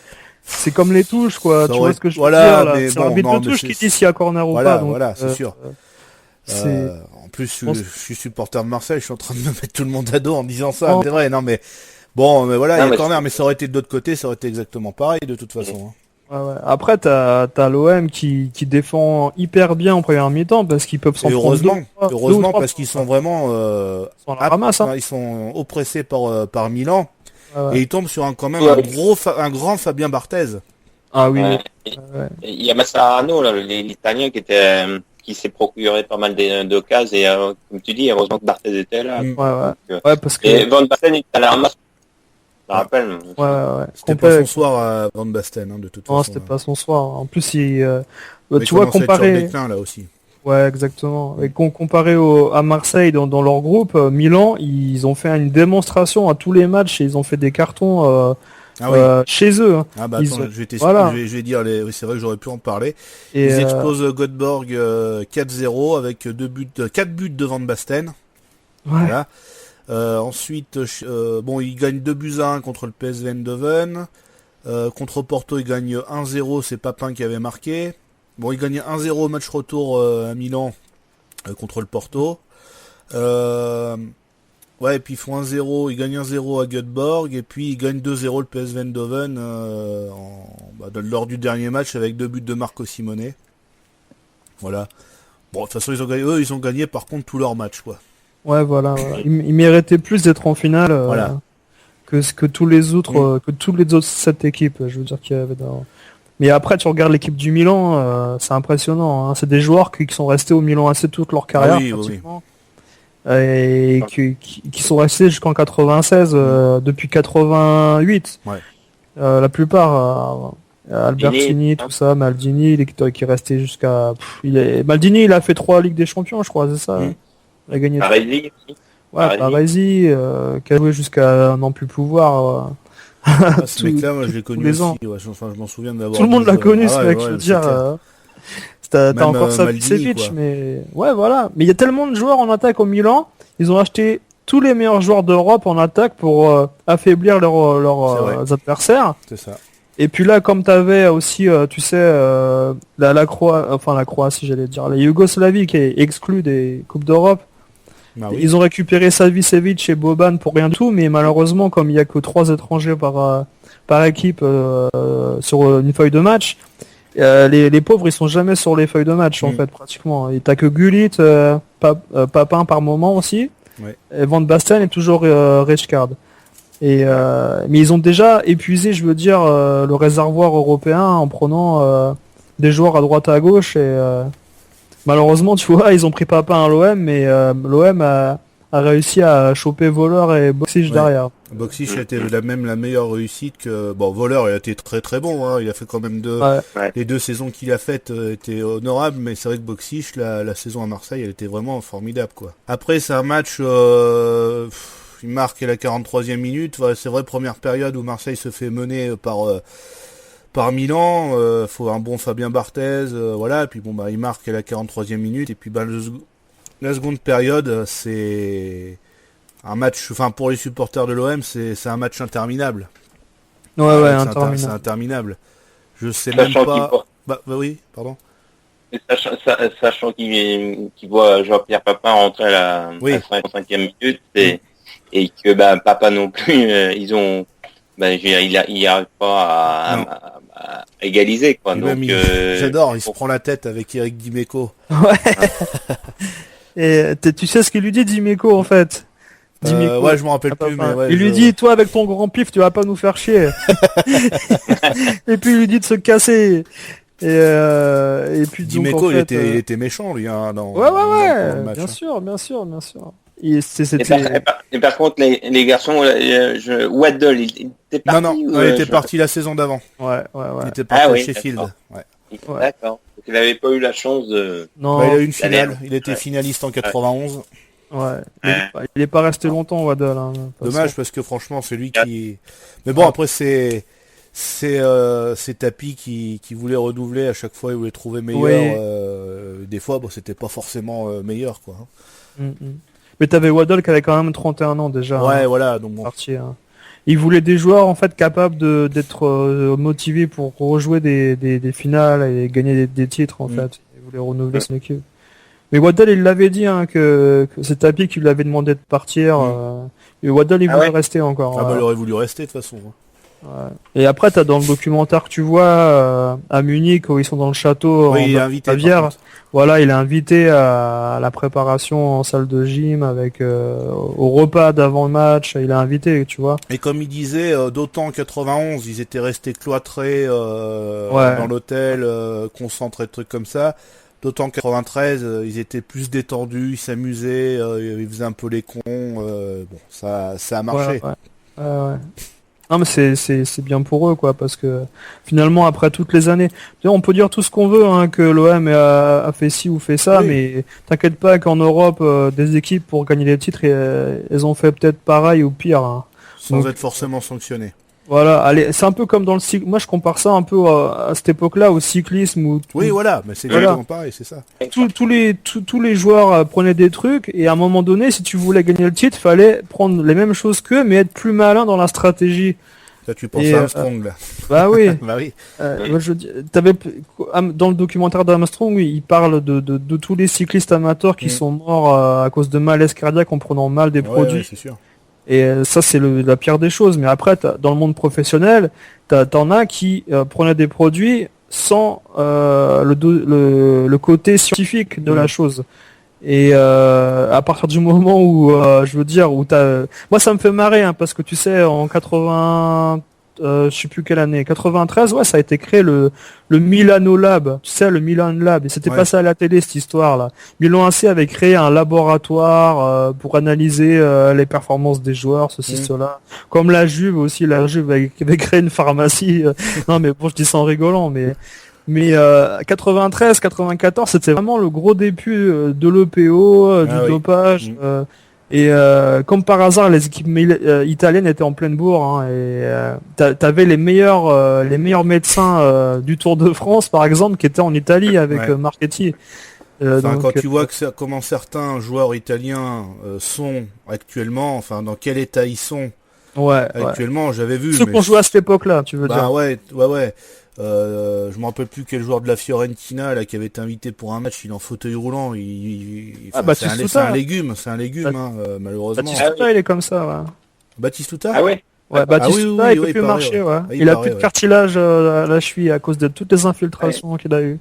comme les touches, quoi. Tu vois ce que je veux dire, là. C'est l'arbitre de touche qui dit s'il y a corner ou pas. Donc, voilà, c'est sûr. En plus, je suis supporter de Marseille, je suis en train de me mettre tout le monde à dos en disant ça. C'est vrai, mais voilà, il y a corner, mais ça aurait été de l'autre côté, ça aurait été exactement pareil de toute façon. Ouais. Après, t'as l'OM qui défend hyper bien en première mi-temps parce qu'ils peuvent s'en prendre heureusement parce qu'ils sont vraiment ils sont oppressés par Milan et ils tombent sur un grand Fabien Barthez. Ah oui. Il y a Massarano, l'Italien qui s'est procuré pas mal d'occasions et comme tu dis, heureusement que Barthez était là. Parce que et Van Basten était à la ramasse. Je me rappelle. C'était pas son soir à Van Basten, de toute façon. Non, c'était pas son soir. En plus, tu vois, comparé déclin, là aussi. Ouais, exactement. Et comparé à Marseille dans leur groupe, Milan, ils ont fait une démonstration à tous les matchs et ils ont fait des cartons chez eux. Hein. Ah bah attends, je vais dire, c'est vrai que j'aurais pu en parler. Ils exposent Göteborg 4-0 avec 4 buts de Van Basten. Ouais. Voilà. Ensuite, ils gagnent 2-1 contre le PSV Eindhoven. Contre Porto, ils gagnent 1-0, c'est Papin qui avait marqué. Bon, ils gagnent 1-0 au match retour à Milan contre le Porto. Et puis ils font 1-0, ils gagnent 1-0 à Göteborg, et puis ils gagnent 2-0 le PSV Eindhoven lors du dernier match avec 2 buts de Marco Simone. Voilà. Bon, de toute façon, ils ont gagné par contre tous leurs matchs, quoi. Ouais, voilà. Ils méritaient plus d'être en finale que tous les autres, cette équipe, je veux dire qu'il y avait dans... Mais après, tu regardes l'équipe du Milan, c'est impressionnant. Hein. C'est des joueurs qui sont restés au Milan AC toute leur carrière, pratiquement. Et qui sont restés jusqu'en 96, depuis 88. Ouais. La plupart. Albertini, tout ça, Maldini, qui est resté jusqu'à... Maldini, il a fait 3 Ligues des Champions, je crois, c'est ça. Il a gagné. Parisi aussi. Ouais, Parisi, qui a joué jusqu'à n'en plus pouvoir. Ce mec-là, moi, je l'ai connu aussi. Ouais, je m'en souviens d'avoir. Tout le monde l'a connu, ce mec, je veux dire. T'as encore Savicevic, mais... Ouais, voilà. Mais il y a tellement de joueurs en attaque au Milan, ils ont acheté tous les meilleurs joueurs d'Europe en attaque pour affaiblir leurs adversaires. C'est ça. Et puis là, comme t'avais aussi, tu sais, la Croatie, j'allais dire, la Yougoslavie qui est exclue des Coupes d'Europe, ils ont récupéré Savicevic et Boban pour rien du tout, mais malheureusement, comme il y a que 3 étrangers par équipe sur une feuille de match, les pauvres, ils sont jamais sur les feuilles de match, en fait, pratiquement. Et t'as que Gullit, Papin par moment aussi, et Van Basten et toujours Rijkaard. Mais ils ont déjà épuisé, je veux dire, le réservoir européen en prenant des joueurs à droite à gauche et malheureusement, tu vois, ils ont pris Papin à l'OM, mais l'OM a réussi à choper Voleur et Boksic derrière. Boksic a été la meilleure réussite que... Bon, Voleur, il a été très très bon, hein. Il a fait quand même les 2 saisons qu'il a faites étaient honorables, mais c'est vrai que Boksic, la saison à Marseille, elle était vraiment formidable, quoi. Après, c'est un match... il marque à la 43e minute. C'est vrai, première période où Marseille se fait mener par Milan. Faut un bon Fabien Barthez. Voilà. Et puis bon, il marque à la 43e minute. Et puis la seconde période, c'est un match... Enfin, pour les supporters de l'OM, c'est un match interminable. Ouais, interminable. C'est interminable. Je sais même pas... oui, pardon. Sachant qu'il voit Jean-Pierre Papin rentrer à la 55e minute et que Papa non plus, ils ont, il arrive pas à égaliser, quoi. Donc j'adore, il se prend la tête avec Eric Dimeco. Ouais. Et tu sais ce qu'il lui dit, Dimeco, en fait. Ouais, je me rappelle plus, mais ouais. Il lui dit, toi avec ton grand pif, tu vas pas nous faire chier. Et puis il lui dit de se casser. Et puis Dimeco, en fait, il était méchant, lui, hein, dans le match, bien sûr. Et par contre, les garçons, Waddle, il était parti. Non, il était parti la saison d'avant. Ouais. Il était parti chez Sheffield. D'accord. Donc, il n'avait pas eu la chance de... Non. Il a eu une finale. Il était finaliste en 91. Ouais. Il est pas resté longtemps, Waddle. Hein, dommage, parce que franchement, c'est lui qui... Mais bon, après, c'est Tapi qui voulait renouveler à chaque fois, il voulait trouver meilleur. Des fois, c'était pas forcément meilleur, quoi. Mais t'avais Waddle qui avait quand même 31 ans déjà. Ouais, voilà. Donc bon. Parti, hein. Il voulait des joueurs en fait capables d'être motivés pour rejouer des finales et gagner des titres en fait. Il voulait renouveler son équipe. Mais Waddle, il l'avait dit que c'est Tapi qui lui avait demandé de partir. Et Waddle, il voulait rester encore. Il aurait voulu rester de toute façon. Ouais. Et après, t'as dans le documentaire que tu vois à Munich où ils sont dans le château en Bavière. Voilà, il est invité à la préparation en salle de gym avec au repas d'avant le match. Il est invité, tu vois. Et comme il disait, d'autant en 91, ils étaient restés cloîtrés dans l'hôtel, concentrés, de trucs comme ça. D'autant qu'en 93, ils étaient plus détendus, ils s'amusaient, ils faisaient un peu les cons. Bon, ça a marché. Ouais. Non mais c'est bien pour eux quoi, parce que finalement après toutes les années, on peut dire tout ce qu'on veut que l'OM a fait ci ou fait ça, mais t'inquiète pas qu'en Europe des équipes pour gagner les titres elles ont fait peut-être pareil ou pire. Sans être forcément sanctionnées. Voilà, allez, c'est un peu comme dans le cycle. Moi, je compare ça un peu à cette époque-là au cyclisme où. Oui, voilà, mais c'est exactement pareil, c'est ça. Tous les joueurs prenaient des trucs et à un moment donné, si tu voulais gagner le titre, fallait prendre les mêmes choses qu'eux, mais être plus malin dans la stratégie. Là, tu penses à Armstrong, là. Bah oui. Bah oui. Dans le documentaire d'Armstrong, il parle de tous les cyclistes amateurs qui sont morts à cause de malaise cardiaque en prenant mal des produits. Ouais, c'est sûr. Et ça, c'est la pire des choses. Mais après, dans le monde professionnel, t'en as qui prenaient des produits sans le côté scientifique de la chose. Et à partir du moment où, je veux dire, où moi, ça me fait marrer, parce que tu sais, en 93, je sais plus quelle année, 93, ouais, ça a été créé le Milano Lab, tu sais, le Milan Lab, et c'était passé à la télé cette histoire-là. Milan AC avait créé un laboratoire pour analyser les performances des joueurs, ceci, cela. Comme la Juve aussi, la Juve avait créé une pharmacie. Non, mais bon, je dis ça en rigolant, mais 93, 94, c'était vraiment le gros début de l'EPO, du dopage. Et comme par hasard, les équipes italiennes étaient en pleine bourre, hein, et t'avais les meilleurs médecins du Tour de France, par exemple, qui étaient en Italie avec Marchetti. Quand tu vois comment certains joueurs italiens sont actuellement, enfin dans quel état ils sont actuellement, j'avais vu. Ceux qu'on jouait à cette époque-là, tu veux dire. Ouais. Je me rappelle plus quel joueur de la Fiorentina là qui avait été invité pour un match, il est en fauteuil roulant, c'est un légume, malheureusement. Batistuta, il est comme ça, ouais. Batistuta. Ah ouais. Ouais, Batistuta, il peut plus marcher, ouais. Il a plus de cartilage à la cheville à cause de toutes les infiltrations qu'il a eues.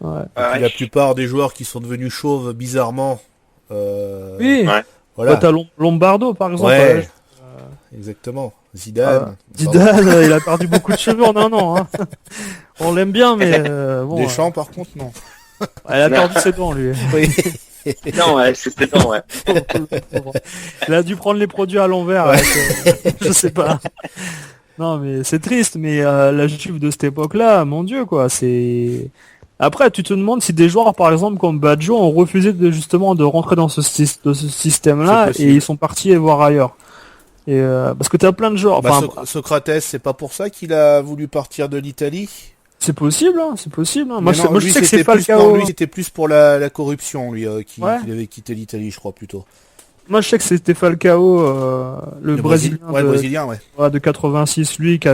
Ouais. La plupart des joueurs qui sont devenus chauves bizarrement. Voilà. Bah, t'as Lombardo par exemple. Ouais. Exactement. Zidane. Zidane, il a perdu beaucoup de cheveux en un an. Hein. On l'aime bien, mais bon. Deschamps, par contre, non. Il a perdu ses dents, lui. Oui. Non, c'est ses dents, ouais. Il a dû prendre les produits à l'envers. Avec, je sais pas. Non, mais c'est triste. Mais la Juve de cette époque-là, mon Dieu, quoi. C'est. Après, tu te demandes si des joueurs, par exemple, comme Baggio, ont refusé justement de rentrer dans ce système-là et ils sont partis voir ailleurs. Et parce que t'as plein de joueurs. Socrates, c'est pas pour ça qu'il a voulu partir de l'Italie. C'est possible, hein, c'est possible. Hein. Moi, je sais que c'est Falcao. Lui, c'était plus pour la corruption, lui, qu'il avait quitté l'Italie, je crois plutôt. Moi, je sais que c'était Falcao, le Brésilien, Brésilien, de 86, lui, qui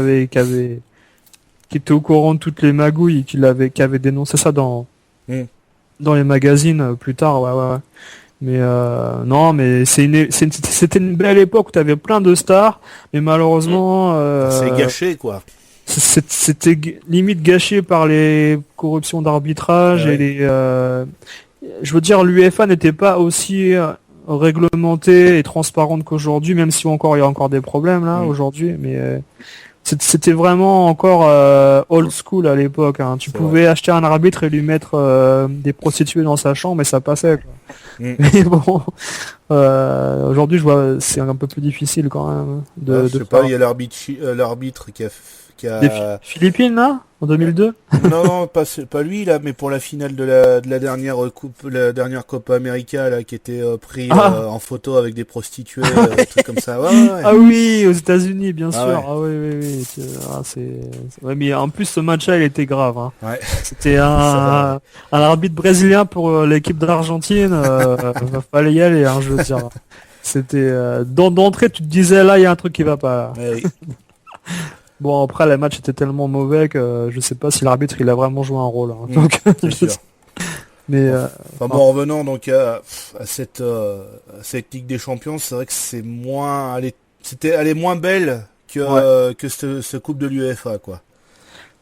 était au courant de toutes les magouilles, qui avait dénoncé ça dans les magazines plus tard, ouais. Mais non, mais c'était une belle époque où t'avais plein de stars, mais malheureusement c'est gâché, quoi. C'était limite gâché par les corruptions d'arbitrage et les. Je veux dire, l'UEFA n'était pas aussi réglementée et transparente qu'aujourd'hui, même si il y a encore des problèmes là aujourd'hui, mais c'était vraiment encore old school à l'époque. Hein. Tu pouvais acheter un arbitre et lui mettre des prostituées dans sa chambre et ça passait. Quoi. Mais bon, aujourd'hui, je vois, c'est un peu plus difficile quand même. Je sais pas, il y a l'arbitre qui a des Philippines là en 2002. Non, pas lui là, mais pour la finale de la dernière Copa América là, qui était pris en photo avec des prostituées, trucs comme ça. Ouais. Ah oui, aux États-Unis, bien sûr. Ouais. Ah oui. Ouais, mais en plus ce match-là, il était grave. Hein. Ouais. C'était un arbitre brésilien pour l'équipe d'Argentine. Fallait y aller, hein, je veux dire. C'était d'entrée, tu te disais là, il y a un truc qui va pas. Ouais, oui. Bon, après, le match était tellement mauvais que je sais pas si l'arbitre il a vraiment joué un rôle. Hein. Donc, c'est sûr. Mais revenons donc à cette Ligue des Champions, c'est vrai que elle est moins belle que ce coupe de l'UEFA, quoi.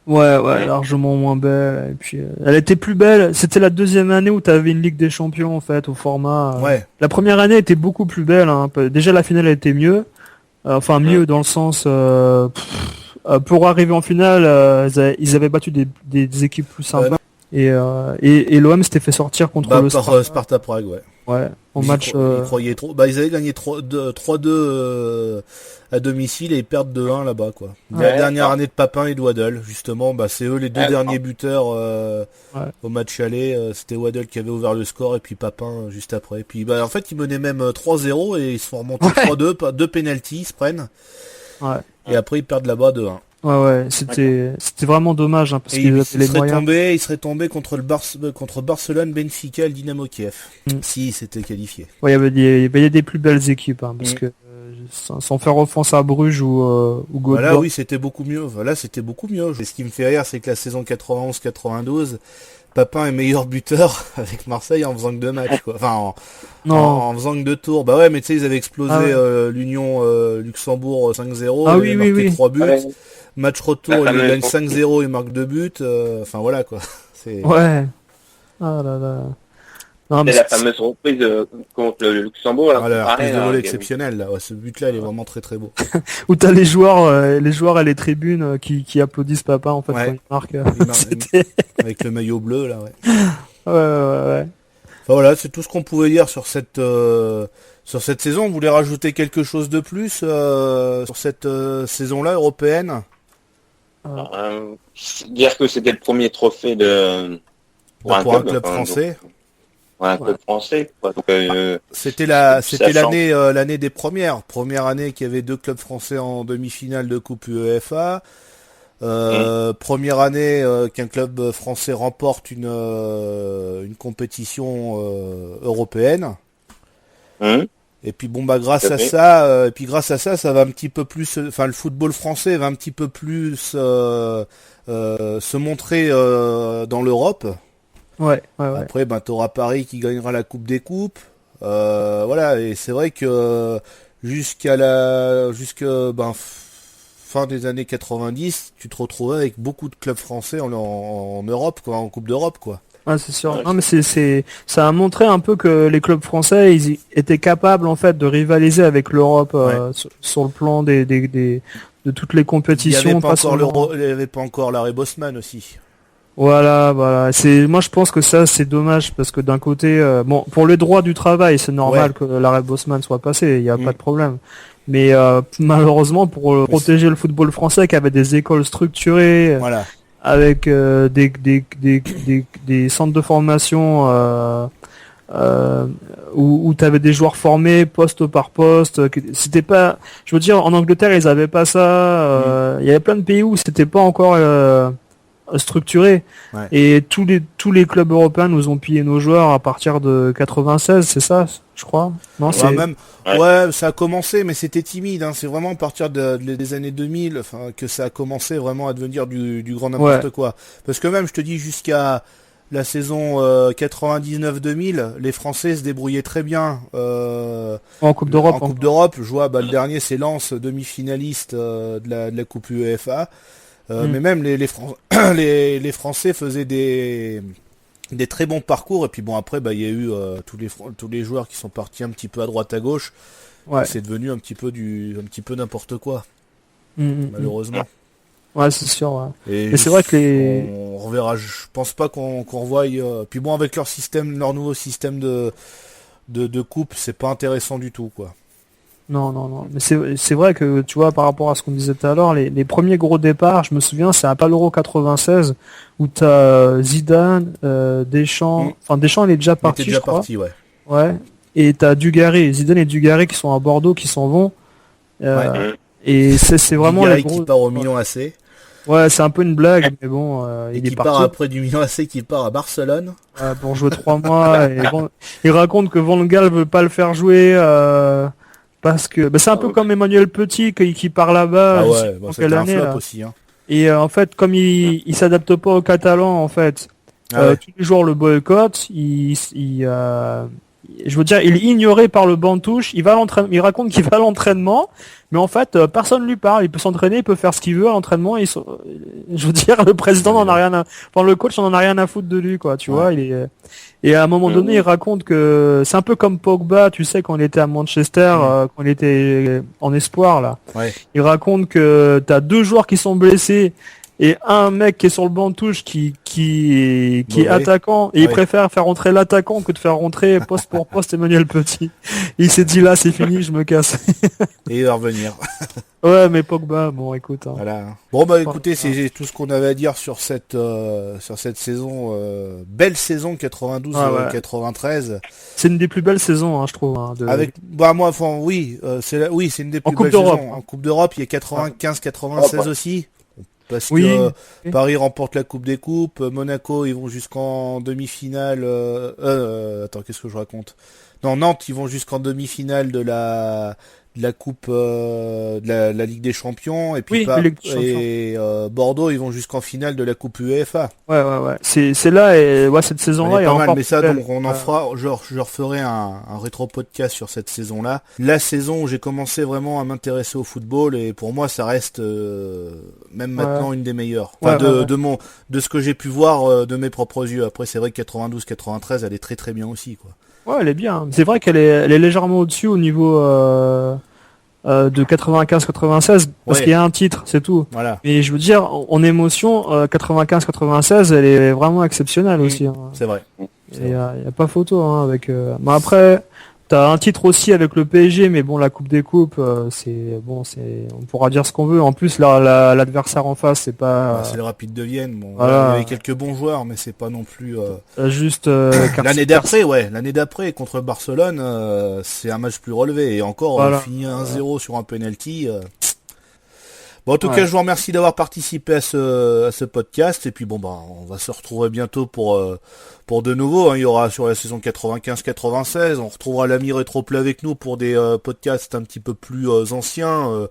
Ouais, largement moins belle. Et puis, elle était plus belle. C'était la deuxième année où tu avais une Ligue des Champions en fait au format. La première année était beaucoup plus belle. Hein. Déjà la finale était mieux. Mieux dans le sens. Pour arriver en finale, ils avaient battu des équipes plus sympas. Et l'OM s'était fait sortir contre le Sparta Prague, Ouais, au match. Ils croyaient trop. Ils avaient gagné 3-2 à domicile et ils perdent 2-1 là-bas, quoi. La dernière année de Papin et de Waddle, justement, c'est eux les deux derniers buteurs au match aller. C'était Waddle qui avait ouvert le score et puis Papin juste après. Puis en fait, ils menaient même 3-0 et ils se font remonter 3-2, 2 pénaltys, ils se prennent. Ouais. Et après, ils perdent là-bas 2-1. Ouais, c'était vraiment dommage hein, parce qu'ils avaient les moyens. Il serait tombé contre Barcelone, Benfica et le Dynamo Kiev. Si c'était qualifié. Ouais, il y avait des plus belles équipes hein, parce que sans faire offense à Bruges ou Godot. Voilà, oui, c'était beaucoup mieux. Et ce qui me fait rire, c'est que la saison 91-92, Papin est meilleur buteur avec Marseille en faisant que 2 matchs, quoi. Enfin, en faisant que 2 tours. Bah ouais, mais tu sais, ils avaient explosé l'Union Luxembourg 5-0. Ah oui, oui. 3 buts. Ouais. Match retour, il gagne 5-0, il marque 2 buts. Enfin voilà, quoi. Ouais. Ah là là. Non, c'est la fameuse reprise contre le Luxembourg. Là, la reprise de vol exceptionnelle. Là. Ouais, ce but-là, il est vraiment très très beau. Où t'as les joueurs et les tribunes qui applaudissent papa en fait quand il marque. Avec le maillot bleu là. Ouais. Enfin, voilà, c'est tout ce qu'on pouvait dire sur cette saison. Vous voulez rajouter quelque chose de plus sur cette saison-là européenne? Dire que c'était le premier trophée pour un club français. Pour un club français. Quoi. Donc, c'était l'année des première année qu'il y avait 2 clubs français en demi-finale de Coupe UEFA. Première année qu'un club français remporte une compétition européenne. Et puis bon bah grâce à ça, ça va un petit peu plus, enfin le football français va un petit peu plus se montrer dans l'Europe. Ouais. Après ben t'auras Paris qui gagnera la Coupe des Coupes. Voilà, et c'est vrai que jusque fin des années 90, tu te retrouvais avec beaucoup de clubs français en Europe, quoi, en Coupe d'Europe, quoi. Ah, c'est sûr. Non, mais ça a montré un peu que les clubs français, ils étaient capables, en fait, de rivaliser avec l'Europe, sur le plan de toutes les compétitions. Il n'y avait pas encore l'arrêt Bosman aussi. Voilà. Moi, je pense que ça, c'est dommage, parce que d'un côté, pour les droits du travail, c'est normal que l'arrêt Bosman soit passé, il n'y a pas de problème. Mais malheureusement, pour protéger le football français, qui avait des écoles structurées, avec des centres de formation où tu avais des joueurs formés poste par poste, c'était pas, je veux dire, en Angleterre ils avaient pas ça, il y avait plein de pays où c'était pas encore structuré, et tous les clubs européens nous ont pillé nos joueurs à partir de 96, c'est ça, je crois. Non, c'est ça a commencé, mais c'était timide, hein. C'est vraiment à partir des années 2000 que ça a commencé vraiment à devenir du grand n'importe quoi. Parce que même, je te dis, jusqu'à la saison 99-2000, les Français se débrouillaient très bien en Coupe d'Europe. En Coupe d'Europe, je vois, le dernier c'est Lens, demi-finaliste de la Coupe UEFA. Mais même les Français faisaient des très bons parcours, et puis bon après il y a eu tous les joueurs qui sont partis un petit peu à droite à gauche. C'est devenu un petit peu n'importe quoi, malheureusement. Ouais, c'est sûr. Et c'est vrai que on reverra, je pense pas qu'on revoie. Puis bon, avec leur nouveau système de coupe, c'est pas intéressant du tout, quoi. Non. Mais c'est vrai que, tu vois, par rapport à ce qu'on disait tout à l'heure, les premiers gros départs, je me souviens, c'est à l'Euro 96, où t'as Zidane, Deschamps, enfin Deschamps il est déjà parti, je crois. Ouais. Et t'as Dugarry, Zidane et Dugarry qui sont à Bordeaux, qui s'en vont. Et c'est vraiment Dugarry qui part au Milan AC. Ouais, c'est un peu une blague, mais bon, il est parti. Part après du Milan AC, qui part à Barcelone. Pour jouer 3 mois. Et bon, il raconte que Van Gaal veut pas le faire jouer, parce que c'est un peu comme Emmanuel Petit qui part là-bas. C'était un flop aussi. Hein. Et en fait, comme il s'adapte pas aux Catalans, en fait, tous les jours le boycott, je veux dire, il est ignoré par le banc de touche. Il raconte qu'il va à l'entraînement, mais en fait, personne lui parle. Il peut s'entraîner, il peut faire ce qu'il veut à l'entraînement. Je veux dire, le président le coach n'en a rien à foutre de lui, quoi. Tu vois, et à un moment donné, il raconte que c'est un peu comme Pogba, tu sais, quand il était à Manchester, quand il était en espoir, là. Il raconte que t'as 2 joueurs qui sont blessés, et un mec qui est sur le banc de touche qui est attaquant, et il préfère faire rentrer l'attaquant que de faire rentrer poste pour poste Emmanuel Petit. Il s'est dit là, c'est fini, je me casse. Et il va revenir. Ouais, mais Pogba, bon, écoute. Hein. Voilà. Bon, écoutez, c'est tout ce qu'on avait à dire sur cette saison, belle saison 92-93. C'est une des plus belles saisons, hein, je trouve. Hein, c'est une des plus belles saisons. En Coupe d'Europe, il y a 95-96 aussi. Parce que Paris remporte la Coupe des Coupes, Monaco ils vont jusqu'en demi-finale. Attends, qu'est-ce que je raconte? Non, Nantes, ils vont jusqu'en demi-finale de la coupe de la Ligue des Champions, et puis Bordeaux, ils vont jusqu'en finale de la coupe UEFA. Ouais. C'est là, et cette saison-là, il y a pas mal, mais ça, belle. donc on en fera, je referai un rétro podcast sur cette saison-là. La saison où j'ai commencé vraiment à m'intéresser au football, et pour moi, ça reste même maintenant une des meilleures. Enfin, de ce que j'ai pu voir de mes propres yeux. Après, c'est vrai que 92-93, elle est très très bien aussi, quoi. Ouais, elle est bien. C'est vrai qu'elle est légèrement au-dessus au niveau de 95-96 parce qu'il y a un titre, c'est tout. Voilà. Mais je veux dire, en émotion, 95-96, elle est vraiment exceptionnelle aussi. Hein. C'est vrai. Il y a pas photo avec. Mais après, t'as un titre aussi avec le PSG, mais bon, la Coupe des Coupes, on pourra dire ce qu'on veut. En plus, l'adversaire en face, c'est pas. C'est le Rapide de Vienne. Bon, voilà. Il y avait quelques bons joueurs, mais c'est pas non plus. Juste. L'année d'après contre Barcelone, c'est un match plus relevé. Et encore, on finit 1-0 sur un penalty. Bon, en tout cas, je vous remercie d'avoir participé à ce podcast. Et puis on va se retrouver bientôt pour de nouveau. Hein. Il y aura sur la saison 95-96. On retrouvera l'ami Rétroplay avec nous pour des podcasts un petit peu plus anciens.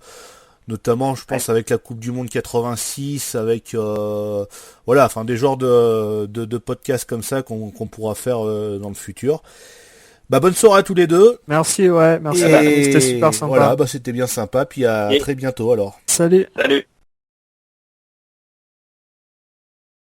Notamment, je pense, avec la Coupe du Monde 86, avec des genres de podcasts comme ça qu'on pourra faire dans le futur. Bonne soirée à tous les deux. Merci, merci. C'était super sympa. Voilà, c'était bien sympa. Puis à très bientôt alors. Salut. Salut.